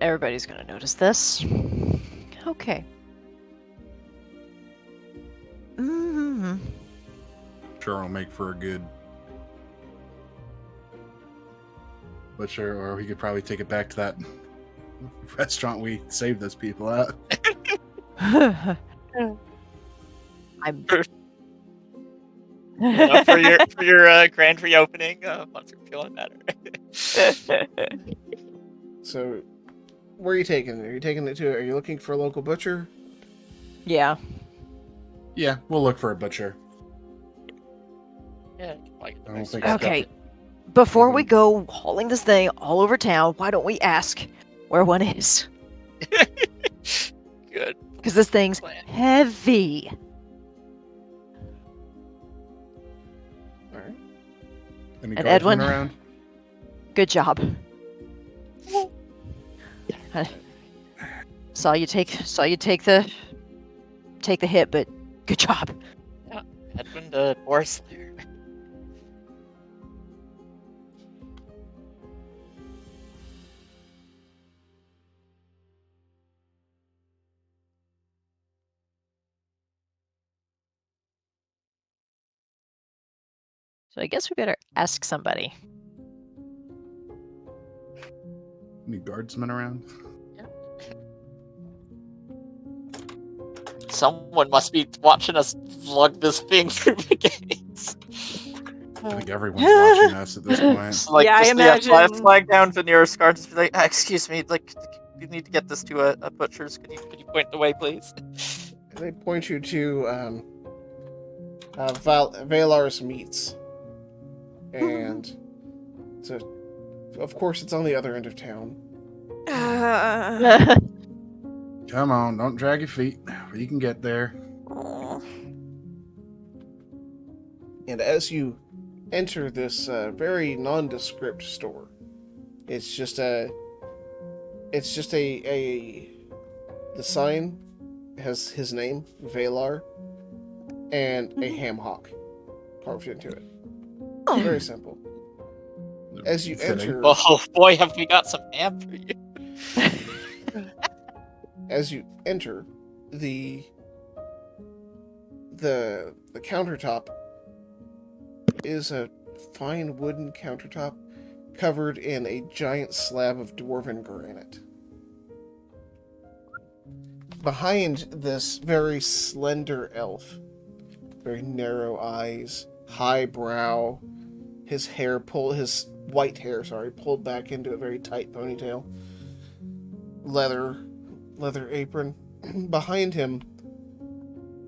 everybody's gonna notice this. Okay. Mm-hmm. Sure, it'll make for a good butcher, or we could probably take it back to that restaurant we saved those people at. I'm For your grand reopening, once you're feeling better. So, where are you taking it? Are you looking for a local butcher? Yeah. Yeah, we'll look for a butcher. Yeah, like I don't think Okay. Before we go hauling this thing all over town, why don't we ask where one is? Good. Because this thing's plan. heavy. Alright. Any And guardsmen Edwin? around? Good job. Saw you take the hit, but good job. Edwin the Boar Slayer. So I guess we better ask somebody. Any guardsmen around? Someone must be watching us lug this thing through the gates. I think everyone's watching us at this point. Just, like, Yeah, I imagine- flag down to nearest guard. Just be like, excuse me, like, you need to get this to a butcher's. Could you point the way, please? They point you to Valar's Meats, and so of course it's on the other end of town. Come on, don't drag your feet. You can get there. And as you enter this very nondescript store, it's just the sign has his name, Valar, and a ham hock carved into it. Very simple. As you enter, Oh boy, have we got some ham for you. as you enter, the countertop is a fine wooden countertop covered in a giant slab of dwarven granite. Behind this very slender elf, very narrow eyes, high brow, his white hair, pulled back into a very tight ponytail, leather apron. Behind him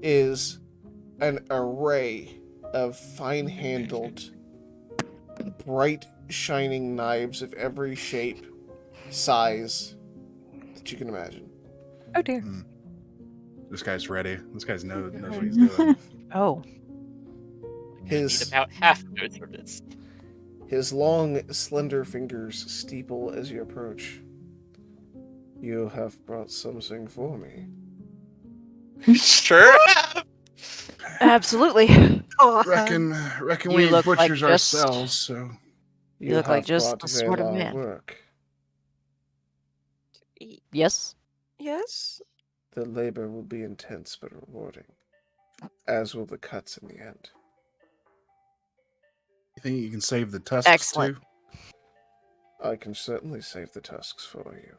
is an array of fine-handled, bright, shining knives of every shape, size that you can imagine. Oh dear. This guy's ready. This guy's knows what he's doing. Oh. Need His about half of it for this. his long, slender fingers steeple as you approach. You have brought something for me. Sure. Absolutely. Reckon You we look like butchers just- ourselves, so You look like have just brought the sort of Valar man. work. Yes? Yes? The labor will be intense but rewarding, as will the cuts in the end. You think you can save the tusks Excellent. too? I can certainly save the tusks for you.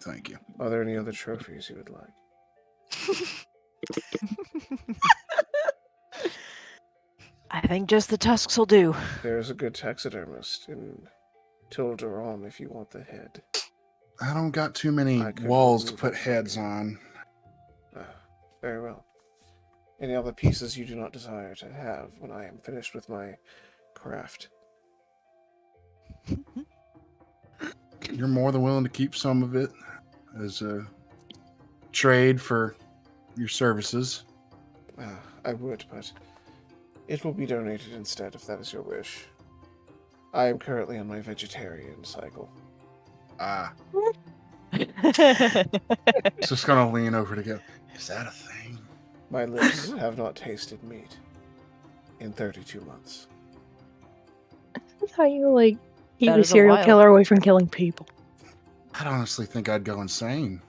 Thank you. Are there any other trophies you would like? I think just the tusks will do. There is a good taxidermist in Tilderon if you want the head. I don't got too many I could walls to remove put it. heads on. Very well. Any other pieces you do not desire to have when I am finished with my craft? You're more than willing to keep some of it as a trade for your services. I would, but it will be donated instead if that is your wish. I am currently on my vegetarian cycle. Just gonna lean over to go. Is that a thing? My lips have not tasted meat in 32 months. That's how you like keep That a is a serial wild- killer away from killing people. I'd honestly think I'd go insane.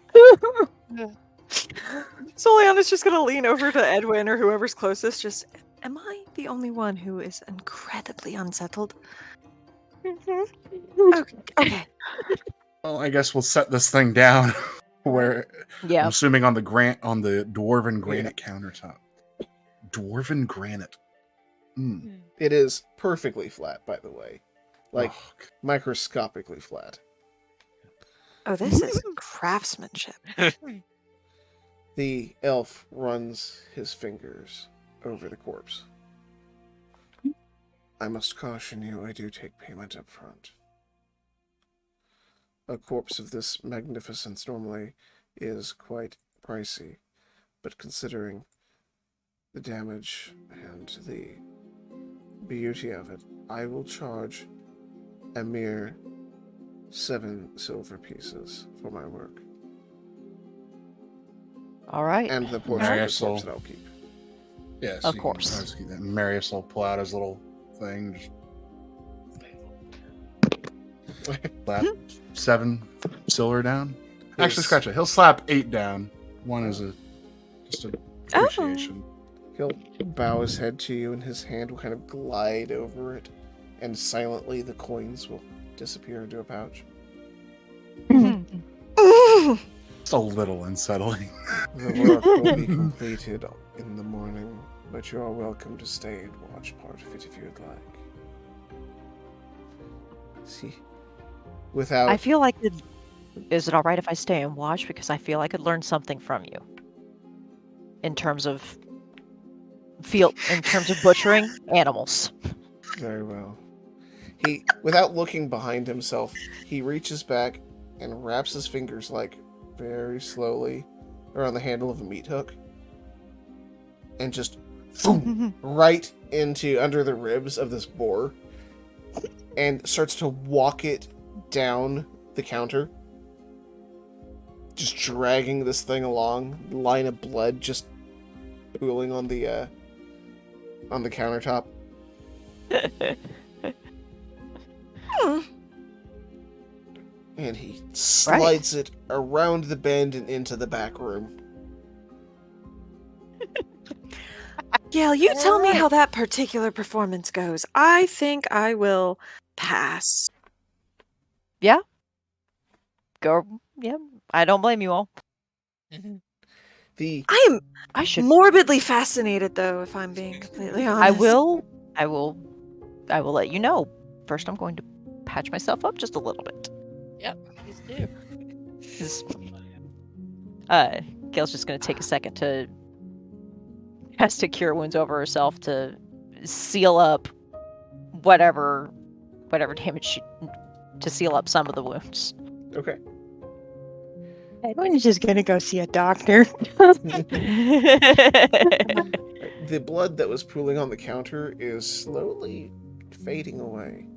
Soliana's just gonna lean over to Edwin or whoever's closest. Just, am I the only one who is incredibly unsettled? Okay. Well, I guess we'll set this thing down where I'm Yeah. assuming on the dwarven granite countertop. Dwarven granite. Mm. It is perfectly flat, by the way. Like, Ugh. microscopically flat. Oh, this is craftsmanship. The elf runs his fingers over the corpse. I must caution you, I do take payment up front. A corpse of this magnificence normally is quite pricey, but considering the damage and the beauty of it, I will charge a mere 7 silver pieces for my work. All right. And the portion of the Marius will- corpse that I'll keep. Yeah, Of you course. Can just keep that. Marius will pull out his little thing. Just slap 7 silver down. Actually, Yes. scratch it. He'll slap 8 down. One is just an Oh. appreciation. He'll bow his head to you, and his hand will kind of glide over it, and silently the coins will disappear into a pouch. It's a little unsettling. The work will be completed in the morning, but you are welcome to stay and watch part of it if you would like. See, without I feel like is it all right if I stay and watch, because I feel I could learn something from you in terms of butchering animals. very well, without looking behind himself, he reaches back and wraps his fingers like very slowly around the handle of a meat hook, and just boom, right into under the ribs of this boar, and starts to walk it down the counter, just dragging this thing along, line of blood just pooling on the countertop. And he slides it around the bend and into the back room. Gail, you tell me how that particular performance goes. I think I will pass. Go. Yeah. I don't blame you all. The I am I should. morbidly fascinated, though, if I'm being completely honest. I will let you know. First, I'm going to patch myself up just a little bit. Please do. 'Cause, Gail's just going to take a second to cast a cure wounds over herself to seal up whatever damage to seal up some of the wounds. okay. Edwin's just gonna go see a doctor. The blood that was pooling on the counter is slowly fading away.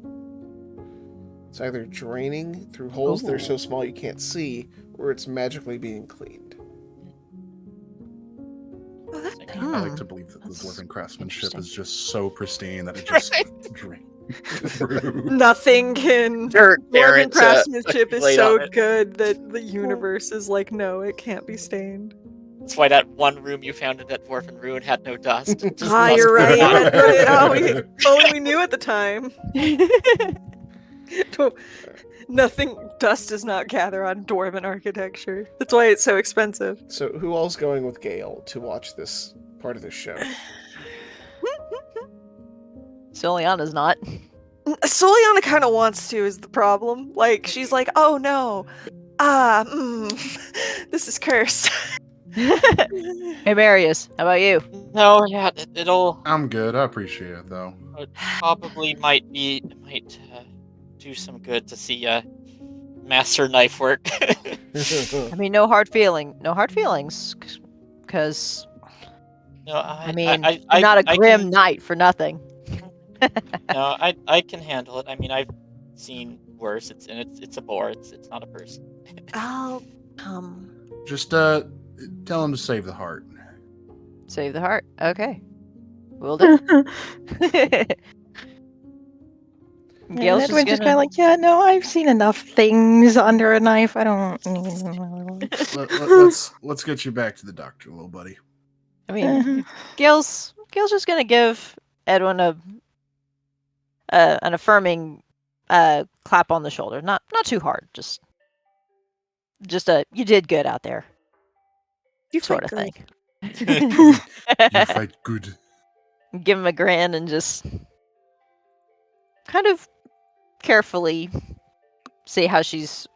It's either draining through holes that are so small you can't see, or it's magically being cleaned. Oh, that's I like to believe that the That's dwarven craftsmanship interesting. is just so pristine that it just drains. Rude. Nothing can. Dirt Dwarven errant, craftsmanship is laid so on it. good that the universe is like, no, it can't be stained. That's why that one room you found in that dwarven ruin had no dust. Just Ah, dust you're from the right. bottom. That's what it. Oh, only we knew at the time. Nothing. Dust does not gather on dwarven architecture. That's why it's so expensive. So who all's going with Gale to watch this part of the show? Soliana's not. Soliana kind of wants to, is the problem. Like, she's like, oh no. This is cursed. Hey, Marius, how about you? No, yeah, it'll I'm good. I appreciate it though. probably might do some good to see master knife work. I mean, no hard feelings, because No, I mean, you're not a grim knight for nothing. No, I can handle it. I mean, I've seen worse. It's a boar. It's not a person. I'll come. Just tell him to save the heart. Save the heart. Okay, will do. Gail's Edwin's just just kind of like, yeah, no, I've seen enough things under a knife. I don't. Let's get you back to the doctor, little buddy. I mean, Gail's just gonna give Edwin an affirming clap on the shoulder. Not too hard. Just a you did good out there. You sort of fight thing. You fight good. Give him a grin and just kind of carefully see how she's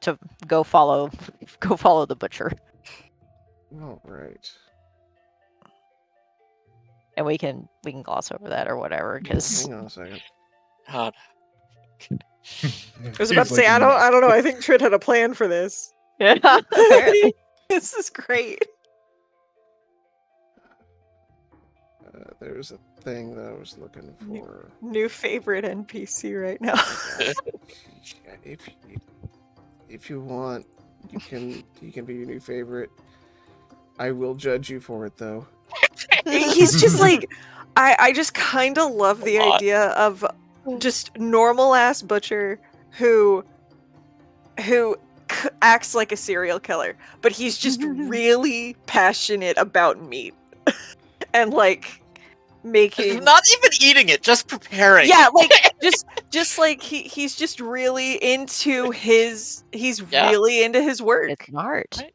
to go follow the butcher, All right. and we can gloss over that or whatever because Hang on a second. God. I was about to say, I don't know. I think Trid had a plan for this. apparently. This is great. There's a thing that I was looking for. New favorite NPC right now. If you want, you can be your new favorite. I will judge you for it though. He's just like, I just kind of love the idea of just normal ass butcher who acts like a serial killer, but he's just really passionate about meat and like making Not even eating it, just preparing. yeah, like just like he's just really into his really into his work. It's an art. Right.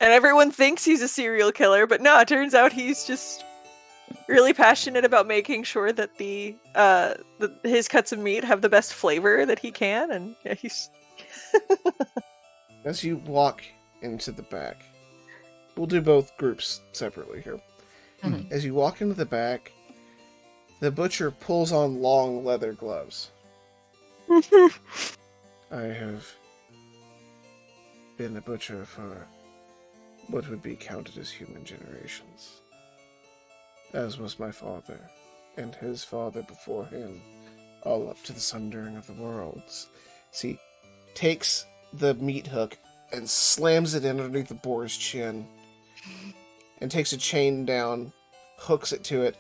And everyone thinks he's a serial killer, but no, it turns out he's just really passionate about making sure that his cuts of meat have the best flavor that he can, and yeah, he's. As you walk into the back, we'll do both groups separately here. Mhm. As you walk into the back, the butcher pulls on long leather gloves. I have been a butcher for what would be counted as human generations, as was my father, and his father before him, all up to the sundering of the worlds. See, takes the meat hook and slams it in underneath the boar's chin, and takes a chain down, hooks it to it,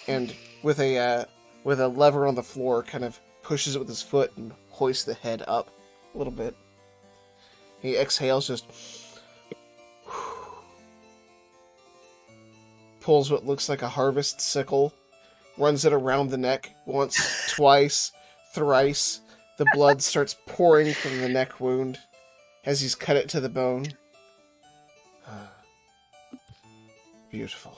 and with a lever on the floor, kind of pushes it with his foot and hoists the head up a little bit. He exhales, just pulls what looks like a harvest sickle, runs it around the neck once, twice, thrice. The blood starts pouring from the neck wound as he's cut it to the bone. Beautiful.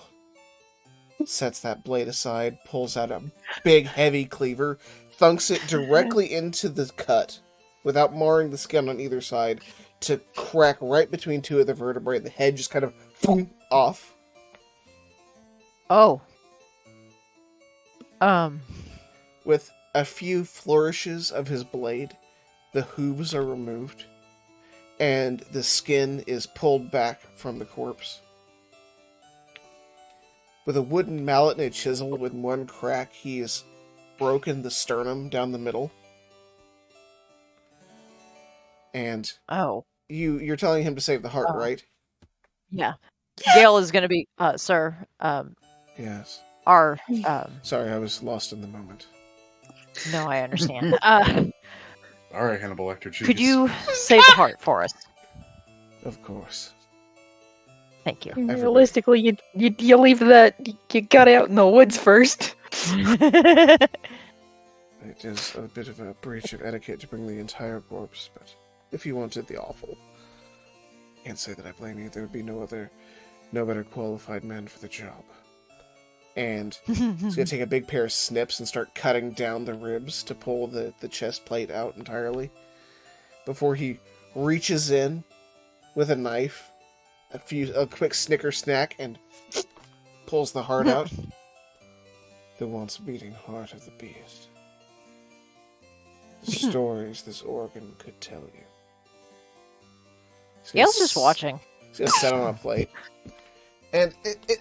Sets that blade aside, pulls out a big, heavy cleaver, thunks it directly into the cut, without marring the skin on either side, to crack right between two of the vertebrae. The head just kind of boom, off. Oh. With a few flourishes of his blade, the hooves are removed, and the skin is pulled back from the corpse. With a wooden mallet and a chisel with one crack, he has broken the sternum down the middle. And Oh. you're telling him to save the heart, right? Yeah. Gail is going to be, sir, Yes. our, Sorry, I was lost in the moment. no, I understand. All right, Hannibal Lecter. Could jeez. you save the heart for us? Of course. Thank you. Realistically, you leave that you got out in the woods first. It is a bit of a breach of etiquette to bring the entire corpse, but if you wanted the awful, can't say that I blame you. There would be no better qualified man for the job. And he's gonna take a big pair of snips and start cutting down the ribs to pull the chest plate out entirely. Before he reaches in with a knife, a quick snicker snack, and pulls the heart out. The once beating heart of the beast. The stories this organ could tell you. Gail's just watching. He's gonna set on a plate. And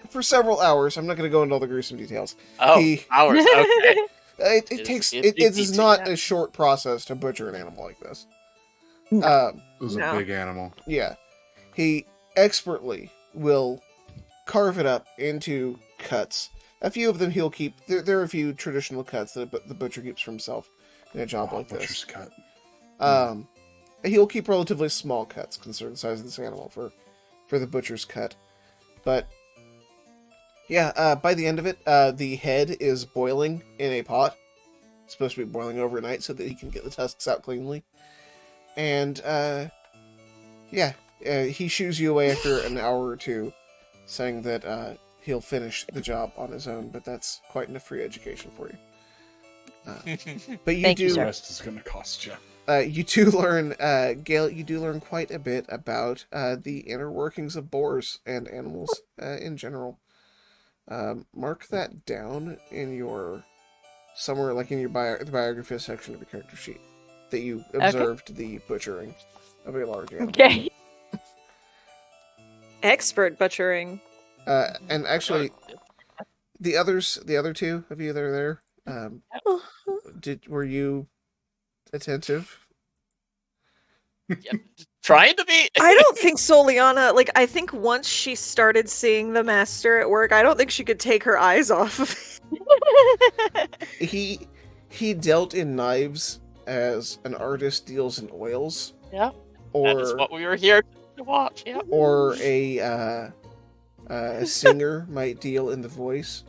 for several hours, I'm not going to go into all the gruesome details. Oh, hours. Okay. It is not a short process to butcher an animal like this. It was No. a big animal. Yeah. He expertly will carve it up into cuts. A few of them he'll keep. There are a few traditional cuts that the butcher keeps for himself in a job like Butcher's this. cut. He'll keep relatively small cuts considering the size of this animal for the butcher's cut. But yeah, by the end of it, the head is boiling in a pot. It's supposed to be boiling overnight so that he can get the tusks out cleanly. And he shoos you away after an hour or two, saying that he'll finish the job on his own, but that's quite enough free education for you. But you Thank you, The sir. rest is going to cost you. you do learn, Gail, you do learn quite a bit about the inner workings of boars and animals in general. Mark that down in your, somewhere like in your the biography section of your character sheet, that you observed the butchering of a large animal. Okay. Expert butchering. And actually, the other two of you that are there, were you attentive? Yep. Trying to be. I don't think Soliana, like, I think once she started seeing the master at work, I don't think she could take her eyes off of it. He dealt in knives as an artist deals in oils. Yeah. Or That is what we were here to watch. Yeah. or a singer might deal in the voice,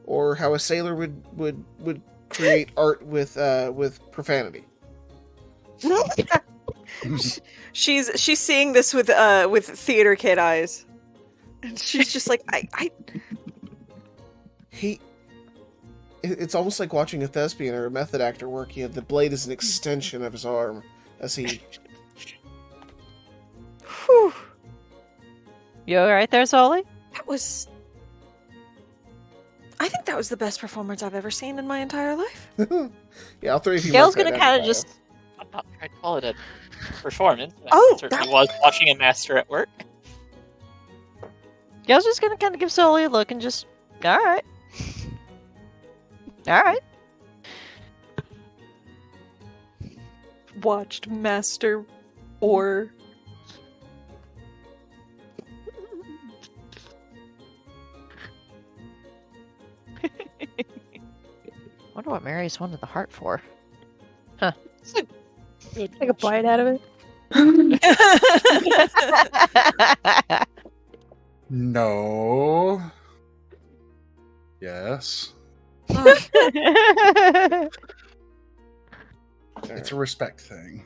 or how a sailor would create art with profanity. She's seeing this with theater kid eyes, and she's just like, It's almost like watching a thespian or a method actor work. The blade is an extension of his arm as he. Whew, You alright there, Sully? I think that was the best performance I've ever seen in my entire life. Yeah, all three of you. Gail's mark that gonna down in kind of bio. just. I'm not trying to call it a performance. Oh, I certainly that- was watching a master at work. Gail's just gonna kind of give Sully a look and just. Alright. Alright. Watched master or Wonder what Marius wanted the heart for. It's a good Take a bite out of it. No. Yes. It's a respect thing.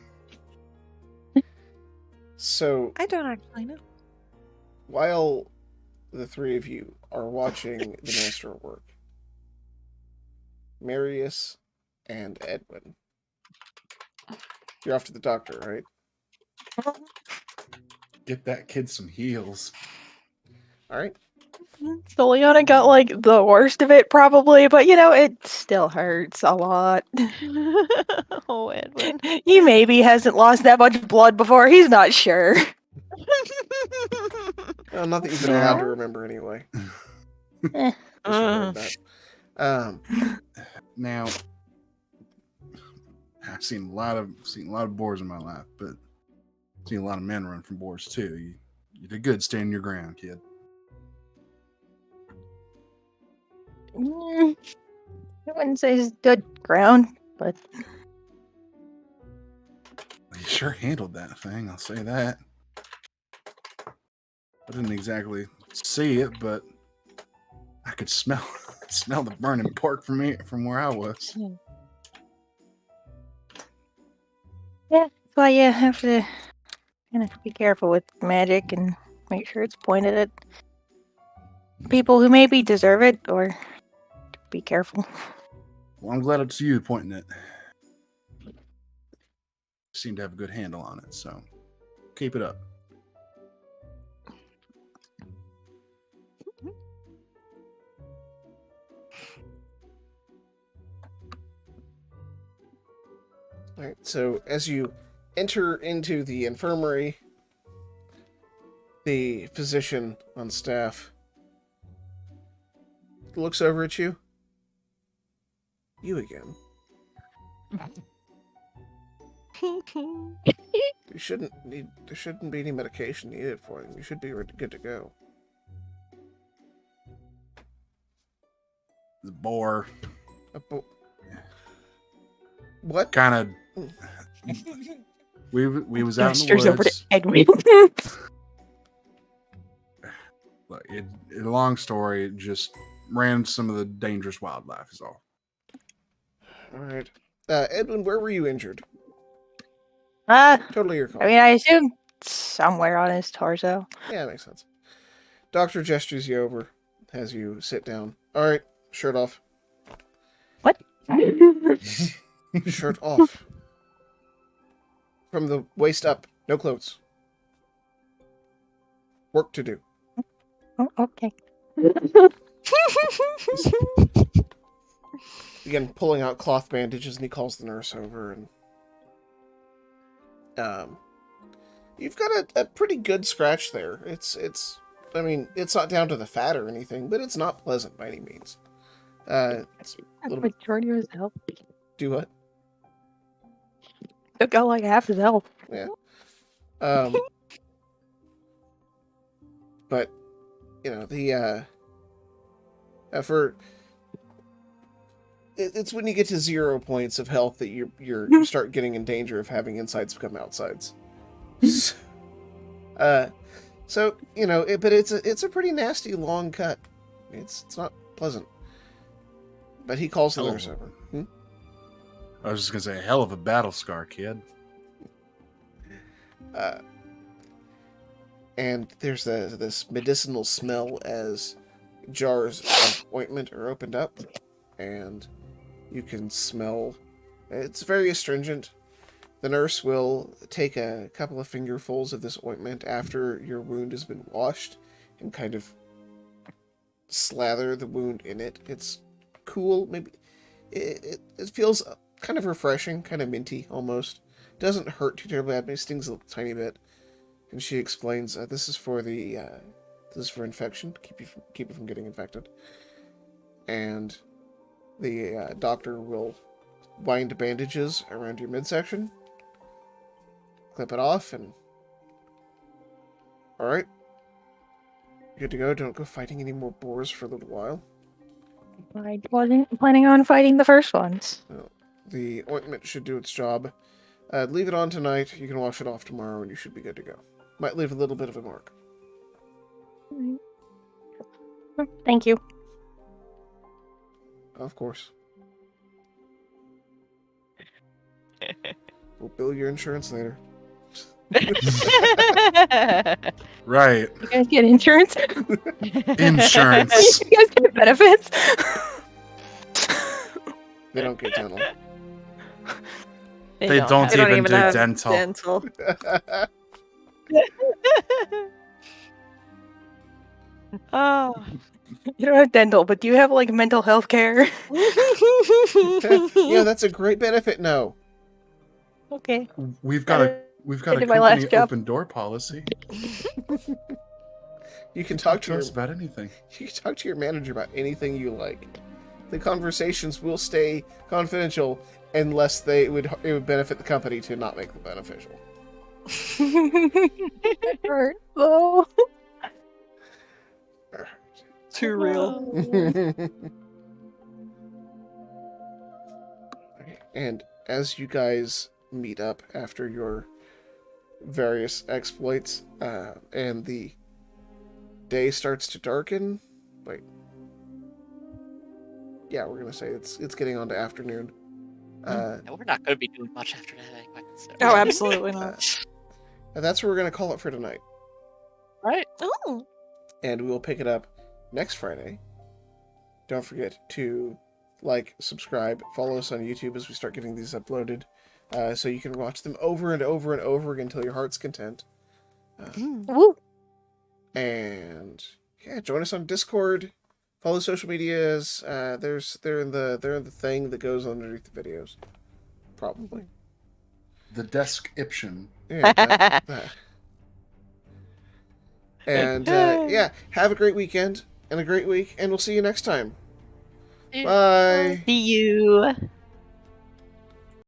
So I don't actually know. while the three of you are watching the master at work, Marius and Edwin, you're off to the doctor, right? Get that kid some heels. All right. Soliana got like the worst of it probably, but it still hurts a lot. Oh, Edwin. He maybe hasn't lost that much blood before. He's not sure. Well, not that you've been allowed to remember anyway. Eh. Just remember that. Now, I've seen a lot of boars in my life, but I've seen a lot of men run from boars too. You did good standing your ground, kid. I wouldn't say stood ground, but You sure handled that thing, I'll say that. I didn't exactly see it, but I could smell the burning pork from where I was. yeah, that's why you have to kind of be careful with magic and make sure it's pointed at people who maybe deserve it, or be careful. Well, I'm glad it's you pointing it. You seem to have a good handle on it, so keep it up. All right, so as you enter into the infirmary, the physician on staff looks over at you. You again. There shouldn't be any medication needed for him. You should be good to go. The boar What? kind of. We was out in the Gestures over to woods. Edwin. Look, long story, it just ran some of the dangerous wildlife is all. All right. Edwin, where were you injured? Totally your call. I mean, I assume somewhere on his torso. Yeah, that makes sense. Doctor gestures you over, has you sit down. All right, shirt off. What? Shirt off. From the waist up, no clothes. Work to do. Oh, okay. Again, pulling out cloth bandages, and he calls the nurse over, and you've got a pretty good scratch there. I mean, it's not down to the fat or anything, but it's not pleasant by any means. It's a little bit. Majority of his health. Do what? Took out like half his health. Yeah. But you know the it's when you get to 0 points of health that you start getting in danger of having insides become outsides. So you know, but it's a pretty nasty long cut. It's not pleasant. But he calls the nurse over. I was just gonna say, hell of a battle scar, kid. And there's this medicinal smell as jars of ointment are opened up, and you can smell. It's very astringent. The nurse will take a couple of fingerfuls of this ointment after your wound has been washed and kind of slather the wound in it. It's cool. Maybe it feels kind of refreshing, kind of minty almost. Doesn't hurt too terribly bad, maybe stings a tiny bit. And she explains, this is for infection, keep it from getting infected. And the doctor will bind bandages around your midsection, clip it off, and all right, good to go. Don't go fighting any more boars for a little while. I wasn't planning on fighting the first ones. Well, the ointment should do its job. Leave it on tonight. You can wash it off tomorrow, and you should be good to go. Might leave a little bit of a mark. Thank you. Of course. We'll bill your insurance later. Right. You guys get insurance? Insurance. You guys get benefits? They don't get dental. They don't They don't even even do have dental. dental. Oh. You don't have dental, but do you have like mental health care? Yeah, that's a great benefit. No. Okay. We've got a did my last company job. open door policy. You can talk to us about anything. You can talk to your manager about anything you like. The conversations will stay confidential unless it would benefit the company to not make them beneficial. Hurt though. Too real. And as you guys meet up after your various exploits, and the day starts to darken. Wait. Yeah, we're gonna say it's getting on to afternoon. Yeah, we're not going to be doing much after that anyway. So. Oh, absolutely not. And that's where we're gonna call it for tonight. Right. Oh. And we will pick it up next Friday. Don't forget to like, subscribe, follow us on YouTube as we start getting these uploaded, so you can watch them over and over and over again until your heart's content. Woo! And yeah, join us on Discord. Follow social medias. They're in the thing that goes underneath the videos, probably. The description. Yeah, that. And yeah, have a great weekend and a great week, and we'll see you next time. Yeah. Bye. See you.